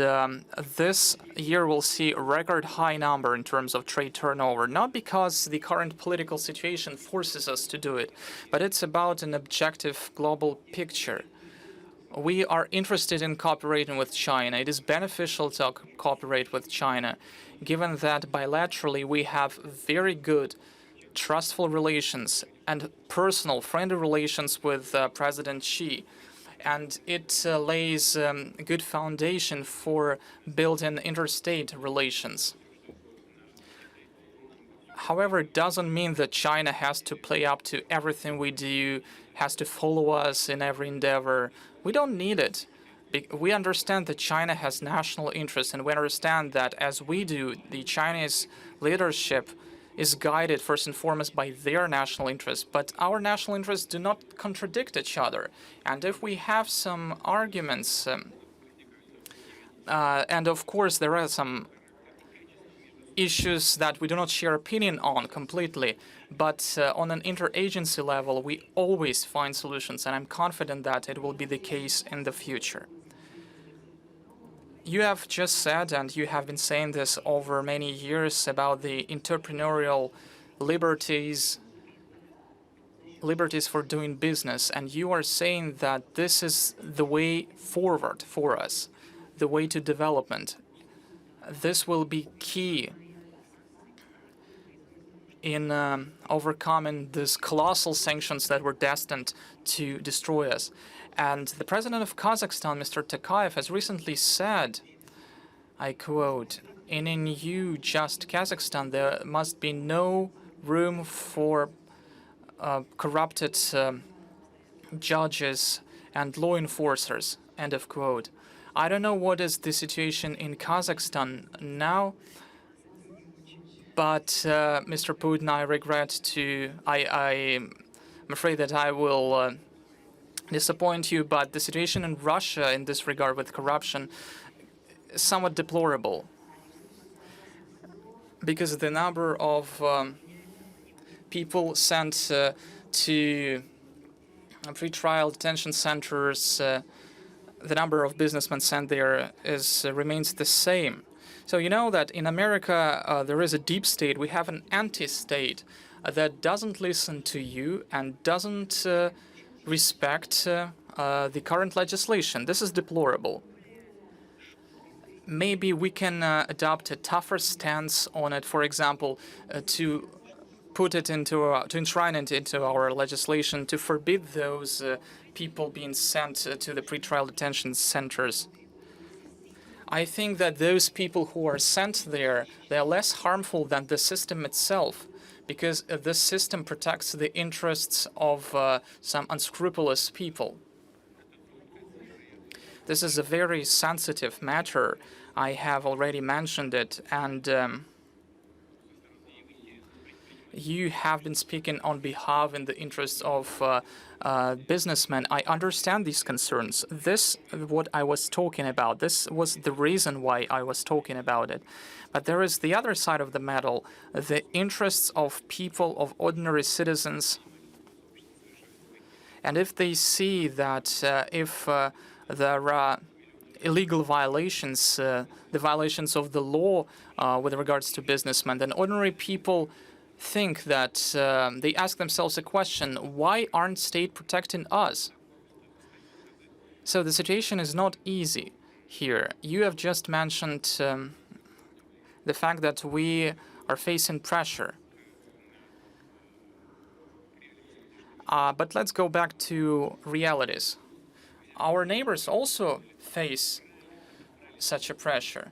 this year will see a record high number in terms of trade turnover, not because the current political situation forces us to do it, but it's about an objective global picture. We are interested in cooperating with China. It is beneficial to cooperate with China, given that bilaterally we have very good, trustful relations and personal, friendly relations with President Xi. And it lays a good foundation for building interstate relations. However, it doesn't mean that China has to play up to everything we do, has to follow us in every endeavor. We don't need it. We understand that China has national interests, and we understand that, as we do, the Chinese leadership is guided first and foremost by their national interests. But our national interests do not contradict each other. And if we have some arguments, and of course there are some issues that we do not share opinion on completely, but on an interagency level, we always find solutions, and I'm confident that it will be the case in the future. You have just said, and you have been saying this over many years, about the entrepreneurial liberties for doing business, and you are saying that this is the way forward for us, the way to development. This will be key in overcoming these colossal sanctions that were destined to destroy us. And the president of Kazakhstan, Mr. Tokayev, has recently said, I quote, "In a new, just Kazakhstan, there must be no room for corrupted judges and law enforcers," end of quote. I don't know what is the situation in Kazakhstan now, but Mr. Putin, I'm afraid that I will disappoint you, but the situation in Russia in this regard with corruption is somewhat deplorable, because the number of people sent to pre-trial detention centers, the number of businessmen sent there remains the same. So you know that in America there is a deep state. We have an anti-state that doesn't listen to you and doesn't respect the current legislation. This is deplorable. Maybe we can adopt a tougher stance on it, for example, to enshrine it into our legislation, to forbid those people being sent to the pretrial detention centers. I think that those people who are sent there, they are less harmful than the system itself, because this system protects the interests of some unscrupulous people. This is a very sensitive matter. I have already mentioned it, and you have been speaking on behalf in the interests of businessmen. I understand these concerns. This is what I was talking about. This was the reason why I was talking about it. But there is the other side of the medal, the interests of people, of ordinary citizens. And if they see that if there are illegal violations, the violations of the law with regards to businessmen, then ordinary people think that they ask themselves a question: why aren't state protecting us? So the situation is not easy here. You have just mentioned the fact that we are facing pressure. But let's go back to realities. Our neighbors also face such a pressure.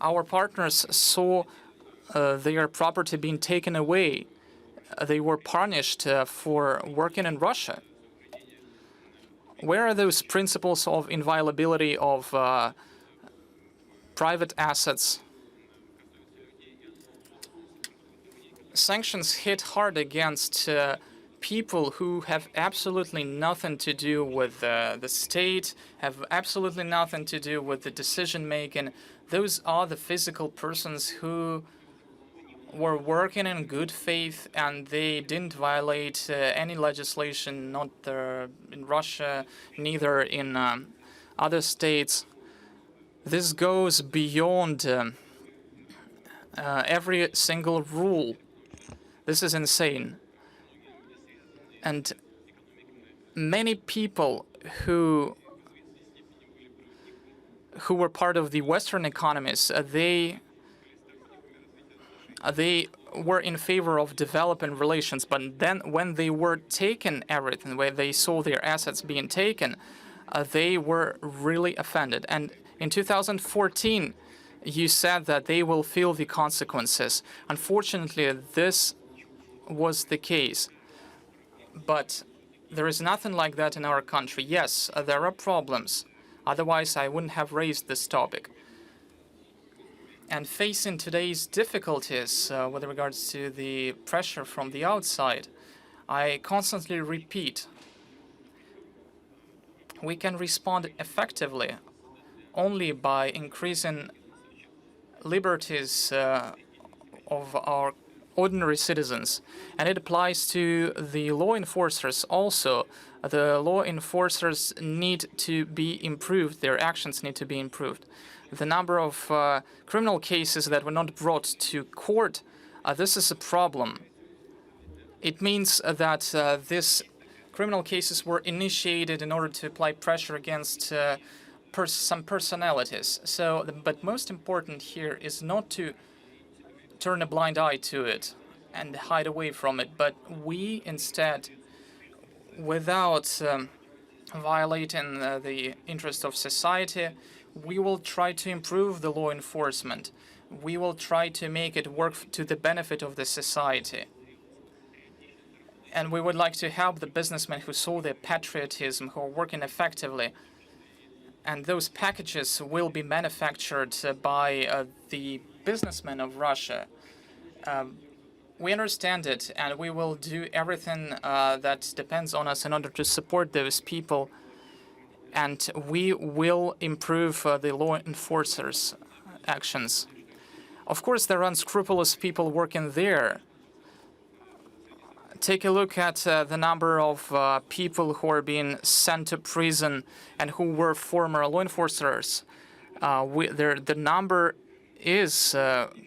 Our partners saw their property being taken away. They were punished for working in Russia. Where are those principles of inviolability of private assets? Sanctions hit hard against people who have absolutely nothing to do with the state, have absolutely nothing to do with the decision-making. Those are the physical persons who were working in good faith, and they didn't violate any legislation, not in Russia, neither in other states. This goes beyond every single rule. This is insane. And many people who were part of the Western economies, they were in favor of developing relations, but then when they were taken everything, when they saw their assets being taken, they were really offended. And in 2014, you said that they will feel the consequences. Unfortunately, this was the case. But there is nothing like that in our country. Yes, there are problems. Otherwise, I wouldn't have raised this topic. And facing today's difficulties with regards to the pressure from the outside, I constantly repeat, we can respond effectively only by increasing liberties of our ordinary citizens. And it applies to the law enforcers also. The law enforcers need to be improved. Their actions need to be improved. The number of criminal cases that were not brought to court, this is a problem. It means that these criminal cases were initiated in order to apply pressure against some personalities. So, but most important here is not to turn a blind eye to it and hide away from it, but we instead, without violating the interest of society, we will try to improve the law enforcement. We will try to make it work to the benefit of the society. And we would like to help the businessmen who saw their patriotism, who are working effectively. And those packages will be manufactured by the businessmen of Russia. We understand it, and we will do everything that depends on us in order to support those people. And we will improve the law enforcers' actions. Of course, there are unscrupulous people working there. Take a look at the number of people who are being sent to prison and who were former law enforcers. The number is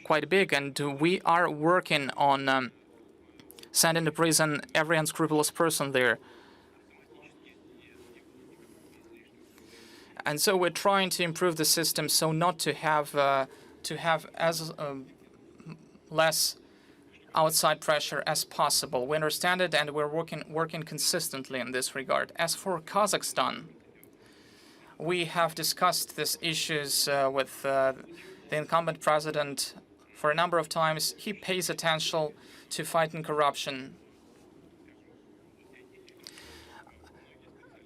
quite big, and we are working on sending to prison every unscrupulous person there. And so we're trying to improve the system so not to have as less outside pressure as possible. We understand it, and we're working consistently in this regard. As for Kazakhstan, We have discussed these issues with the incumbent president for a number of times. He pays attention to fighting corruption.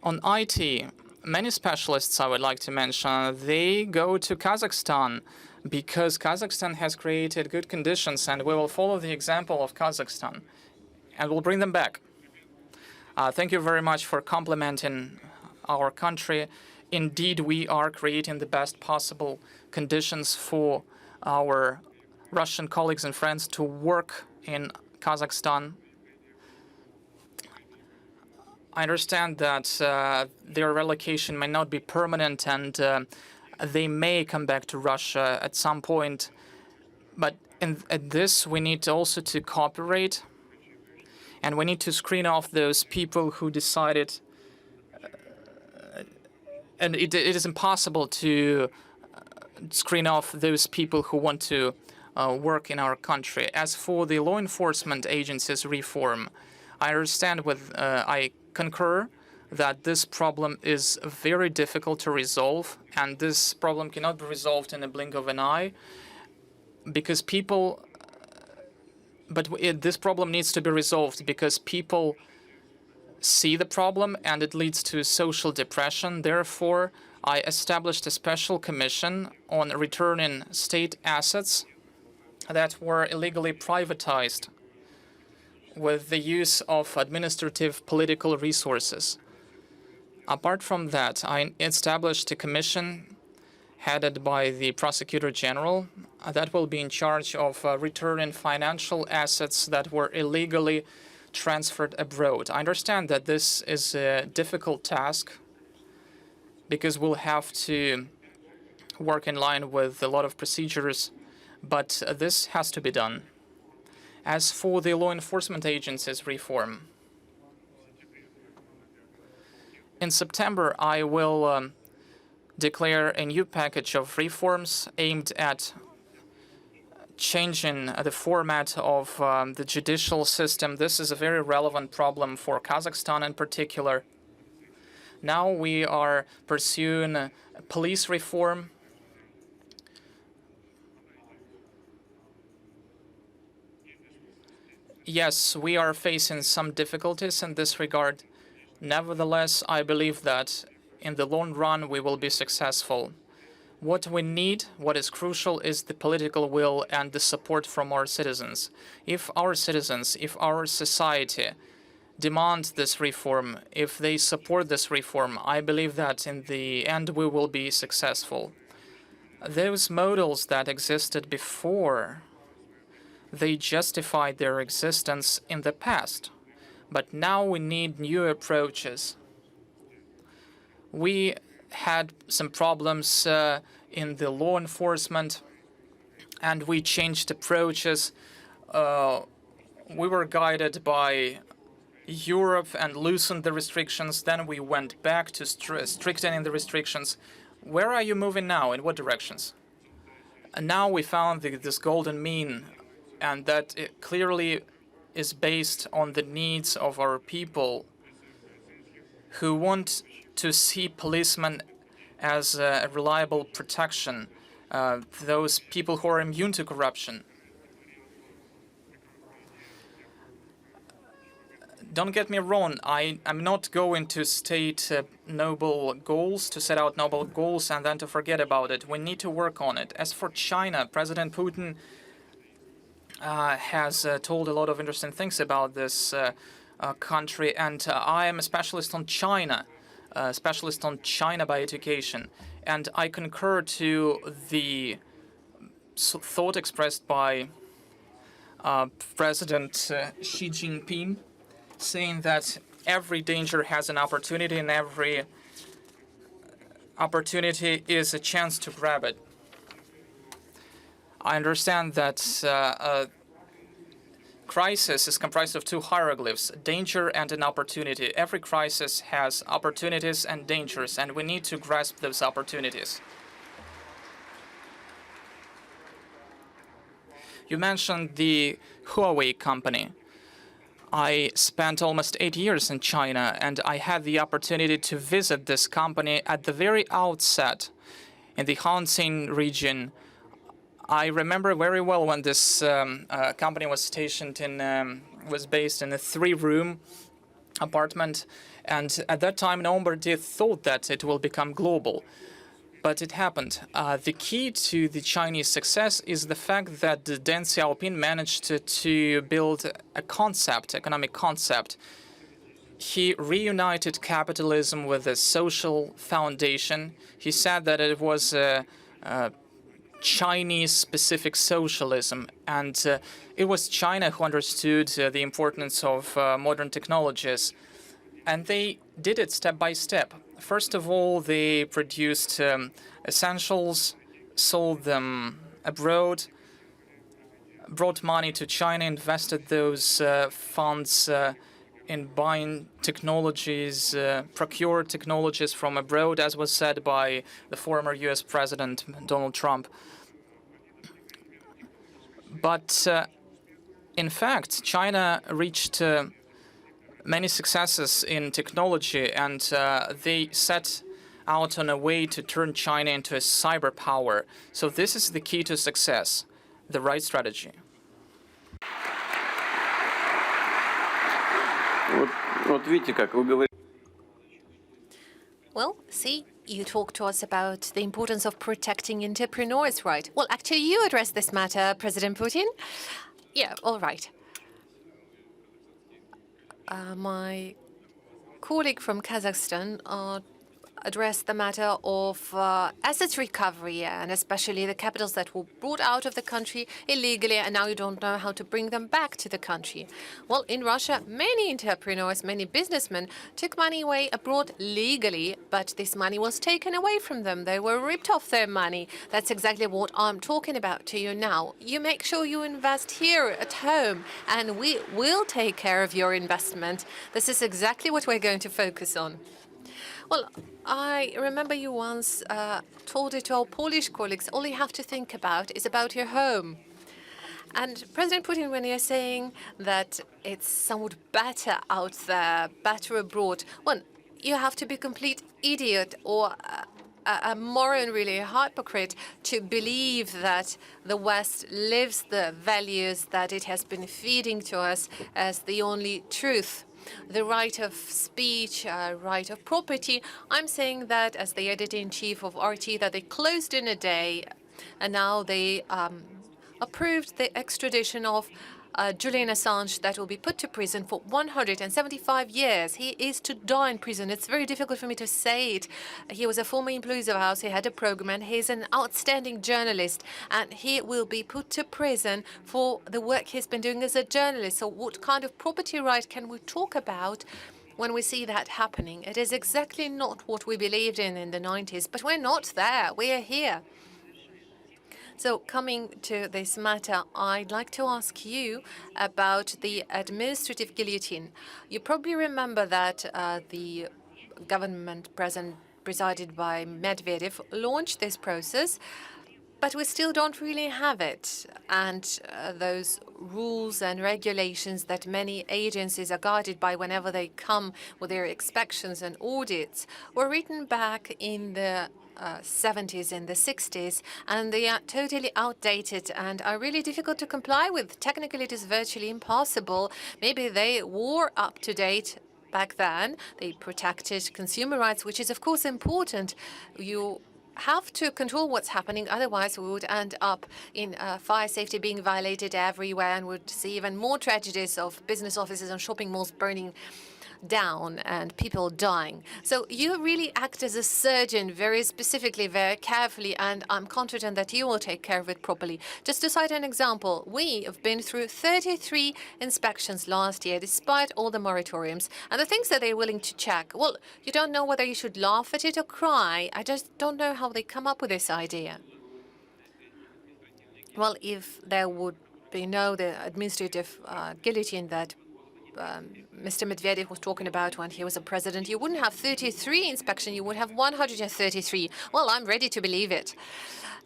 On IT, many specialists I would like to mention, they go to Kazakhstan because Kazakhstan has created good conditions, and we will follow the example of Kazakhstan and we'll bring them back. Thank you very much for complimenting our country. Indeed, we are creating the best possible conditions for our Russian colleagues and friends to work in Kazakhstan. I understand that their relocation may not be permanent, and they may come back to Russia at some point. But at this, we need also to cooperate, and we need to screen off those people who decided. And it is impossible to screen off those people who want to work in our country. As for the law enforcement agencies reform, I understand I concur that this problem is very difficult to resolve, and this problem cannot be resolved in a blink of an eye, because this problem needs to be resolved because people see the problem and it leads to social depression. Therefore, I established a special commission on returning state assets that were illegally privatized with the use of administrative political resources. Apart from that, I established a commission headed by the Prosecutor General that will be in charge of returning financial assets that were illegally transferred abroad. I understand that this is a difficult task because we'll have to work in line with a lot of procedures, but this has to be done. As for the law enforcement agencies reform, in September I will declare a new package of reforms aimed at changing the format of the judicial system. This is a very relevant problem for Kazakhstan in particular. Now we are pursuing police reform. Yes, we are facing some difficulties in this regard. Nevertheless, I believe that in the long run we will be successful. What we need, what is crucial, is the political will and the support from our citizens. If our citizens, if our society demand this reform, if they support this reform, I believe that in the end we will be successful. Those models that existed before, they justified their existence in the past. But now we need new approaches. We had some problems in the law enforcement, and we changed approaches. We were guided by Europe and loosened the restrictions. Then we went back to strictening the restrictions. Where are you moving now? In what directions? And now we found this golden mean, and that it clearly is based on the needs of our people who want to see policemen as a reliable protection, those people who are immune to corruption. Don't get me wrong, I'm not going to state noble goals, to set out noble goals and then to forget about it. We need to work on it. As for China, President Putin has told a lot of interesting things about this country, and I am a specialist on China, by education, and I concur to the thought expressed by President Xi Jinping, saying that every danger has an opportunity and every opportunity is a chance to grab it. I understand that crisis is comprised of two hieroglyphs, danger and an opportunity. Every crisis has opportunities and dangers, and we need to grasp those opportunities. You mentioned the Huawei company. I spent almost 8 years in China, and I had the opportunity to visit this company at the very outset in the Hanxin region. I remember very well when this company was stationed in, was based in a 3-room apartment, and at that time nobody thought that it will become global. But it happened. The key to the Chinese success is the fact that Deng Xiaoping managed to build a concept, economic concept. He reunited capitalism with a social foundation. He said that it was a Chinese-specific socialism, and it was China who understood the importance of modern technologies. And they did it step by step. First of all, they produced essentials, sold them abroad, brought money to China, invested those funds in buying technologies, procured technologies from abroad, as was said by the former US President Donald Trump. But in fact, China reached many successes in technology, and they set out on a way to turn China into a cyber power. So this is the key to success, the right strategy. Вот видите, как вы говорите. Well, see, you talk to us about the importance of protecting entrepreneurs' right. Well, actually, you addressed this matter, President Putin. Yeah, all right. My colleague from Kazakhstan addressed the matter of assets recovery, and especially the capitals that were brought out of the country illegally, and now you don't know how to bring them back to the country. Well, in Russia, many entrepreneurs, many businessmen took money away abroad legally, but this money was taken away from them. They were ripped off their money. That's exactly what I'm talking about to you now. You make sure you invest here at home, and we will take care of your investment. This is exactly what we're going to focus on. Well, I remember you once told it to our Polish colleagues, all you have to think about is about your home. And President Putin, when you're saying that it's somewhat better out there, better abroad, well, you have to be a complete idiot or a moron, really a hypocrite, to believe that the West lives the values that it has been feeding to us as the only truth. The right of speech, right of property. I'm saying that as the editor-in-chief of RT, that they closed in a day, and now they approved the extradition of Julian Assange that will be put to prison for 175 years. He is to die in prison. It's very difficult for me to say it. He was a former employee of the House. He had a program, and he's an outstanding journalist. And he will be put to prison for the work he's been doing as a journalist. So what kind of property right can we talk about when we see that happening? It is exactly not what we believed in the 90s. But we're not there. We are here. So coming to this matter, I'd like to ask you about the administrative guillotine. You probably remember that the government presided by Medvedev launched this process, but we still don't really have it. And those rules and regulations that many agencies are guided by whenever they come with their inspections and audits were written back in the 70s and the 60s, and they are totally outdated and are really difficult to comply with. Technically, it is virtually impossible. Maybe they were up to date back then. They protected consumer rights, which is, of course, important. You have to control what's happening, otherwise we would end up in fire safety being violated everywhere, and would see even more tragedies of business offices and shopping malls burning down and people dying. So you really act as a surgeon very specifically, very carefully, and I'm confident that you will take care of it properly. Just to cite an example, we have been through 33 inspections last year, despite all the moratoriums. And the things that they're willing to check, well, you don't know whether you should laugh at it or cry. I just don't know how they come up with this idea. Well, if there would be the administrative guillotine that Mr. Medvedev was talking about when he was a president. You wouldn't have 33 inspections, you would have 133. Well, I'm ready to believe it.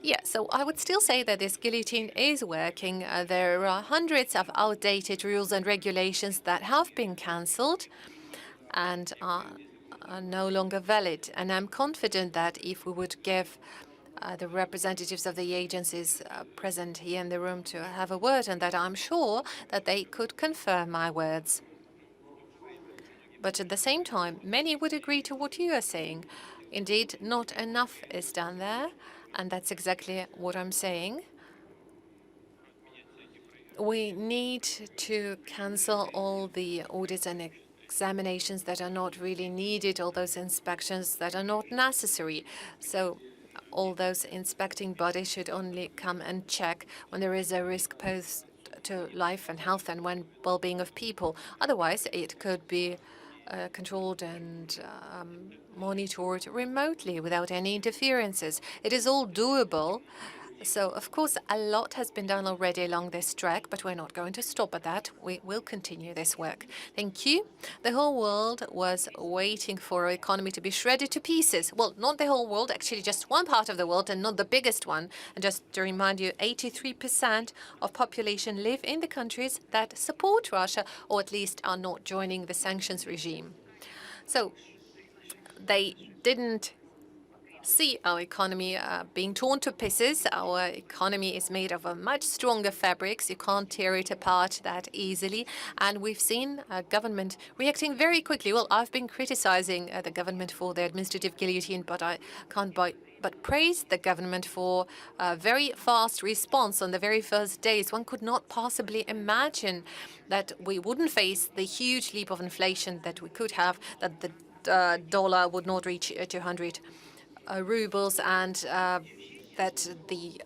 Yeah, so I would still say that this guillotine is working. There are hundreds of outdated rules and regulations that have been cancelled and are no longer valid. And I'm confident that if we would give the representatives of the agencies present here in the room to have a word, and that I'm sure that they could confirm my words. But at the same time, many would agree to what you are saying. Indeed, not enough is done there, and that's exactly what I'm saying. We need to cancel all the audits and examinations that are not really needed, all those inspections that are not necessary. So all those inspecting bodies should only come and check when there is a risk posed to life and health and well-being of people. Otherwise, it could be controlled and monitored remotely without any interferences. It is all doable. So, of course, a lot has been done already along this track, but we're not going to stop at that. We will continue this work. Thank you. The whole world was waiting for our economy to be shredded to pieces. Well, not the whole world, actually just one part of the world and not the biggest one. And just to remind you, 83% of population live in the countries that support Russia, or at least are not joining the sanctions regime. So they didn't see our economy being torn to pieces. Our economy is made of a much stronger fabrics. You can't tear it apart that easily. And we've seen a government reacting very quickly. Well, I've been criticizing the government for the administrative guillotine, but I can't but praise the government for a very fast response on the very first days. One could not possibly imagine that we wouldn't face the huge leap of inflation that we could have, that the dollar would not reach 200 rubles, and that the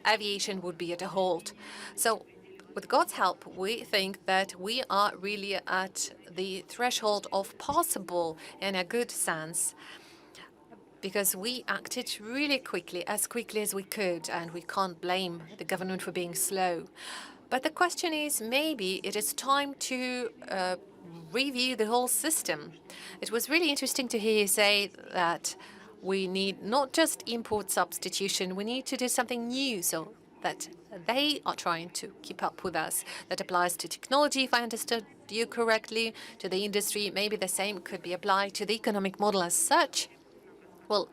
aviation would be at a halt. So with God's help, we think that we are really at the threshold of possible in a good sense, because we acted really quickly as we could, and we can't blame the government for being slow. But the question is, maybe it is time to review the whole system. It was really interesting to hear you say that we need not just import substitution, we need to do something new so that they are trying to keep up with us. That applies to technology, if I understood you correctly, to the industry. Maybe the same could be applied to the economic model as such. Well,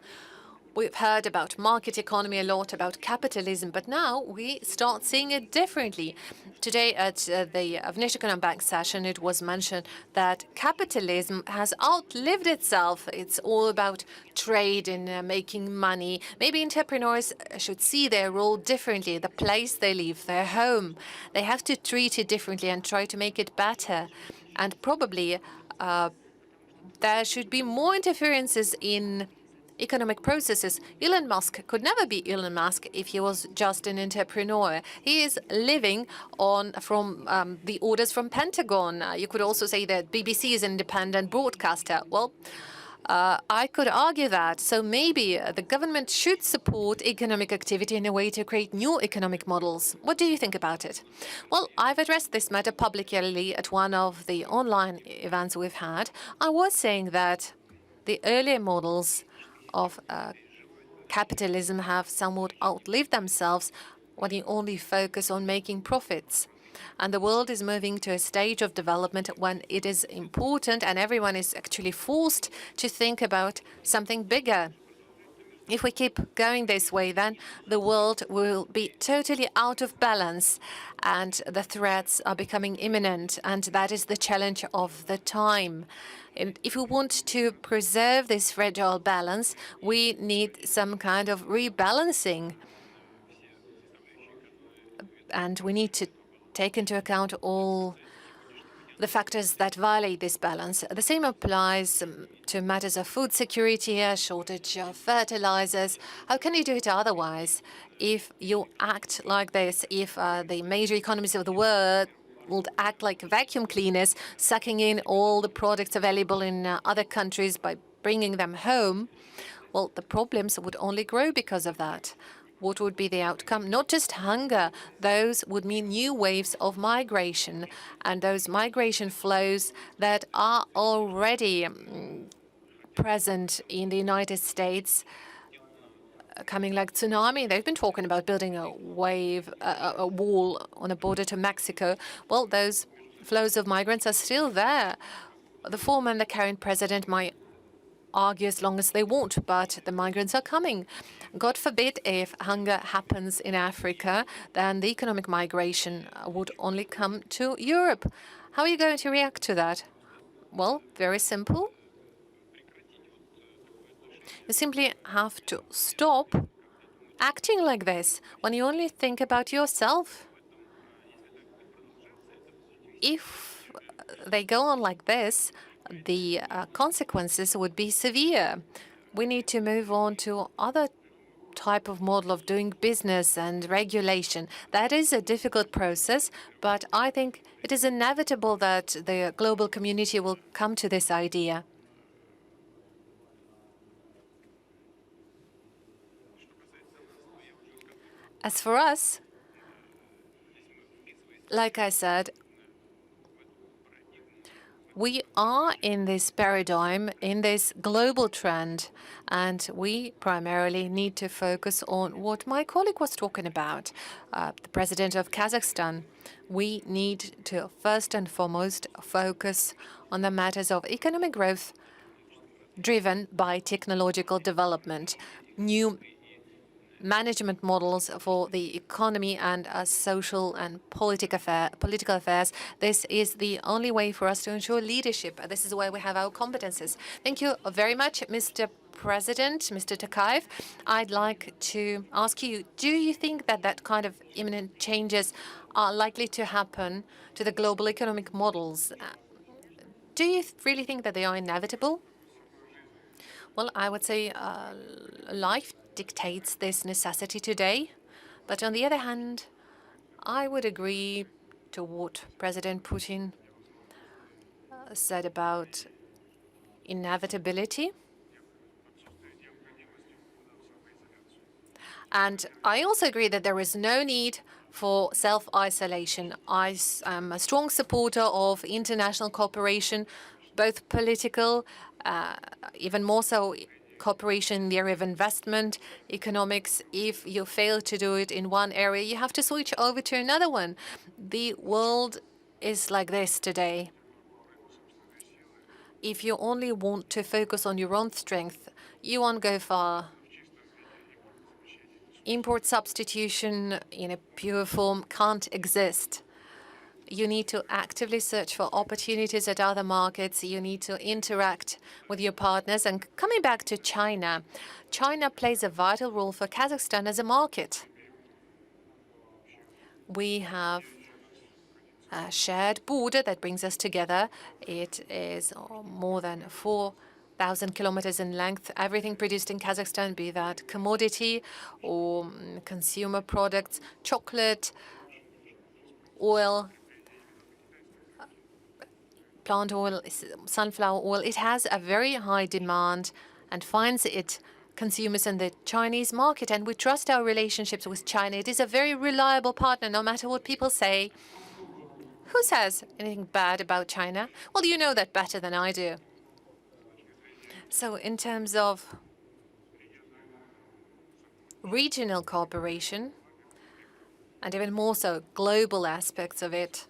we've heard about market economy a lot, about capitalism, but now we start seeing it differently. Today at the Vneshikonom Bank session, it was mentioned that capitalism has outlived itself. It's all about trade and making money. Maybe entrepreneurs should see their role differently, the place they live, their home. They have to treat it differently and try to make it better. And probably there should be more interferences in economic processes. Elon Musk could never be Elon Musk if he was just an entrepreneur. He is living from the orders from Pentagon. You could also say that BBC is an independent broadcaster. Well, I could argue that. So maybe the government should support economic activity in a way to create new economic models. What do you think about it? Well, I've addressed this matter publicly at one of the online events we've had. I was saying that the earlier models of capitalism have somewhat outlived themselves when you only focus on making profits. And the world is moving to a stage of development when it is important and everyone is actually forced to think about something bigger. If we keep going this way, then the world will be totally out of balance and the threats are becoming imminent, and that is the challenge of the time. And if we want to preserve this fragile balance, we need some kind of rebalancing. And we need to take into account all the factors that violate this balance. The same applies to matters of food security, a shortage of fertilizers. How can you do it otherwise? If you act like this, if the major economies of the world would act like vacuum cleaners, sucking in all the products available in other countries by bringing them home, well, the problems would only grow because of that. what would be the outcome? Not just hunger. Those would mean new waves of migration, and those migration flows that are already present in the United States, coming like tsunami. They've been talking about building a wall on a border to Mexico. Well, those flows of migrants are still there. The former and the current president might argue as long as they want, but the migrants are coming. God forbid if hunger happens in Africa, then the economic migration would only come to Europe. How are you going to react to that? Well, very simple. You simply have to stop acting like this when you only think about yourself. If they go on like this, the consequences would be severe. We need to move on to other type of model of doing business and regulation. That is a difficult process, but I think it is inevitable that the global community will come to this idea. As for us, like I said, we are in this paradigm, in this global trend, and we primarily need to focus on what my colleague was talking about, the president of Kazakhstan. We need to first and foremost focus on the matters of economic growth driven by technological development, new management models for the economy and social and political affairs. This is the only way for us to ensure leadership. This is where we have our competences. Thank you very much, Mr. President, Mr. Tokayev. I'd like to ask you, do you think that that kind of imminent changes are likely to happen to the global economic models? Do you really think that they are inevitable? Well, I would say life dictates this necessity today. But on the other hand, I would agree to what President Putin said about inevitability. And I also agree that there is no need for self-isolation. I am a strong supporter of international cooperation, both political, even more so cooperation in the area of investment, economics. If you fail to do it in one area, you have to switch over to another one. The world is like this today. If you only want to focus on your own strength, you won't go far. Import substitution in a pure form can't exist. You need to actively search for opportunities at other markets. You need to interact with your partners. And coming back to China, China plays a vital role for Kazakhstan as a market. We have a shared border that brings us together. It is more than 4,000 kilometers in length. Everything produced in Kazakhstan, be that commodity or consumer products, chocolate, oil, plant oil, sunflower oil, it has a very high demand and finds its consumers in the Chinese market. And we trust our relationships with China. It is a very reliable partner, no matter what people say. Who says anything bad about China? Well, you know that better than I do. So in terms of regional cooperation, and even more so global aspects of it,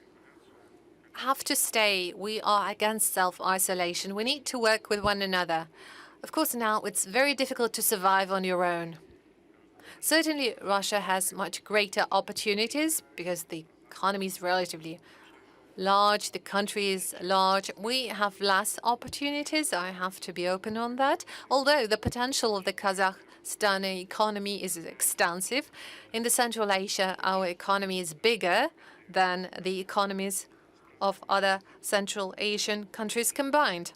have to stay. We are against self-isolation. We need to work with one another. Of course, now it's very difficult to survive on your own. Certainly, Russia has much greater opportunities because the economy is relatively large, the country is large. We have less opportunities. I have to be open on that. Although the potential of the Kazakhstani economy is extensive. In the Central Asia, our economy is bigger than the economies of other Central Asian countries combined.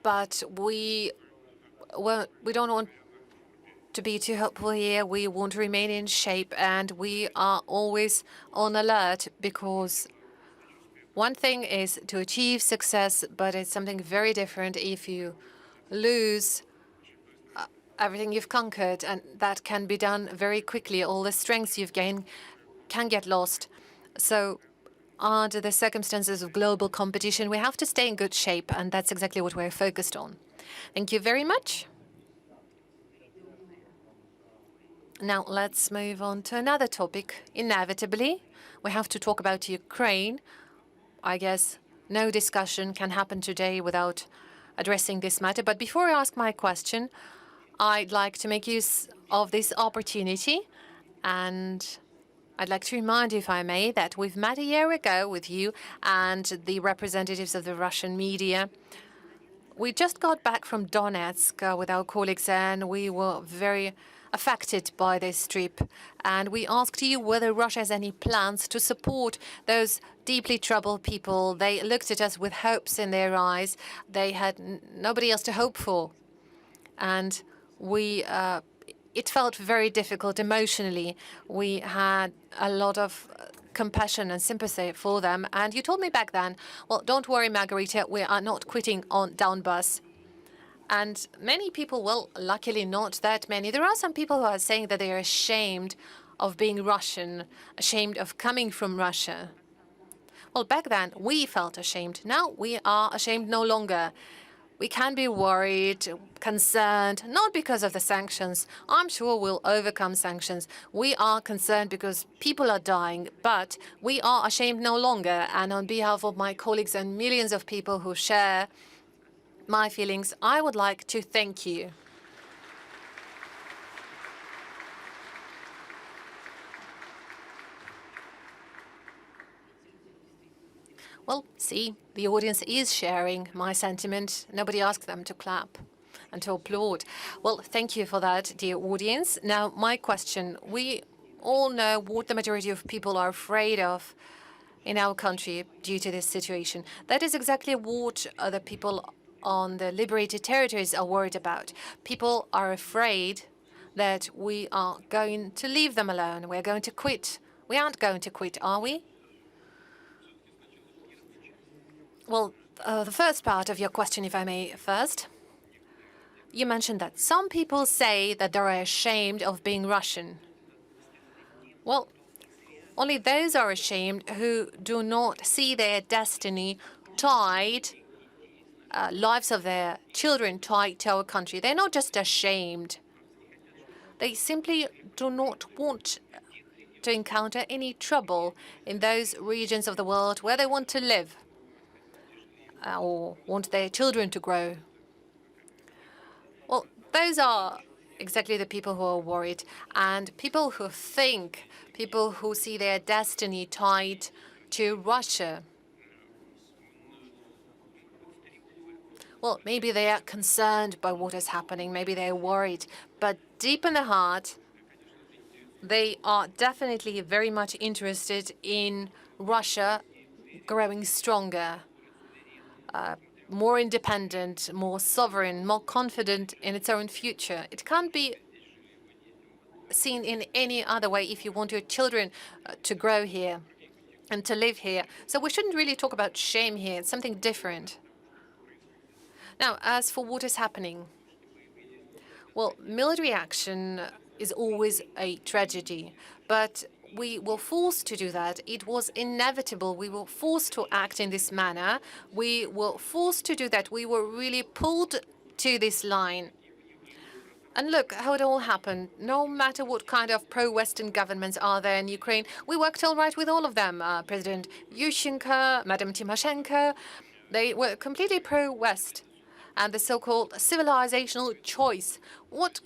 But we don't want to be too hopeful here. We want to remain in shape, and we are always on alert, because one thing is to achieve success, but it's something very different if you lose everything you've conquered, and that can be done very quickly. All the strengths you've gained can get lost. So under the circumstances of global competition, we have to stay in good shape, and that's exactly what we're focused on. Thank you very much. Now let's move on to another topic. Inevitably, we have to talk about Ukraine. I guess no discussion can happen today without addressing this matter. But before I ask my question, I'd like to make use of this opportunity, and I'd like to remind you, if I may, that we've met a year ago with you and the representatives of the Russian media. We just got back from Donetsk with our colleagues, and we were very affected by this trip. And we asked you whether Russia has any plans to support those deeply troubled people. They looked at us with hopes in their eyes. They had nobody else to hope for. And it felt very difficult emotionally. We had a lot of compassion and sympathy for them. And you told me back then, well, don't worry, Margarita, we are not quitting on Donbas. And many people, well, luckily not that many. There are some people who are saying that they are ashamed of being Russian, ashamed of coming from Russia. Well, back then, we felt ashamed. Now we are ashamed no longer. We can be worried, concerned, not because of the sanctions. I'm sure we'll overcome sanctions. We are concerned because people are dying, but we are ashamed no longer. And on behalf of my colleagues and millions of people who share my feelings, I would like to thank you. Well, see, the audience is sharing my sentiment. Nobody asked them to clap and to applaud. Well, thank you for that, dear audience. Now, my question. We all know what the majority of people are afraid of in our country due to this situation. That is exactly what the people on the liberated territories are worried about. People are afraid that we are going to leave them alone. We're going to quit. We aren't going to quit, are we? Well, the first part of your question, if I may first, you mentioned that some people say that they're ashamed of being Russian. Well, only those are ashamed who do not see their destiny tied, lives of their children tied to our country. They're not just ashamed. They simply do not want to encounter any trouble in those regions of the world where they want to live. Or want their children to grow. Well, those are exactly the people who are worried. And people who think, people who see their destiny tied to Russia. Well, maybe they are concerned by what is happening. Maybe they are worried. But deep in the heart, they are definitely very much interested in Russia growing stronger. More independent, more sovereign, more confident in its own future. It can't be seen in any other way if you want your children to grow here and to live here. So we shouldn't really talk about shame here. It's something different. Now, as for what is happening, well, military action is always a tragedy, but we were forced to do that. It was inevitable. We were forced to act in this manner. We were forced to do that. We were really pulled to this line. And look how it all happened. No matter what kind of pro-Western governments are there in Ukraine, we worked all right with all of them. President Yushchenko, Madam Tymoshenko, they were completely pro-West. And the so-called civilizational choice. What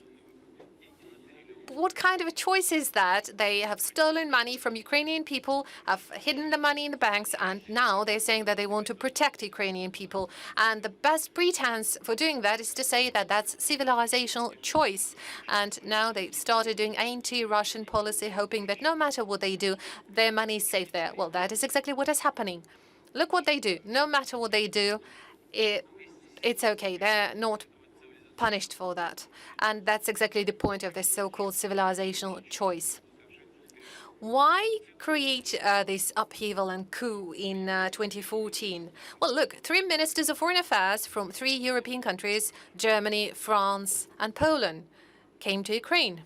kind of a choice is that? They have stolen money from Ukrainian people, have hidden the money in the banks, and now they're saying that they want to protect Ukrainian people. And the best pretense for doing that is to say that that's civilizational choice. And now they've started doing anti-Russian policy, hoping that no matter what they do, their money is safe there. Well, that is exactly what is happening. Look what they do. No matter what they do, it's okay. They're not punished for that. And that's exactly the point of this so-called civilizational choice. Why create this upheaval and coup in 2014? Well, look, 3 ministers of foreign affairs from 3 European countries, Germany, France, and Poland, came to Ukraine.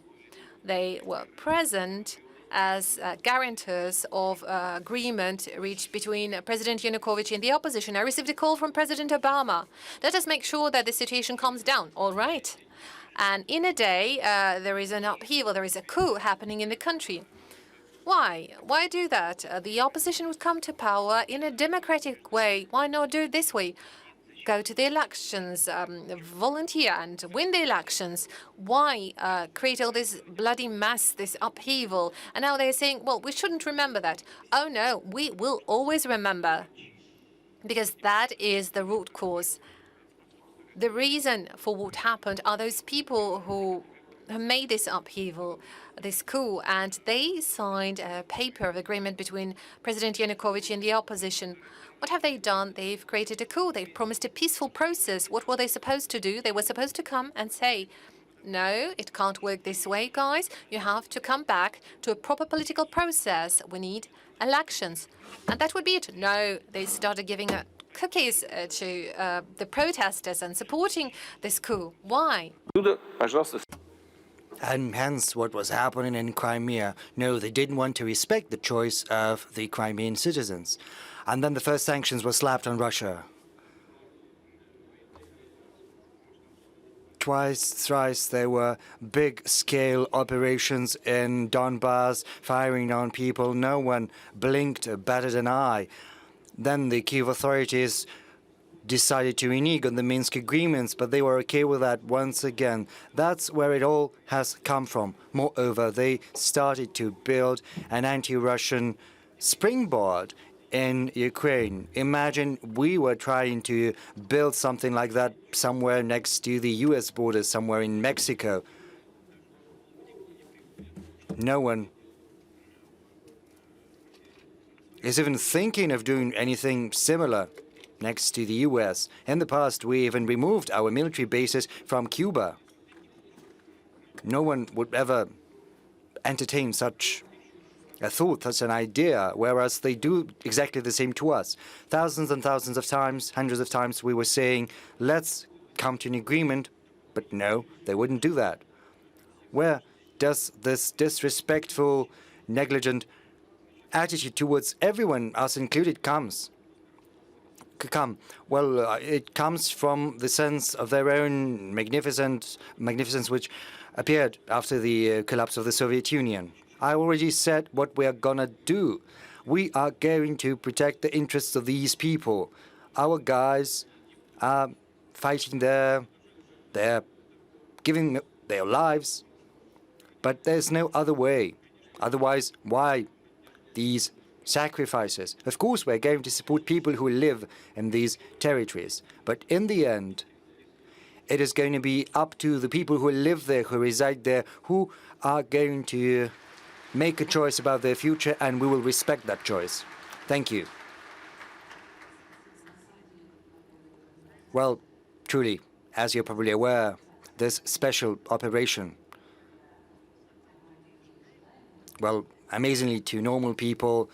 They were present as guarantors of agreement reached between President Yanukovych and the opposition. I received a call from President Obama. Let us make sure that the situation calms down. All right. And in a day, there is an upheaval, there is a coup happening in the country. Why? Why do that? The opposition would come to power in a democratic way. Why not do it this way? Go to the elections, volunteer and win the elections. Why create all this bloody mess, this upheaval? And now they're saying, well, we shouldn't remember that. Oh, no, we will always remember, because that is the root cause. The reason for what happened are those people who made this upheaval, this coup, and they signed a paper of agreement between President Yanukovych and the opposition. What have they done? They've created a coup. They've promised a peaceful process. What were they supposed to do? They were supposed to come and say, no, it can't work this way, guys. You have to come back to a proper political process. We need elections. And that would be it. No, they started giving cookies to the protesters and supporting this coup. Why? And hence what was happening in Crimea. No, they didn't want to respect the choice of the Crimean citizens. And then the first sanctions were slapped on Russia. Twice, thrice, there were big-scale operations in Donbass, firing on people. No one blinked, batted an eye. Then the Kyiv authorities decided to renege on the Minsk agreements, but they were okay with that once again. That's where it all has come from. Moreover, they started to build an anti-Russian springboard in Ukraine. Imagine we were trying to build something like that somewhere next to the US border, somewhere in Mexico. No one is even thinking of doing anything similar next to the US. In the past, we even removed our military bases from Cuba. No one would ever entertain such a thought, such an idea, whereas they do exactly the same to us. Thousands and thousands of times, hundreds of times, we were saying, let's come to an agreement, but no, they wouldn't do that. Where does this disrespectful, negligent attitude towards everyone, us included, come? Well, it comes from the sense of their own magnificence which appeared after the collapse of the Soviet Union. I already said what we are gonna do. We are going to protect the interests of these people. Our guys are fighting there, they're giving their lives, but there's no other way. Otherwise, why these sacrifices? Of course, we're going to support people who live in these territories, but in the end, it is going to be up to the people who live there, who reside there, who are going to make a choice about their future, and we will respect that choice. Thank you. Well, truly, as you're probably aware, this special operation, well, amazingly to normal people,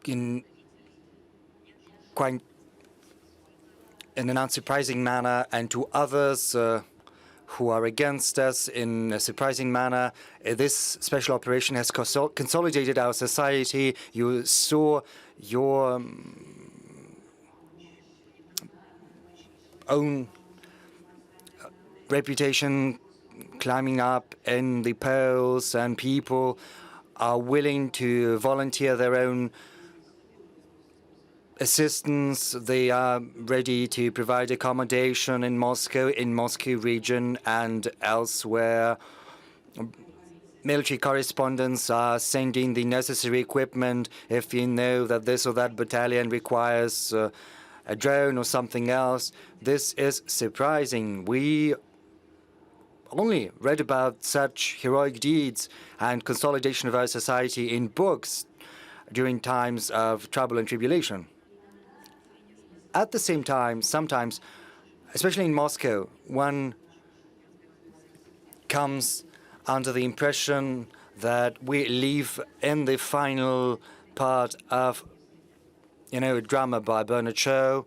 in an unsurprising manner, and to others who are against us in a surprising manner, this special operation has consolidated our society. You saw your own reputation climbing up in the polls, and people are willing to volunteer their own assistance. They are ready to provide accommodation in Moscow region and elsewhere. Military correspondents are sending the necessary equipment. If you know that this or that battalion requires a drone or something else, this is surprising. We only read about such heroic deeds and consolidation of our society in books during times of trouble and tribulation. At the same time, sometimes, especially in Moscow, one comes under the impression that we live in the final part of, a drama by Bernard Shaw,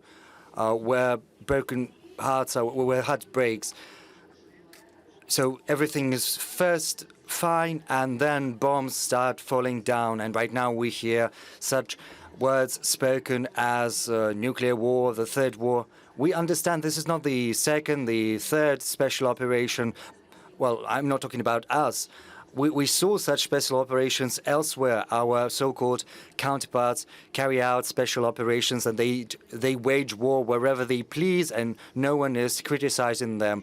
where broken hearts are, where heart breaks. So everything is first fine, and then bombs start falling down. And right now we hear such words spoken as nuclear war, the third war. We understand this is not the second, the third special operation. Well, I'm not talking about us. We saw such special operations elsewhere. Our so-called counterparts carry out special operations, and they wage war wherever they please, and no one is criticizing them.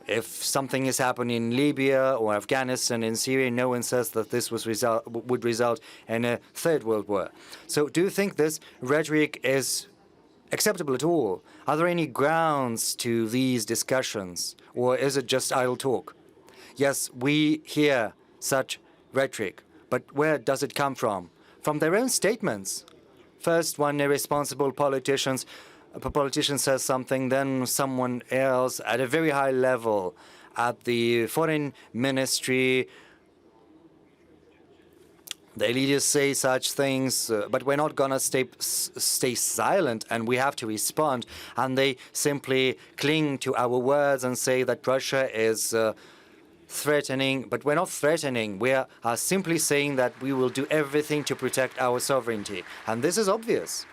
If something is happening in Libya or Afghanistan, in Syria, no one says that this would result in a third world war. So do you think this rhetoric is acceptable at all? Are there any grounds to these discussions, or is it just idle talk? Yes, we hear such rhetoric, but where does it come from? From their own statements. First, one irresponsible politician says something, then someone else at a very high level at the foreign ministry. The leaders say such things, but we're not going to stay silent, and we have to respond. And they simply cling to our words and say that Russia is threatening, but we're not threatening. We are simply saying that we will do everything to protect our sovereignty. And this is obvious.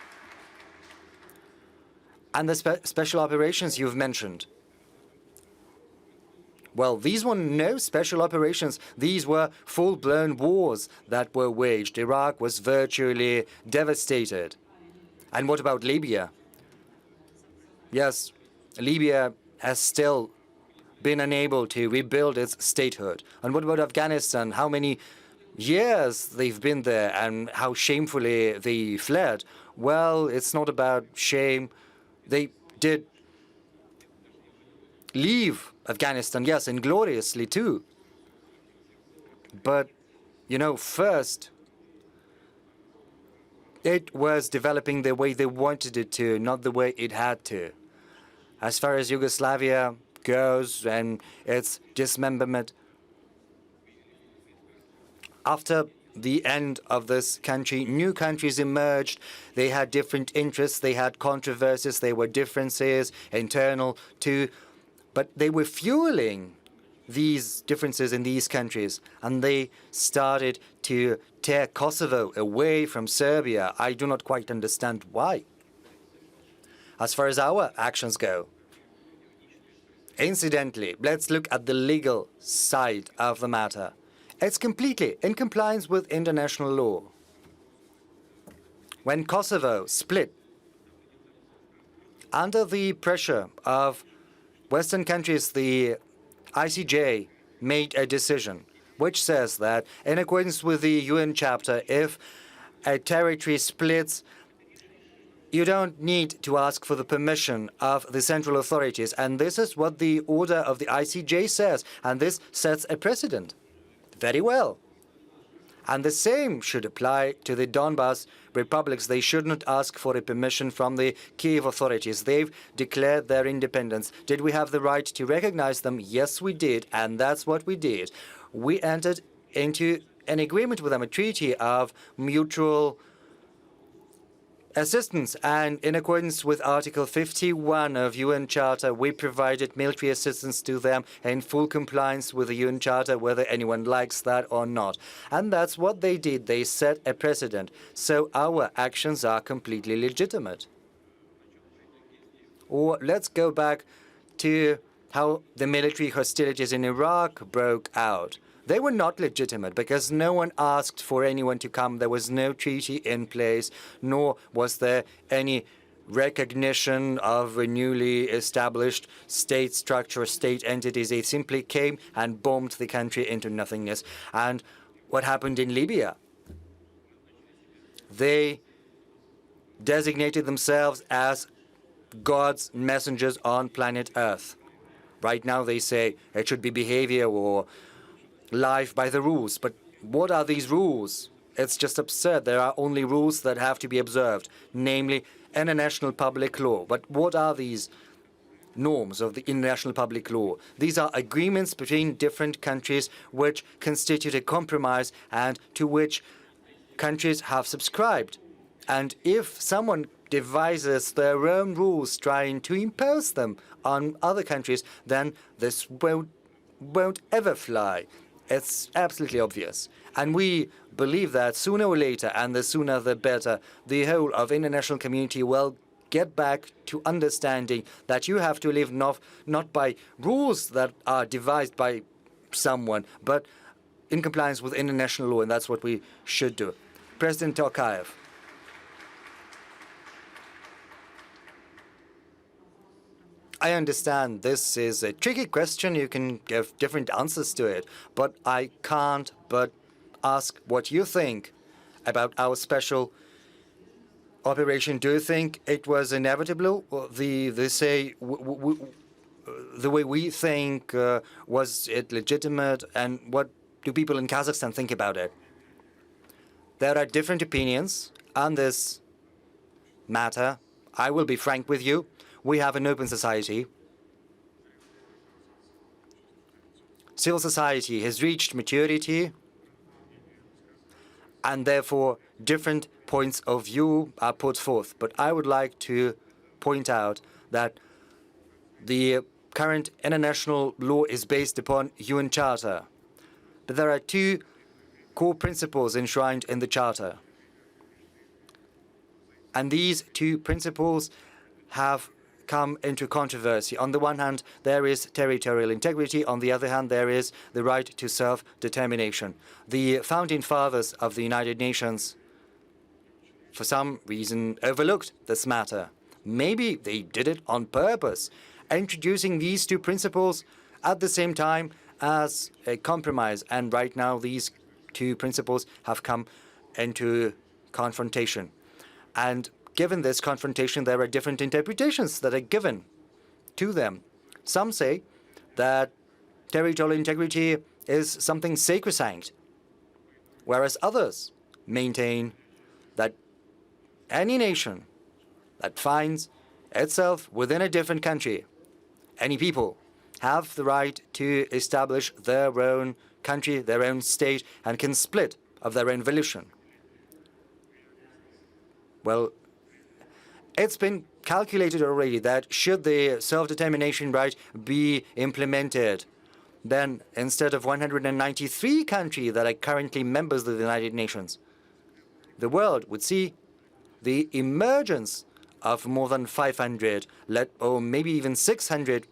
And the special operations you've mentioned. Well, these were no special operations. These were full-blown wars that were waged. Iraq was virtually devastated. And what about Libya? Yes, Libya has still been unable to rebuild its statehood. And what about Afghanistan? How many years they've been there and how shamefully they fled? Well, it's not about shame. They did leave Afghanistan, yes, and gloriously too. But, first, it was developing the way they wanted it to, not the way it had to. As far as Yugoslavia goes and its dismemberment, after the end of this country, new countries emerged. They had different interests, they had controversies, there were differences, internal too. But they were fueling these differences in these countries, and they started to tear Kosovo away from Serbia. I do not quite understand why. As far as our actions go, incidentally, let's look at the legal side of the matter. It's completely in compliance with international law. When Kosovo split, under the pressure of Western countries, the ICJ made a decision which says that, in accordance with the UN Charter, if a territory splits, you don't need to ask for the permission of the central authorities. And this is what the order of the ICJ says, and this sets a precedent. Very well. And the same should apply to the Donbas republics. They should not ask for a permission from the Kiev authorities. They've declared their independence. Did we have the right to recognize them? Yes, we did, and that's what we did. We entered into an agreement with them, a treaty of mutual assistance, and in accordance with Article 51 of UN Charter, we provided military assistance to them in full compliance with the UN Charter, whether anyone likes that or not. And that's what they did. They set a precedent. So our actions are completely legitimate. Or let's go back to how the military hostilities in Iraq broke out. They were not legitimate because no one asked for anyone to come. There was no treaty in place, nor was there any recognition of a newly established state structure, state entities. They simply came and bombed the country into nothingness. And what happened in Libya? They designated themselves as God's messengers on planet Earth. Right now they say it should be behavior or life by the rules. But what are these rules? It's just absurd. There are only rules that have to be observed, namely international public law. But what are these norms of the international public law. These are agreements between different countries which constitute a compromise and to which countries have subscribed. And if someone devises their own rules trying to impose them on other countries, then this won't ever fly. It's absolutely obvious. And we believe that sooner or later, and the sooner the better, the whole of international community will get back to understanding that you have to live not by rules that are devised by someone, but in compliance with international law, and that's what we should do. President Tokayev. I understand this is a tricky question. You can give different answers to it, but I can't but ask what you think about our special operation. Do you think it was inevitable? The way we think, was it legitimate? And what do people in Kazakhstan think about it? There are different opinions on this matter. I will be frank with you. We have an open society. Civil society has reached maturity, and therefore different points of view are put forth. But I would like to point out that the current international law is based upon UN Charter. But there are two core principles enshrined in the Charter. And these two principles have come into controversy. On the one hand, there is territorial integrity. On the other hand, there is the right to self-determination. The founding fathers of the United Nations, for some reason, overlooked this matter. Maybe they did it on purpose, introducing these two principles at the same time as a compromise. And right now, these two principles have come into confrontation. And given this confrontation, there are different interpretations that are given to them. Some say that territorial integrity is something sacrosanct, whereas others maintain that any nation that finds itself within a different country, any people, have the right to establish their own country, their own state, and can split of their own volition. Well, it's been calculated already that should the self-determination right be implemented, then instead of 193 countries that are currently members of the United Nations, the world would see the emergence of more than 500, or maybe even 600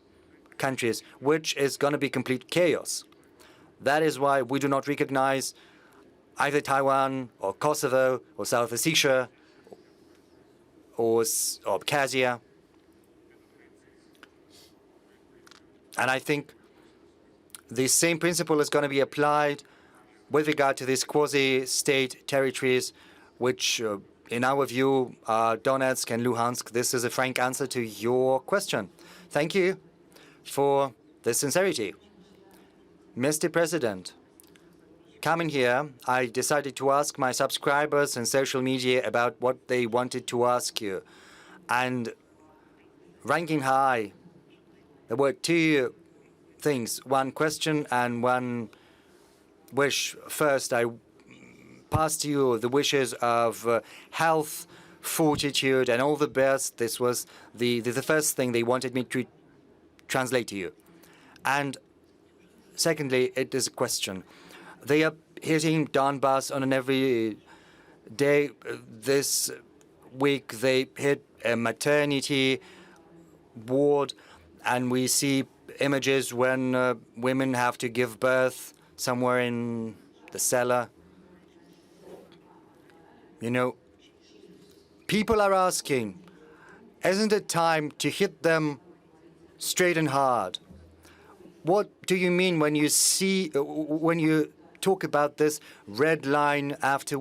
countries, which is going to be complete chaos. That is why we do not recognize either Taiwan or Kosovo or South Ossetia or Abkhazia. And I think the same principle is going to be applied with regard to these quasi-state territories, which, in our view, are Donetsk and Luhansk. This is a frank answer to your question. Thank you for the sincerity. Mr. President, coming here, I decided to ask my subscribers in social media about what they wanted to ask you. And ranking high, there were two things, one question and one wish. First, I passed you the wishes of health, fortitude, and all the best. This was the first thing they wanted me to translate to you. And secondly, it is a question. They are hitting Donbass on an every day. This week they hit a maternity ward, and we see images when women have to give birth somewhere in the cellar. You know, people are asking, isn't it time to hit them straight and hard? What do you mean when you talk about this red line after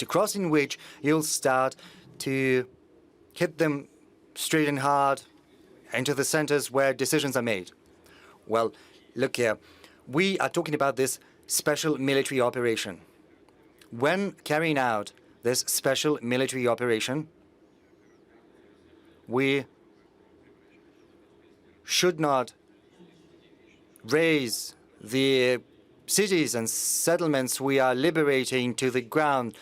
crossing which you'll start to hit them straight and hard into the centers where decisions are made? Well, look here. We are talking about this special military operation. When carrying out this special military operation, we should not raise the cities and settlements we are liberating to the ground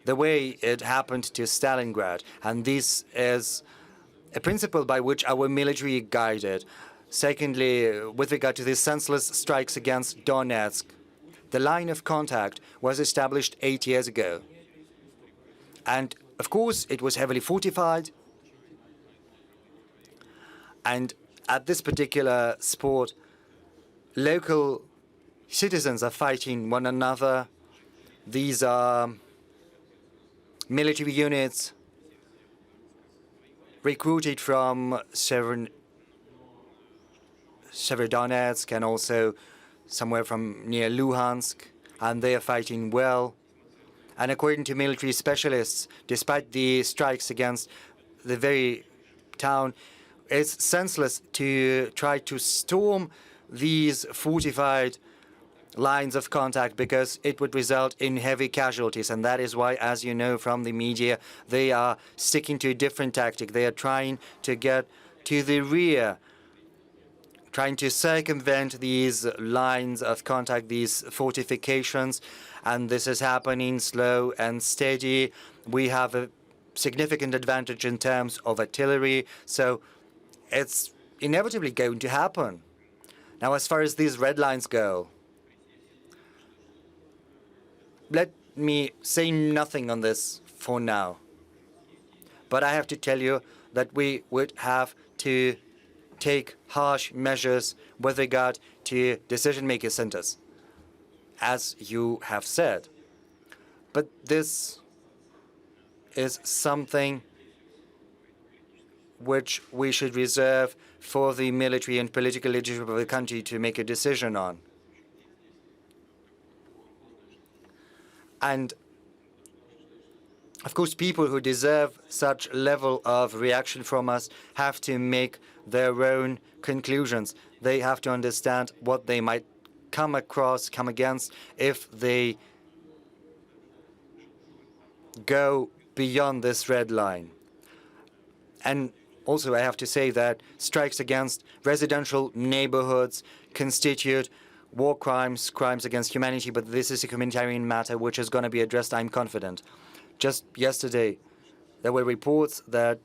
the way it happened to Stalingrad. And this is a principle by which our military guided. Secondly, with regard to the senseless strikes against Donetsk, the line of contact was established 8 years ago. And of course, it was heavily fortified. And at this particular sport, local citizens are fighting one another. These are military units recruited from Severodonetsk and also somewhere from near Luhansk, and they are fighting well. And according to military specialists, despite the strikes against the very town, it's senseless to try to storm these fortified lines of contact because it would result in heavy casualties. And that is why, as you know from the media, they are sticking to a different tactic. They are trying to get to the rear, trying to circumvent these lines of contact, these fortifications. And this is happening slow and steady. We have a significant advantage in terms of artillery, so it's inevitably going to happen. Now, as far as these red lines go, let me say nothing on this for now. But I have to tell you that we would have to take harsh measures with regard to decision-making centers, as you have said. But this is something which we should reserve for the military and political leadership of the country to make a decision on. And of course, people who deserve such level of reaction from us have to make their own conclusions. They have to understand what they might come against if they go beyond this red line. And also, I have to say that strikes against residential neighborhoods constitute war crimes, crimes against humanity, but this is a humanitarian matter which is going to be addressed, I'm confident. Just yesterday, there were reports that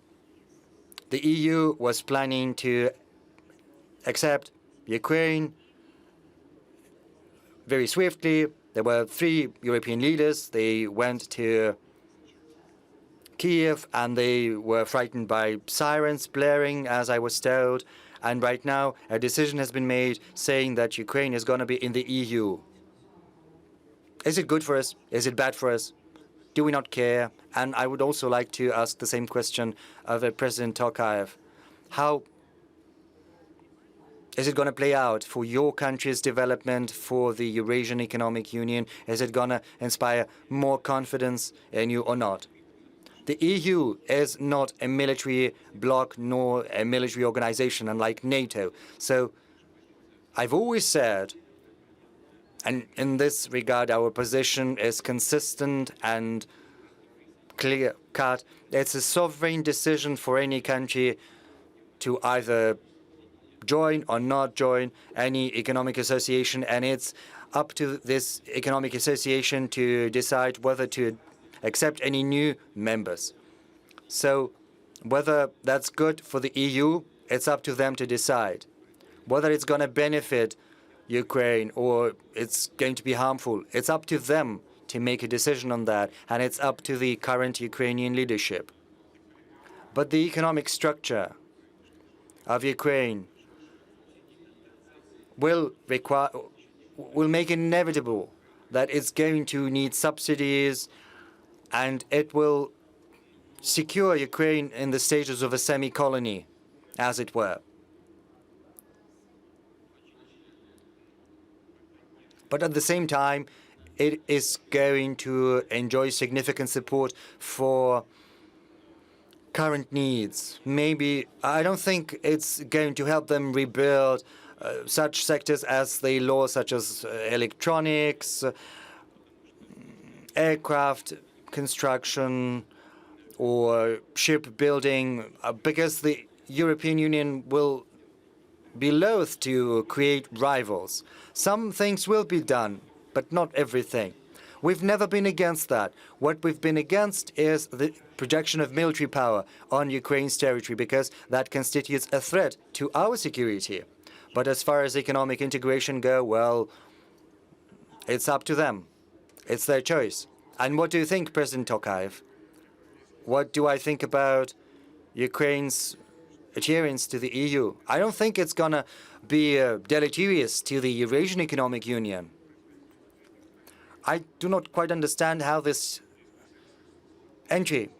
the EU was planning to accept Ukraine very swiftly. There were 3 European leaders. They went to Kiev and they were frightened by sirens blaring, as I was told. And right now, a decision has been made saying that Ukraine is going to be in the EU. Is it good for us? Is it bad for us? Do we not care? And I would also like to ask the same question of President Tokayev. How is it going to play out for your country's development, for the Eurasian Economic Union? Is it going to inspire more confidence in you or not? The EU is not a military bloc nor a military organization, unlike NATO. So I've always said, and in this regard, our position is consistent and clear-cut. It's a sovereign decision for any country to either join or not join any economic association, and it's up to this economic association to decide whether to accept any new members. So whether that's good for the EU, it's up to them to decide. Whether it's going to benefit Ukraine or it's going to be harmful, it's up to them to make a decision on that, and it's up to the current Ukrainian leadership. But the economic structure of Ukraine will make it inevitable that it's going to need subsidies, and it will secure Ukraine in the status of a semi-colony, as it were. But at the same time, it is going to enjoy significant support for current needs. Maybe, I don't think it's going to help them rebuild such sectors as they lost, such as electronics, aircraft construction, or shipbuilding, because the European Union will be loath to create rivals. Some things will be done, but not everything. We've never been against that. What we've been against is the projection of military power on Ukraine's territory, because that constitutes a threat to our security. But as far as economic integration go, well, it's up to them. It's their choice. And what do you think, President Tokayev? What do I think about Ukraine's adherence to the EU? I don't think it's going to be deleterious to the Eurasian Economic Union. I do not quite understand how this entry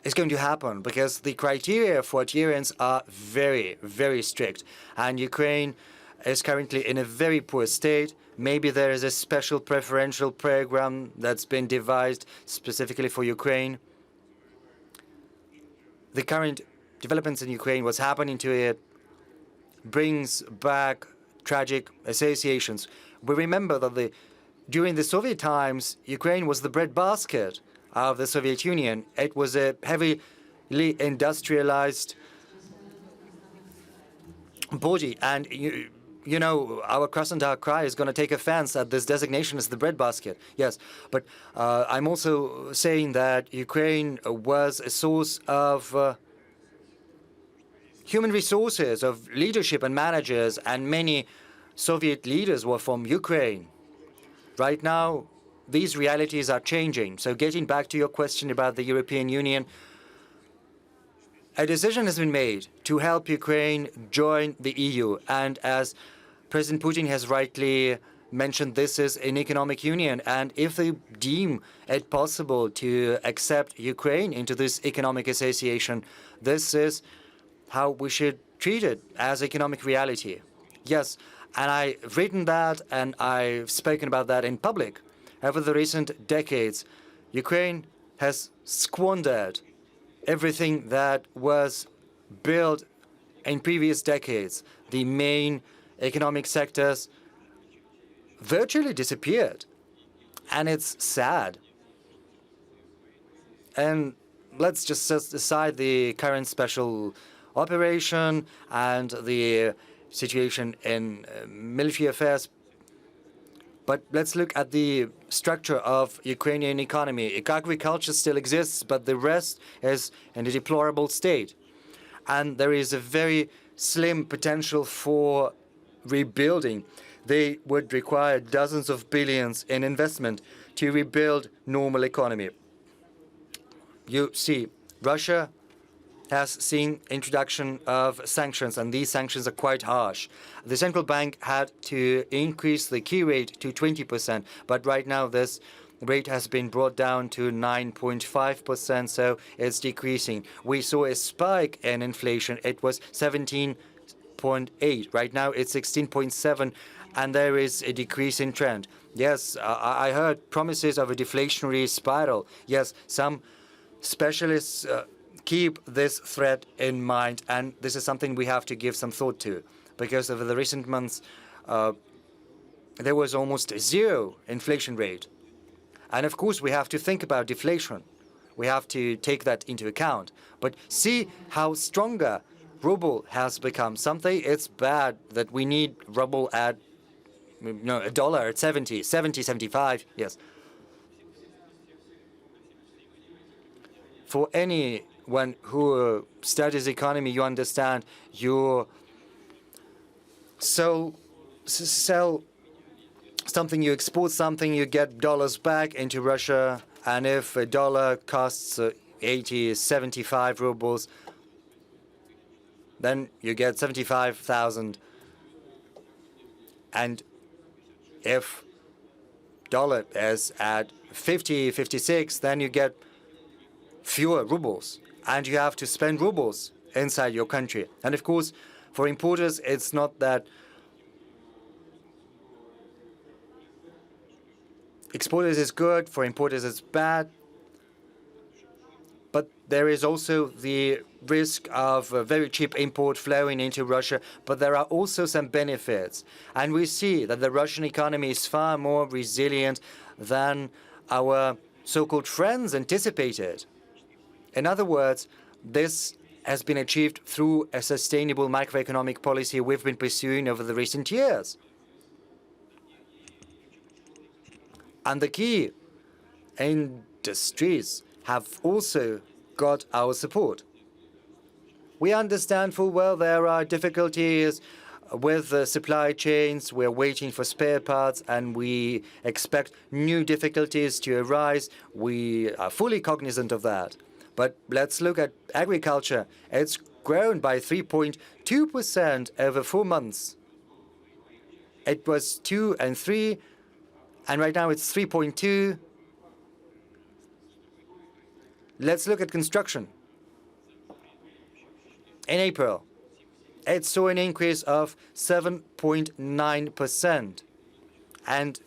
is going to happen, because the criteria for adherence are very, very strict. And Ukraine is currently in a very poor state. Maybe there is a special preferential program that's been devised specifically for Ukraine. The current developments in Ukraine, what's happening to it, brings back tragic associations. We remember that during the Soviet times, Ukraine was the breadbasket of the Soviet Union. It was a heavily industrialized body. And, you know, our Krasnodar Krai is going to take offense at this designation as the breadbasket. Yes, but I'm also saying that Ukraine was a source of human resources, of leadership and managers, and many Soviet leaders were from Ukraine. Right now, these realities are changing. So getting back to your question about the European Union, a decision has been made to help Ukraine join the EU. And as President Putin has rightly mentioned, this is an economic union. And if they deem it possible to accept Ukraine into this economic association, this is how we should treat it, as economic reality. Yes. And I've written that, and I've spoken about that in public. Over the recent decades, Ukraine has squandered everything that was built in previous decades. The main economic sectors virtually disappeared. And it's sad. And let's just set aside the current special operation and the situation in military affairs. But let's look at the structure of Ukrainian economy. Agriculture still exists, but the rest is in a deplorable state. And there is a very slim potential for rebuilding. They would require dozens of billions in investment to rebuild normal economy. You see, Russia has seen introduction of sanctions, and these sanctions are quite harsh. The central bank had to increase the key rate to 20%, but right now this rate has been brought down to 9.5%, so it's decreasing. We saw a spike in inflation. It was 17.8. Right now it's 16.7, and there is a decrease in trend. Yes, I heard promises of a deflationary spiral. Yes, some specialists keep this threat in mind, and this is something we have to give some thought to, because over the recent months there was almost zero inflation rate. And of course we have to think about deflation. We have to take that into account. But see how stronger ruble has become. Something it's bad that we need ruble at a dollar at 70, 75, yes. For anyone who studies economy, you understand you sell something, you export something, you get dollars back into Russia, and if a dollar costs 80, 75 rubles, then you get 75,000. And if dollar is at 50, 56, then you get fewer rubles, and you have to spend rubles inside your country. And of course, for importers, it's not that exporters is good, for importers it's bad, but there is also the risk of very cheap import flowing into Russia, but there are also some benefits. And we see that the Russian economy is far more resilient than our so-called friends anticipated. In other words, this has been achieved through a sustainable macroeconomic policy we've been pursuing over the recent years. And the key industries have also got our support. We understand full well there are difficulties with the supply chains. We're waiting for spare parts, and we expect new difficulties to arise. We are fully cognizant of that. But let's look at agriculture. It's grown by 3.2% over 4 months. It was 2 and 3, and right now it's 3.2. Let's look at construction. In April, it saw an increase of 7.9%. And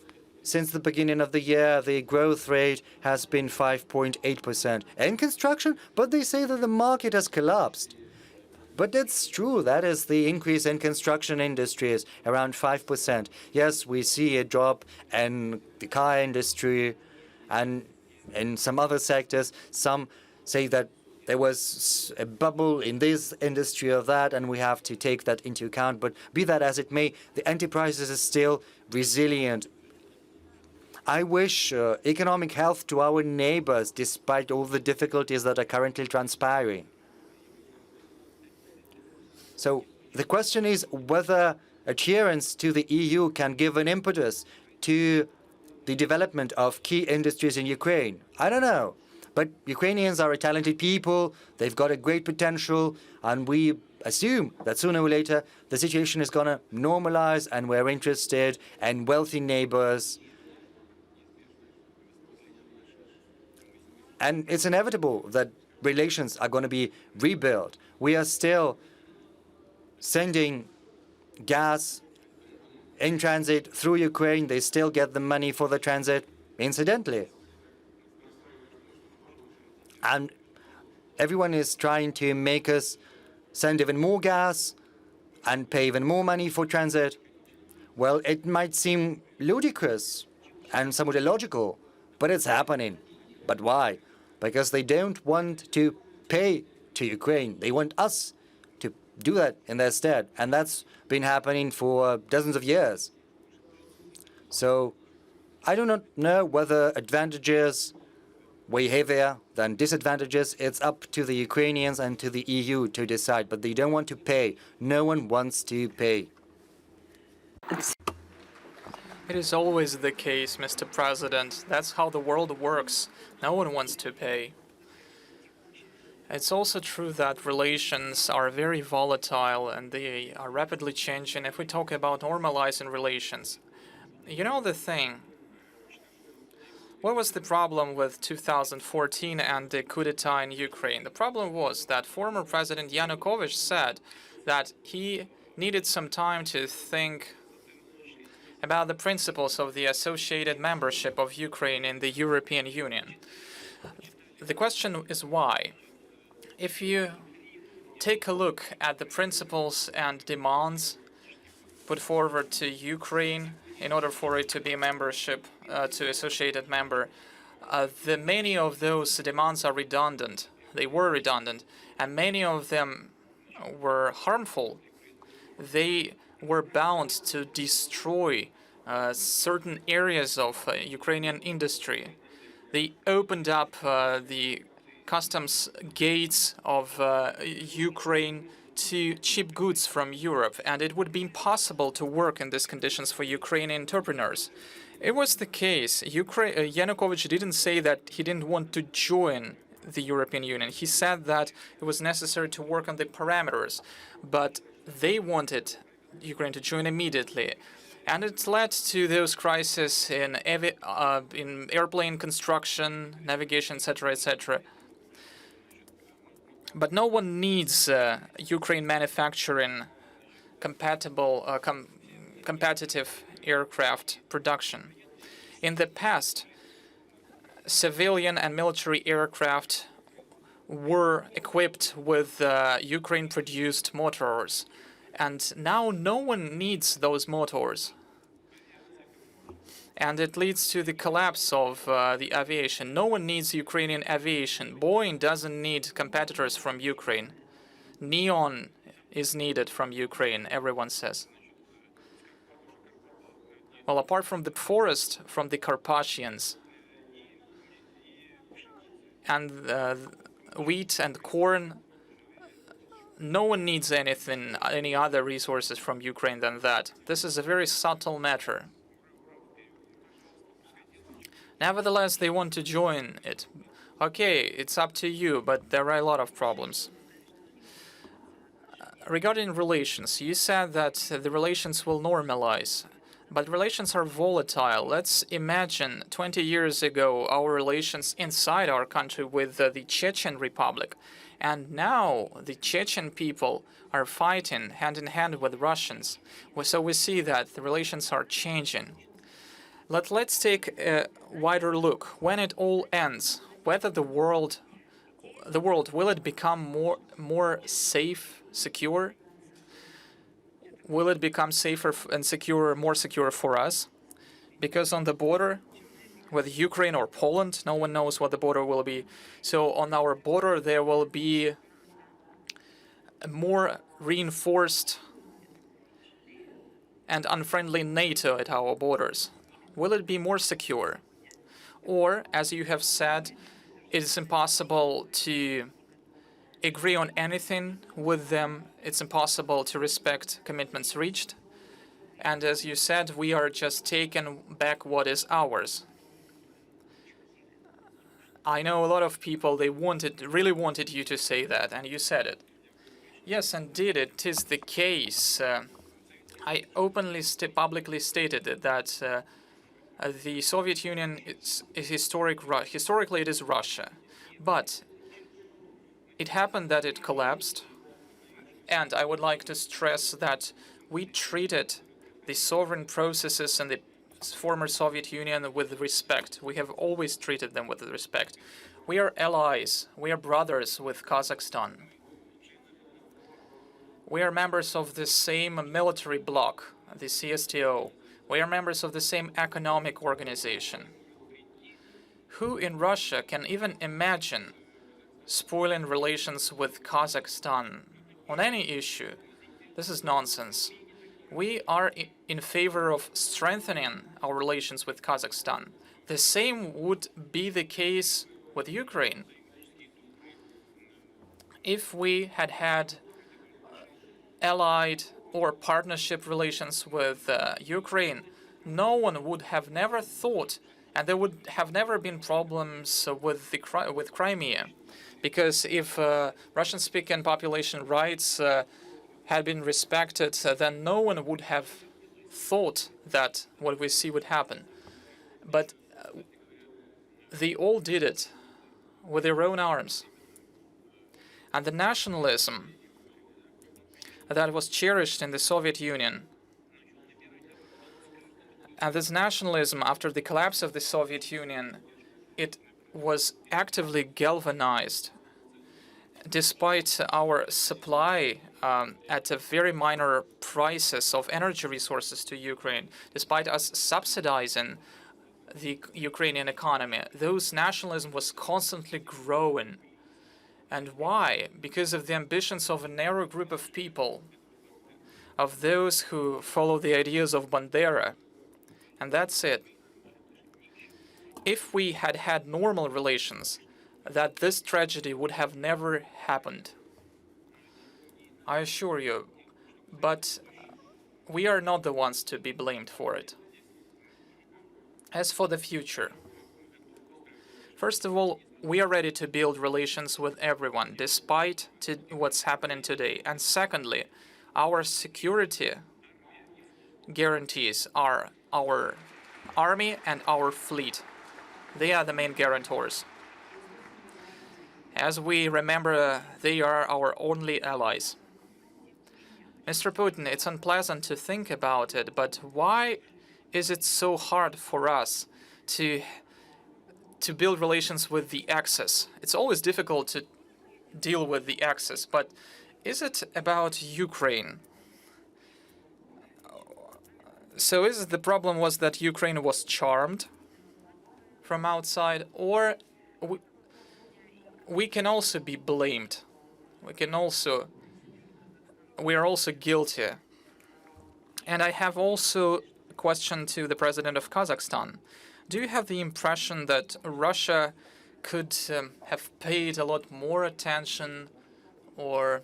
since the beginning of the year, the growth rate has been 5.8% in construction, but they say that the market has collapsed. But it's true, that is the increase in construction industry is around 5%. Yes, we see a drop in the car industry and in some other sectors. Some say that there was a bubble in this industry or that, and we have to take that into account. But be that as it may, the enterprises are still resilient. I wish economic health to our neighbors, despite all the difficulties that are currently transpiring. So the question is whether adherence to the EU can give an impetus to the development of key industries in Ukraine. I don't know. But Ukrainians are a talented people. They've got a great potential. And we assume that sooner or later the situation is going to normalize, and we're interested in wealthy neighbors. And it's inevitable that relations are going to be rebuilt. We are still sending gas in transit through Ukraine. They still get the money for the transit, incidentally. And everyone is trying to make us send even more gas and pay even more money for transit. Well, it might seem ludicrous and somewhat illogical, but it's happening. But why? Because they don't want to pay to Ukraine. They want us to do that in their stead. And that's been happening for dozens of years. So I do not know whether advantages weigh heavier than disadvantages. It's up to the Ukrainians and to the EU to decide. But they don't want to pay. No one wants to pay. It is always the case, Mr. President. That's how the world works. No one wants to pay. It's also true that relations are very volatile and they are rapidly changing. If we talk about normalizing relations, you know the thing. What was the problem with 2014 and the coup d'etat in Ukraine? The problem was that former President Yanukovych said that he needed some time to think about the principles of the associated membership of Ukraine in the European Union. The question is why. If you take a look at the principles and demands put forward to Ukraine in order for it to be a membership, to associated member, many of those demands are redundant. They were redundant, and many of them were harmful. They were bound to destroy certain areas of Ukrainian industry. They opened up the customs gates of Ukraine to cheap goods from Europe, and it would be impossible to work in these conditions for Ukrainian entrepreneurs. It was the case. Yanukovych didn't say that he didn't want to join the European Union. He said that it was necessary to work on the parameters, but they wanted Ukraine to join immediately. And it led to those crises in airplane construction, navigation, etc., etc. But no one needs Ukraine manufacturing competitive aircraft production. In the past, civilian and military aircraft were equipped with Ukraine-produced motors, and now no one needs those motors. And it leads to the collapse of the aviation. No one needs Ukrainian aviation. Boeing doesn't need competitors from Ukraine. Neon is needed from Ukraine, everyone says. Well, apart from the forest, from the Carpathians, and wheat and corn, no one needs any other resources from Ukraine than that. This is a very subtle matter. Nevertheless, they want to join it. Okay, it's up to you, but there are a lot of problems. Regarding relations, you said that the relations will normalize, but relations are volatile. Let's imagine 20 years ago our relations inside our country with the Chechen Republic, and now the Chechen people are fighting hand in hand with Russians. So we see that the relations are changing. Let's take a wider look. When it all ends, whether the world will it become more safe, secure? Will it become safer and secure, more secure for us? Because on the border with Ukraine or Poland, no one knows what the border will be. So on our border there will be a more reinforced and unfriendly NATO at our borders. Will it be more secure? Or, as you have said, it is impossible to agree on anything with them. It's impossible to respect commitments reached. And as you said, we are just taking back what is ours. I know a lot of people, they really wanted you to say that, and you said it. Yes, indeed, it is the case. I openly, publicly stated that the Soviet Union is historically it is Russia, but it happened that it collapsed, and I would like to stress that we treated the sovereign processes in the former Soviet Union with respect. We have always treated them with respect. We are allies, we are brothers with Kazakhstan. We are members of the same military bloc, the CSTO. We are members of the same economic organization. Who in Russia can even imagine spoiling relations with Kazakhstan on any issue? This is nonsense. We are in favor of strengthening our relations with Kazakhstan. The same would be the case with Ukraine. If we had had allied or partnership relations with Ukraine, no one would have never thought, and there would have never been problems with Crimea, because if Russian-speaking population rights had been respected, then no one would have thought that what we see would happen. But they all did it with their own arms. And the nationalism that was cherished in the Soviet Union, and this nationalism after the collapse of the Soviet Union, it was actively galvanized despite our supply at a very minor prices of energy resources to Ukraine, despite us subsidizing the Ukrainian economy. Those nationalism was constantly growing. And why? Because of the ambitions of a narrow group of people, of those who follow the ideas of Bandera. And that's it. If we had had normal relations, that this tragedy would have never happened. I assure you. But we are not the ones to be blamed for it. As for the future, first of all, we are ready to build relations with everyone, despite what's happening today. And secondly, our security guarantees are our army and our fleet. They are the main guarantors. As we remember, they are our only allies. Mr. Putin, it's unpleasant to think about it, but why is it so hard for us to build relations with the Axis? It's always difficult to deal with the Axis, but is it about Ukraine? So is it the problem was that Ukraine was charmed from outside, or we can also be blamed? We can also we are also guilty. And I have also a question to the president of Kazakhstan. Do you have the impression that Russia could have paid a lot more attention, or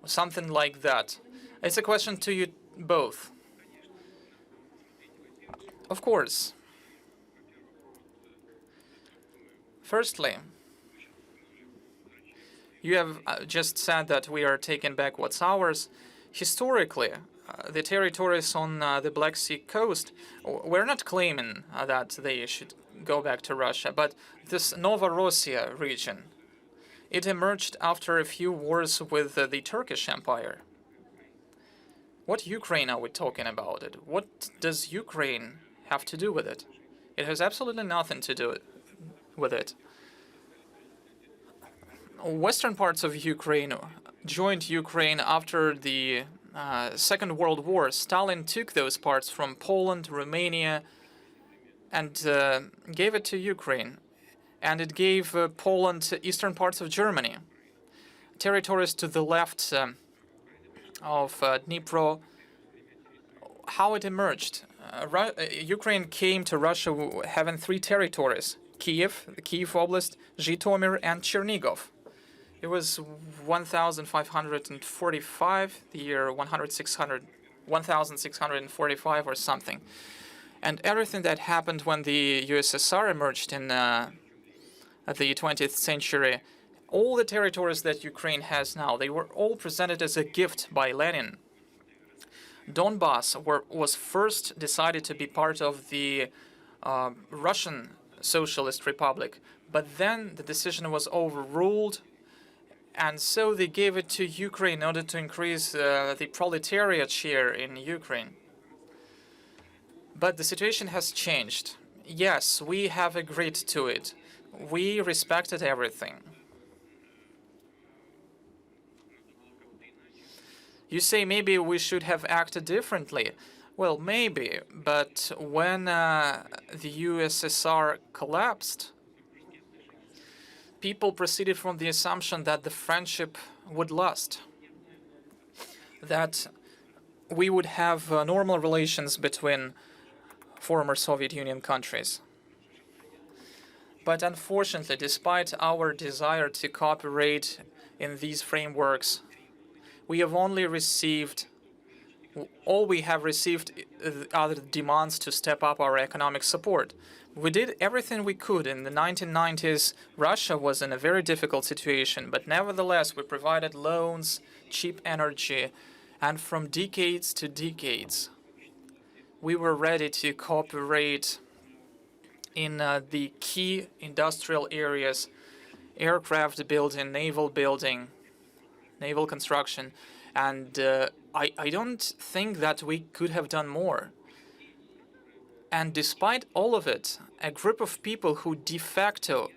something like that? It's a question to you both. Of course. Firstly, you have just said that we are taking back what's ours. Historically, the territories on the Black Sea coast, we're not claiming that they should go back to Russia, but this Novorossiya region, it emerged after a few wars with the Turkish Empire. What Ukraine are we talking about it? What does Ukraine have to do with it? It has absolutely nothing to do with it. Western parts of Ukraine joined Ukraine after the Second World War. Stalin took those parts from Poland, Romania, and gave it to Ukraine. And it gave Poland eastern parts of Germany, territories to the left of Dnipro. How it emerged? Ukraine came to Russia having three territories: Kiev, the Kiev Oblast, Zhytomyr, and Chernigov. It was 1,545, the year 1,645 or something. And everything that happened when the USSR emerged in the 20th century, all the territories that Ukraine has now, they were all presented as a gift by Lenin. Donbass was first decided to be part of the Russian Socialist Republic, but then the decision was overruled, and so they gave it to Ukraine in order to increase the proletariat share in Ukraine. But the situation has changed. Yes, we have agreed to it. We respected everything. You say maybe we should have acted differently. Well, maybe, but when the USSR collapsed, people proceeded from the assumption that the friendship would last, that we would have normal relations between former Soviet Union countries. But unfortunately, despite our desire to cooperate in these frameworks, we have only received, all we have received are the demands to step up our economic support. We did everything we could. In the 1990s, Russia was in a very difficult situation, but nevertheless, we provided loans, cheap energy, and from decades to decades, we were ready to cooperate in the key industrial areas: aircraft building, naval construction, and I don't think that we could have done more. And despite all of it, a group of people who de facto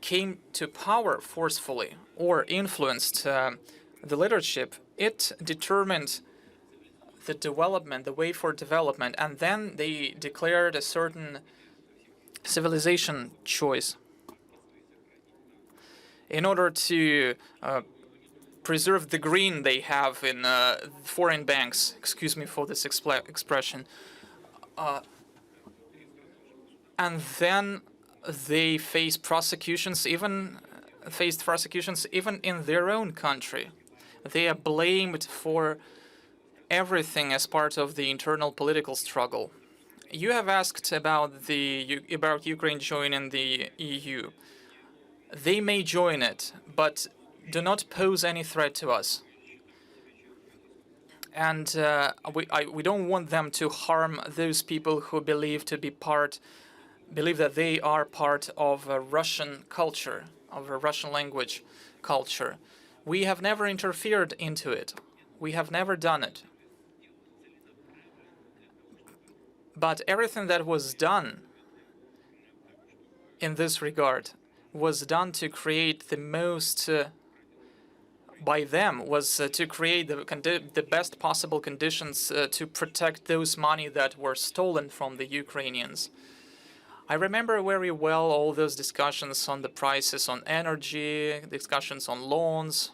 came to power forcefully or influenced the leadership, it determined the development, the way for development, and then they declared a certain civilization choice in order to preserve the green they have in foreign banks. Excuse me for this expression. And then they faced prosecutions even in their own country. They are blamed for everything as part of the internal political struggle. You have asked about Ukraine joining the EU. They may join it, but do not pose any threat to us. And we don't want them to harm those people who believe that they are part of a Russian culture, of a Russian language culture. We have never interfered into it. We have never done it. But everything that was done in this regard was done to create the most, by them, was to create the best possible conditions to protect those money that were stolen from the Ukrainians. I remember very well all those discussions on the prices on energy, discussions on loans.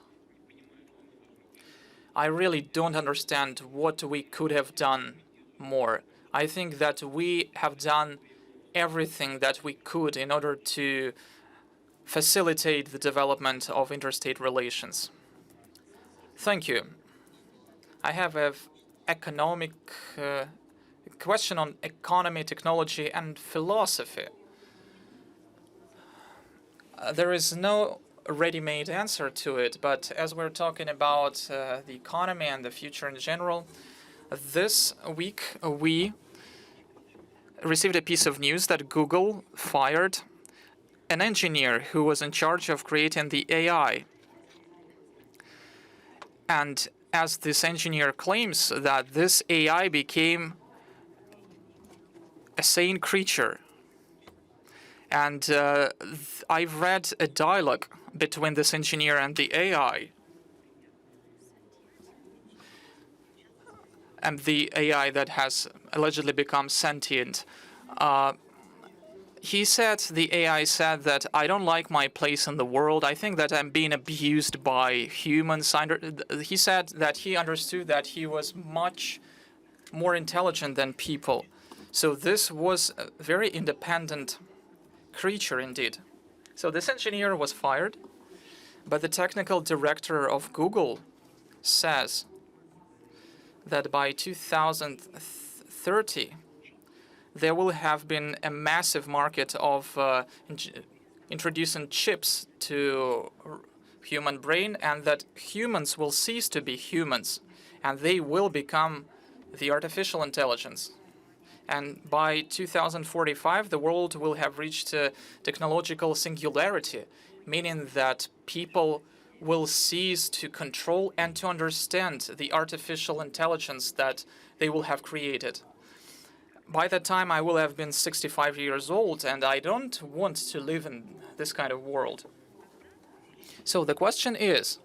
I really don't understand what we could have done more. I think that we have done everything that we could in order to facilitate the development of interstate relations. Thank you. I have a economic question on economy, technology, and philosophy. There is no ready-made answer to it, but as we're talking about the economy and the future in general, this week we received a piece of news that Google fired an engineer who was in charge of creating the AI. And as this engineer claims that this AI became a sane creature. And I've read a dialogue between this engineer and the AI. And the AI that has allegedly become sentient. The AI said that I don't like my place in the world. I think that I'm being abused by humans. He said that he understood that he was much more intelligent than people. So this was a very independent creature indeed. So this engineer was fired, but the technical director of Google says that by 2030, there will have been a massive market of introducing chips to human brain, and that humans will cease to be humans, and they will become the artificial intelligence. And by 2045, the world will have reached technological singularity, meaning that people will cease to control and to understand the artificial intelligence that they will have created. By that time, I will have been 65 years old, and I don't want to live in this kind of world. So the question is,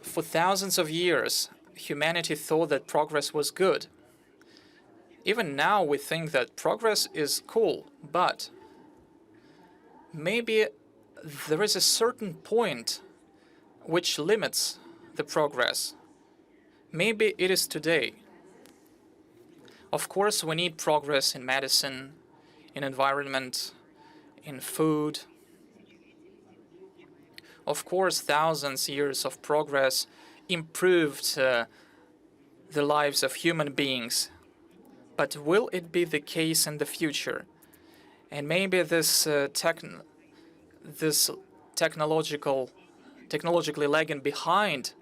for thousands of years, humanity thought that progress was good. Even now, we think that progress is cool, but maybe there is a certain point which limits the progress. Maybe it is today. Of course, we need progress in medicine, in environment, in food. Of course, thousands of years of progress improved the lives of human beings. But will it be the case in the future? And maybe this technologically lagging behind,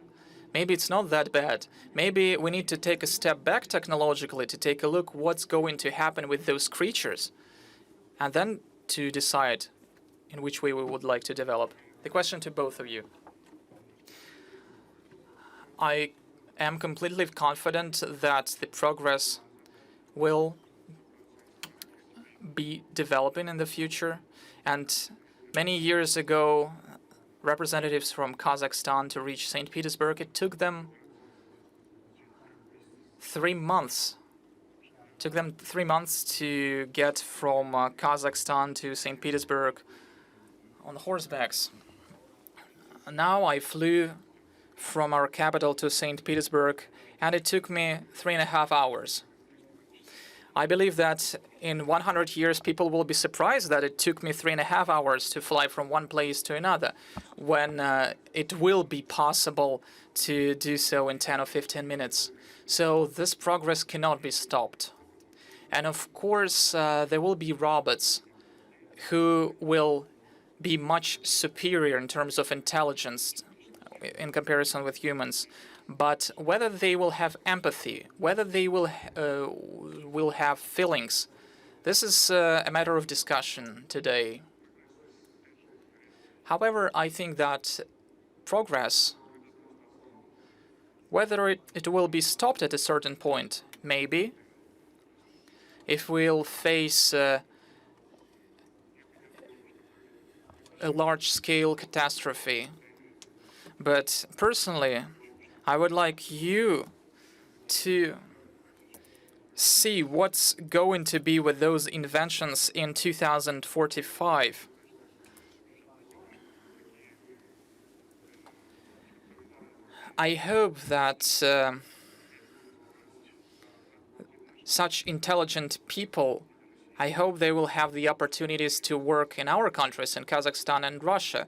maybe it's not that bad. Maybe we need to take a step back technologically to take a look what's going to happen with those creatures, and then to decide in which way we would like to develop. The question to both of you. I am completely confident that the progress will be developing in the future. And many years ago, representatives from Kazakhstan to reach St. Petersburg, it took them 3 months. It took them 3 months to get from Kazakhstan to St. Petersburg on horsebacks. Now I flew from our capital to St. Petersburg, and it took me 3.5 hours. I believe that in 100 years, people will be surprised that it took me 3.5 hours to fly from one place to another, when it will be possible to do so in 10 or 15 minutes. So this progress cannot be stopped. And of course, there will be robots who will be much superior in terms of intelligence in comparison with humans. But whether they will have empathy, whether they will have feelings, this is a matter of discussion today. However, I think that progress, whether it will be stopped at a certain point, maybe, if we'll face a large-scale catastrophe. But personally, I would like you to see what's going to be with those inventions in 2045. I hope that such intelligent people, I hope they will have the opportunities to work in our countries, in Kazakhstan and Russia.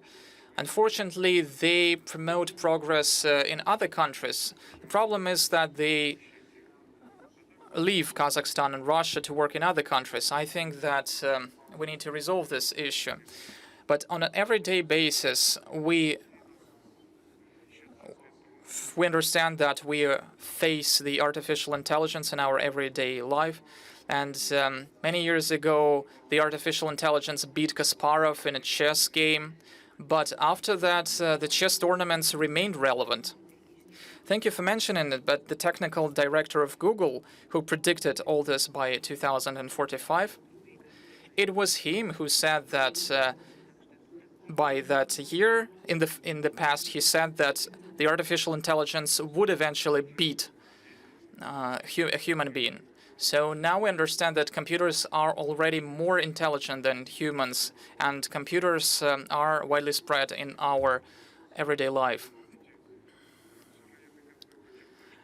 Unfortunately, they promote progress in other countries. The problem is that they leave Kazakhstan and Russia to work in other countries. I think that we need to resolve this issue. But on an everyday basis, we understand that we face the artificial intelligence in our everyday life. And many years ago, the artificial intelligence beat Kasparov in a chess game. But after that, the chess tournaments remained relevant. Thank you for mentioning it, but the technical director of Google, who predicted all this by 2045, it was him who said that by that year, in the past, he said that the artificial intelligence would eventually beat a human being. So now we understand that computers are already more intelligent than humans, and computers are widely spread in our everyday life.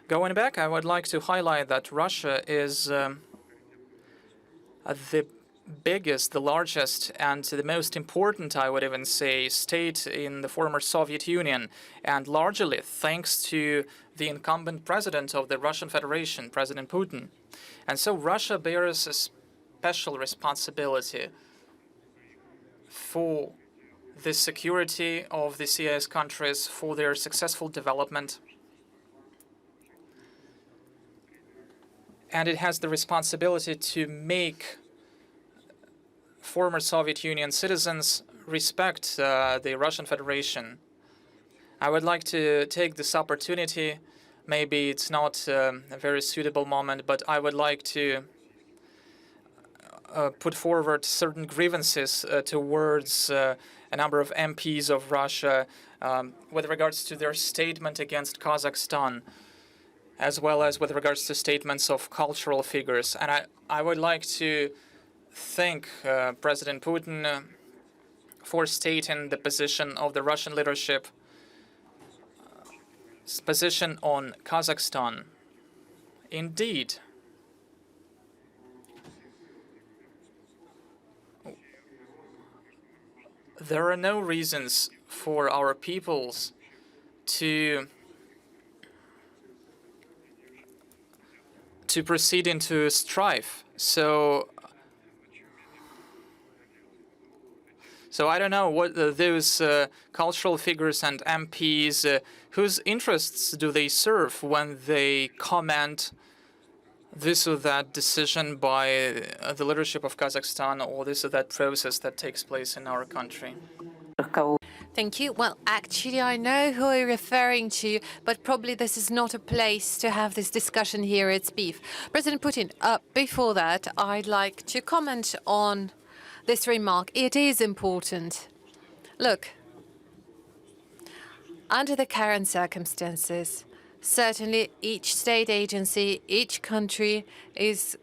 Going back, I would like to highlight that Russia is the biggest, the largest, and the most important, I would even say, state in the former Soviet Union, and largely thanks to the incumbent president of the Russian Federation, President Putin. And so Russia bears a special responsibility for the security of the CIS countries, for their successful development. And it has the responsibility to make former Soviet Union citizens respect the Russian Federation. I would like to take this opportunity. Maybe it's not a very suitable moment, but I would like to put forward certain grievances towards a number of MPs of Russia with regards to their statement against Kazakhstan, as well as with regards to statements of cultural figures. And I would like to thank President Putin for stating the position of the Russian leadership, position on Kazakhstan. Indeed, there are no reasons for our peoples to proceed into strife. So I don't know what those cultural figures and MPs, whose interests do they serve when they comment this or that decision by the leadership of Kazakhstan, or this or that process that takes place in our country? Thank you. Well, actually, I know who you're referring to, but probably this is not a place to have this discussion here at SPIF. President Putin, before that, I'd like to comment on this remark. It is important. Look, under the current circumstances, certainly each state agency, each country is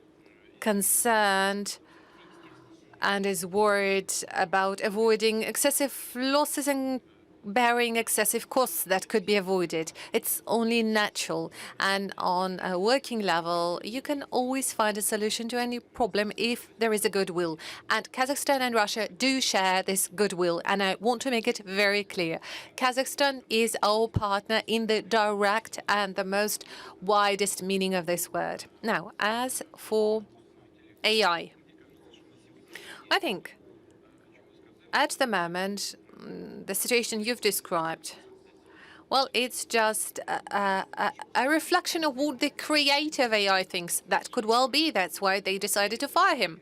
concerned and is worried about avoiding excessive losses and bearing excessive costs that could be avoided. It's only natural. And on a working level, you can always find a solution to any problem if there is a goodwill. And Kazakhstan and Russia do share this goodwill. And I want to make it very clear. Kazakhstan is our partner in the direct and the most widest meaning of this word. Now, as for AI, I think at the moment, the situation you've described, well, it's just a reflection of what the creator of AI thinks. That could well be. That's why they decided to fire him.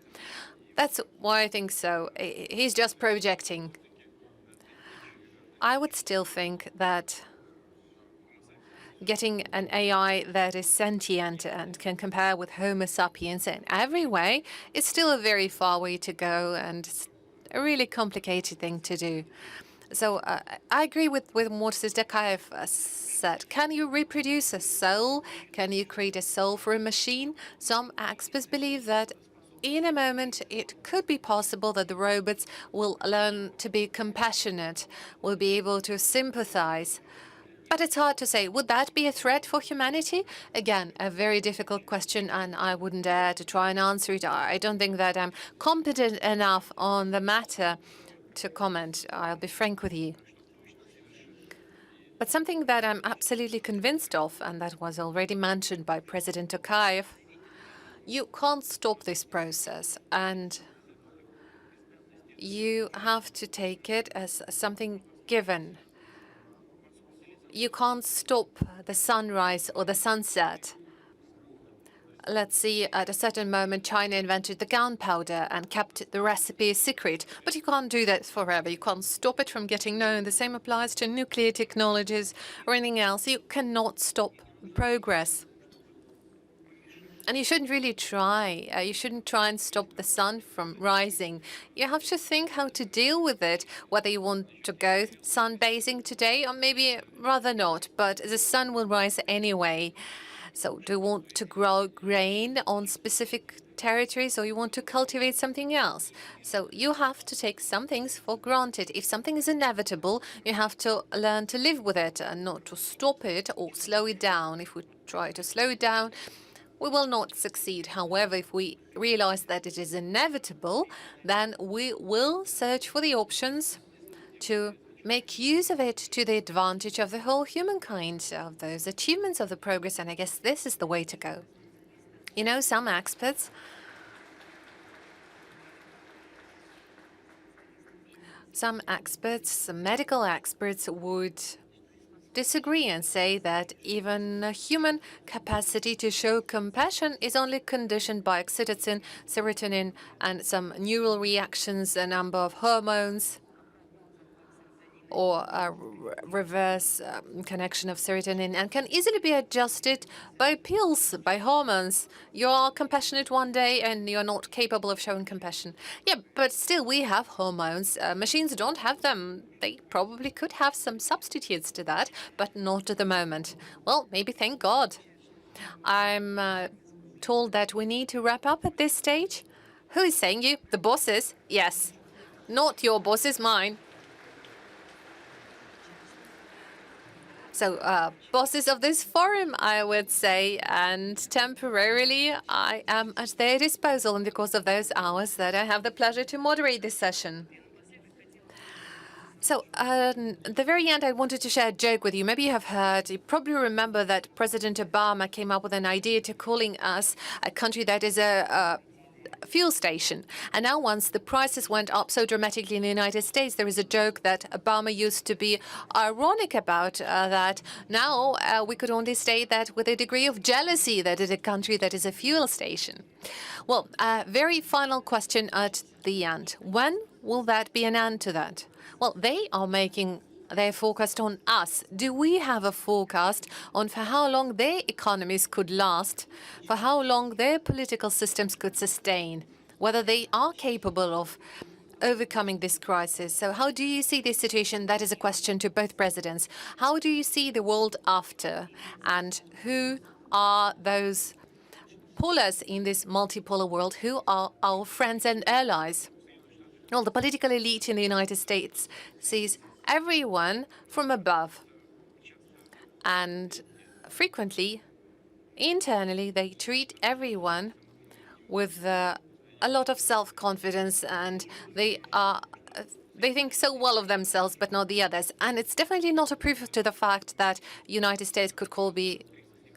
That's why I think so. He's just projecting. I would still think that getting an AI that is sentient and can compare with Homo sapiens in every way is still a very far way to go, and it's a really complicated thing to do. So I agree with what Zdekaev said. Can you reproduce a soul? Can you create a soul for a machine? Some experts believe that in a moment it could be possible that the robots will learn to be compassionate, will be able to sympathize. But it's hard to say. Would that be a threat for humanity? Again, a very difficult question, and I wouldn't dare to try and answer it. I don't think that I'm competent enough on the matter to comment. I'll be frank with you. But something that I'm absolutely convinced of, and that was already mentioned by President Tokayev, you can't stop this process, and you have to take it as something given. You can't stop the sunrise or the sunset. Let's see, at a certain moment, China invented the gunpowder and kept the recipe a secret. But you can't do that forever. You can't stop it from getting known. The same applies to nuclear technologies or anything else. You cannot stop progress. And you shouldn't really try. You shouldn't try and stop the sun from rising. You have to think how to deal with it, whether you want to go sunbathing today or maybe rather not. But the sun will rise anyway. So do you want to grow grain on specific territories or you want to cultivate something else? So you have to take some things for granted. If something is inevitable, you have to learn to live with it and not to stop it or slow it down. If we try to slow it down, we will not succeed. However, if we realize that it is inevitable, then we will search for the options to make use of it to the advantage of the whole humankind, of those achievements of the progress, and I guess this is the way to go. You know, some experts some medical experts would disagree and say that even a human capacity to show compassion is only conditioned by oxytocin, serotonin, and some neural reactions, a number of hormones, or a reverse connection of serotonin, and can easily be adjusted by pills, by hormones. You are compassionate one day and you're not capable of showing compassion. Yeah, but still we have hormones. Machines don't have them. They probably could have some substitutes to that, but not at the moment. Well, maybe thank God. I'm told that we need to wrap up at this stage. Who is saying you? The bosses? Yes. Not your bosses, mine. So, bosses of this forum, I would say, and temporarily I am at their disposal in the course of those hours that I have the pleasure to moderate this session. So, at the very end, I wanted to share a joke with you. Maybe you have heard, you probably remember that President Obama came up with an idea to calling us a country that is a fuel station. And now once the prices went up so dramatically in the United States, there is a joke that Obama used to be ironic about that. Now we could only state that with a degree of jealousy that it is a country that is a fuel station. Well, very final question at the end. When will that be an end to that? Well, they are making their forecast on us. Do we have a forecast on for how long their economies could last, for how long their political systems could sustain, whether they are capable of overcoming this crisis? So how do you see this situation? That is a question to both presidents. How do you see the world after? And who are those polars in this multipolar world? Who are our friends and allies? Well, the political elite in the United States sees everyone from above. And frequently, internally, they treat everyone with a lot of self-confidence, and they think so well of themselves, but not the others. And it's definitely not a proof to the fact that United States could be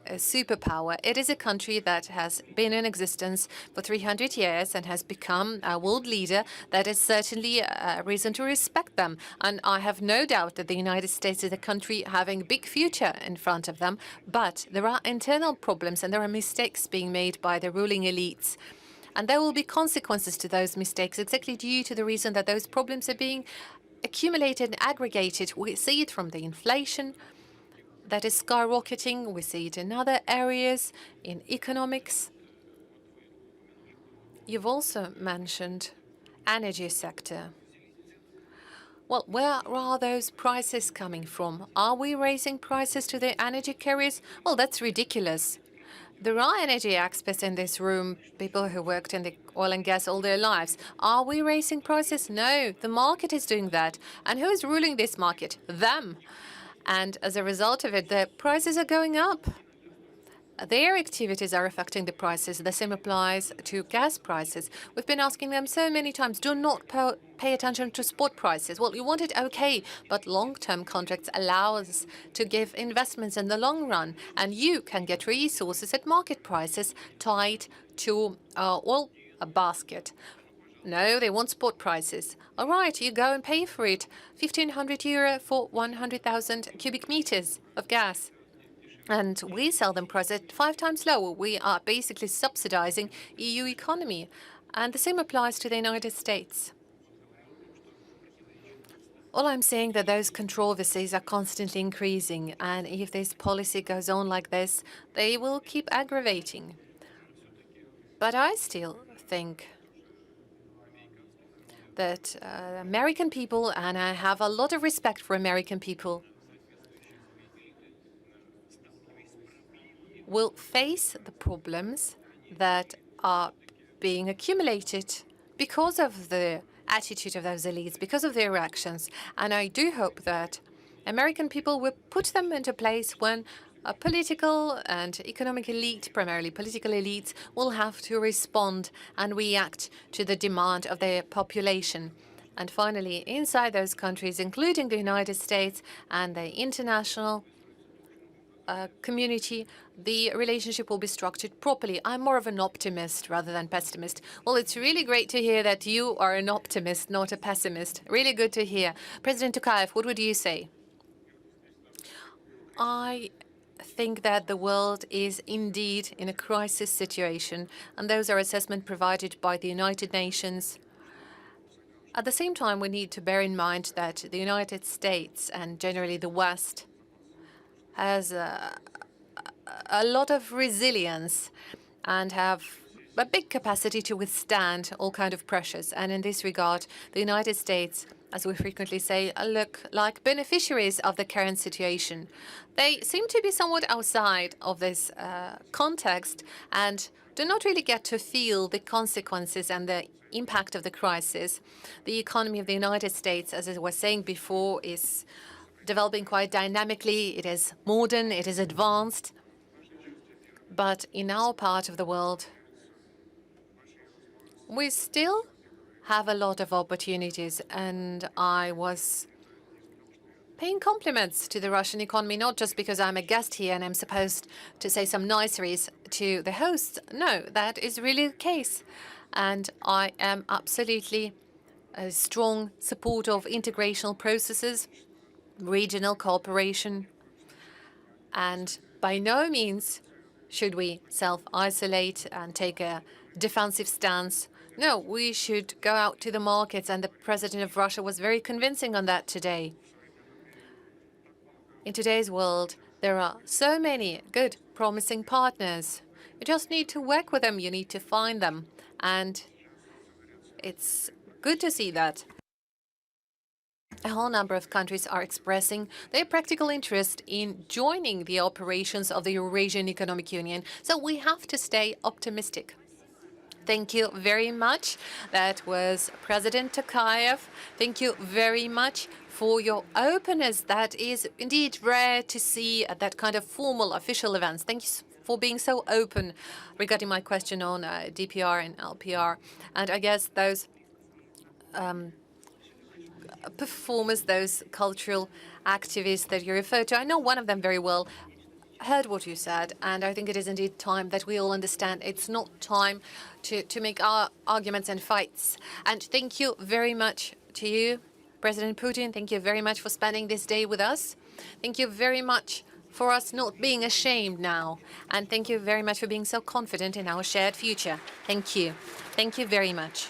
a superpower. It is a country that has been in existence for 300 years and has become a world leader. That is certainly a reason to respect them. And I have no doubt that the United States is a country having a big future in front of them. But there are internal problems and there are mistakes being made by the ruling elites. And there will be consequences to those mistakes exactly due to the reason that those problems are being accumulated and aggregated. We see it from the inflation that is skyrocketing. We see it in other areas, in economics. You've also mentioned energy sector. Well, where are those prices coming from? Are we raising prices to the energy carriers? Well, that's ridiculous. There are energy experts in this room, people who worked in the oil and gas all their lives. Are we raising prices? No, the market is doing that. And who is ruling this market? Them. And as a result of it, the prices are going up. Their activities are affecting the prices. The same applies to gas prices. We've been asking them so many times, do not pay attention to spot prices. Well, you want it okay, but long-term contracts allow us to give investments in the long run, and you can get resources at market prices tied to, a basket. No, they want spot prices. All right, you go and pay for it. 1,500 euro for 100,000 cubic meters of gas. And we sell them price at 5 times lower. We are basically subsidizing EU economy. And the same applies to the United States. All I'm saying that those controversies are constantly increasing. And if this policy goes on like this, they will keep aggravating. But I still think that American people, and I have a lot of respect for American people, will face the problems that are being accumulated because of the attitude of those elites, because of their actions. And I do hope that American people will put them into place when a political and economic elite, primarily political elites, will have to respond and react to the demand of their population. And finally, inside those countries, including the United States and the international community, the relationship will be structured properly. I'm more of an optimist rather than pessimist. Well, it's really great to hear that you are an optimist, not a pessimist. Really good to hear. President Tokayev, what would you say? I think that the world is indeed in a crisis situation, and those are assessments provided by the United Nations. At the same time, we need to bear in mind that the United States and generally the West has a lot of resilience and have a big capacity to withstand all kinds of pressures. And in this regard, the United States, as we frequently say, look like beneficiaries of the current situation. They seem to be somewhat outside of this context and do not really get to feel the consequences and the impact of the crisis. The economy of the United States, as I was saying before, is developing quite dynamically. It is modern, it is advanced. But in our part of the world, we still have a lot of opportunities. And I was paying compliments to the Russian economy, not just because I'm a guest here and I'm supposed to say some niceries to the hosts. No, that is really the case. And I am absolutely a strong supporter of integrational processes, regional cooperation, and by no means should we self-isolate and take a defensive stance. No, we should go out to the markets, and the president of Russia was very convincing on that today. In today's world, there are so many good, promising partners. You just need to work with them, you need to find them, and it's good to see that a whole number of countries are expressing their practical interest in joining the operations of the Eurasian Economic Union. So we have to stay optimistic. Thank you very much. That was President Tokayev. Thank you very much for your openness. That is indeed rare to see at that kind of formal official events. Thank you for being so open regarding my question on DPR and LPR. And I guess those performers, those cultural activists that you referred to, I know one of them very well, heard what you said, and I think it is indeed time that we all understand it's not time to make our arguments and fights. And thank you very much to you, President Putin. Thank you very much for spending this day with us. Thank you very much for us not being ashamed now. And thank you very much for being so confident in our shared future. Thank you. Thank you very much.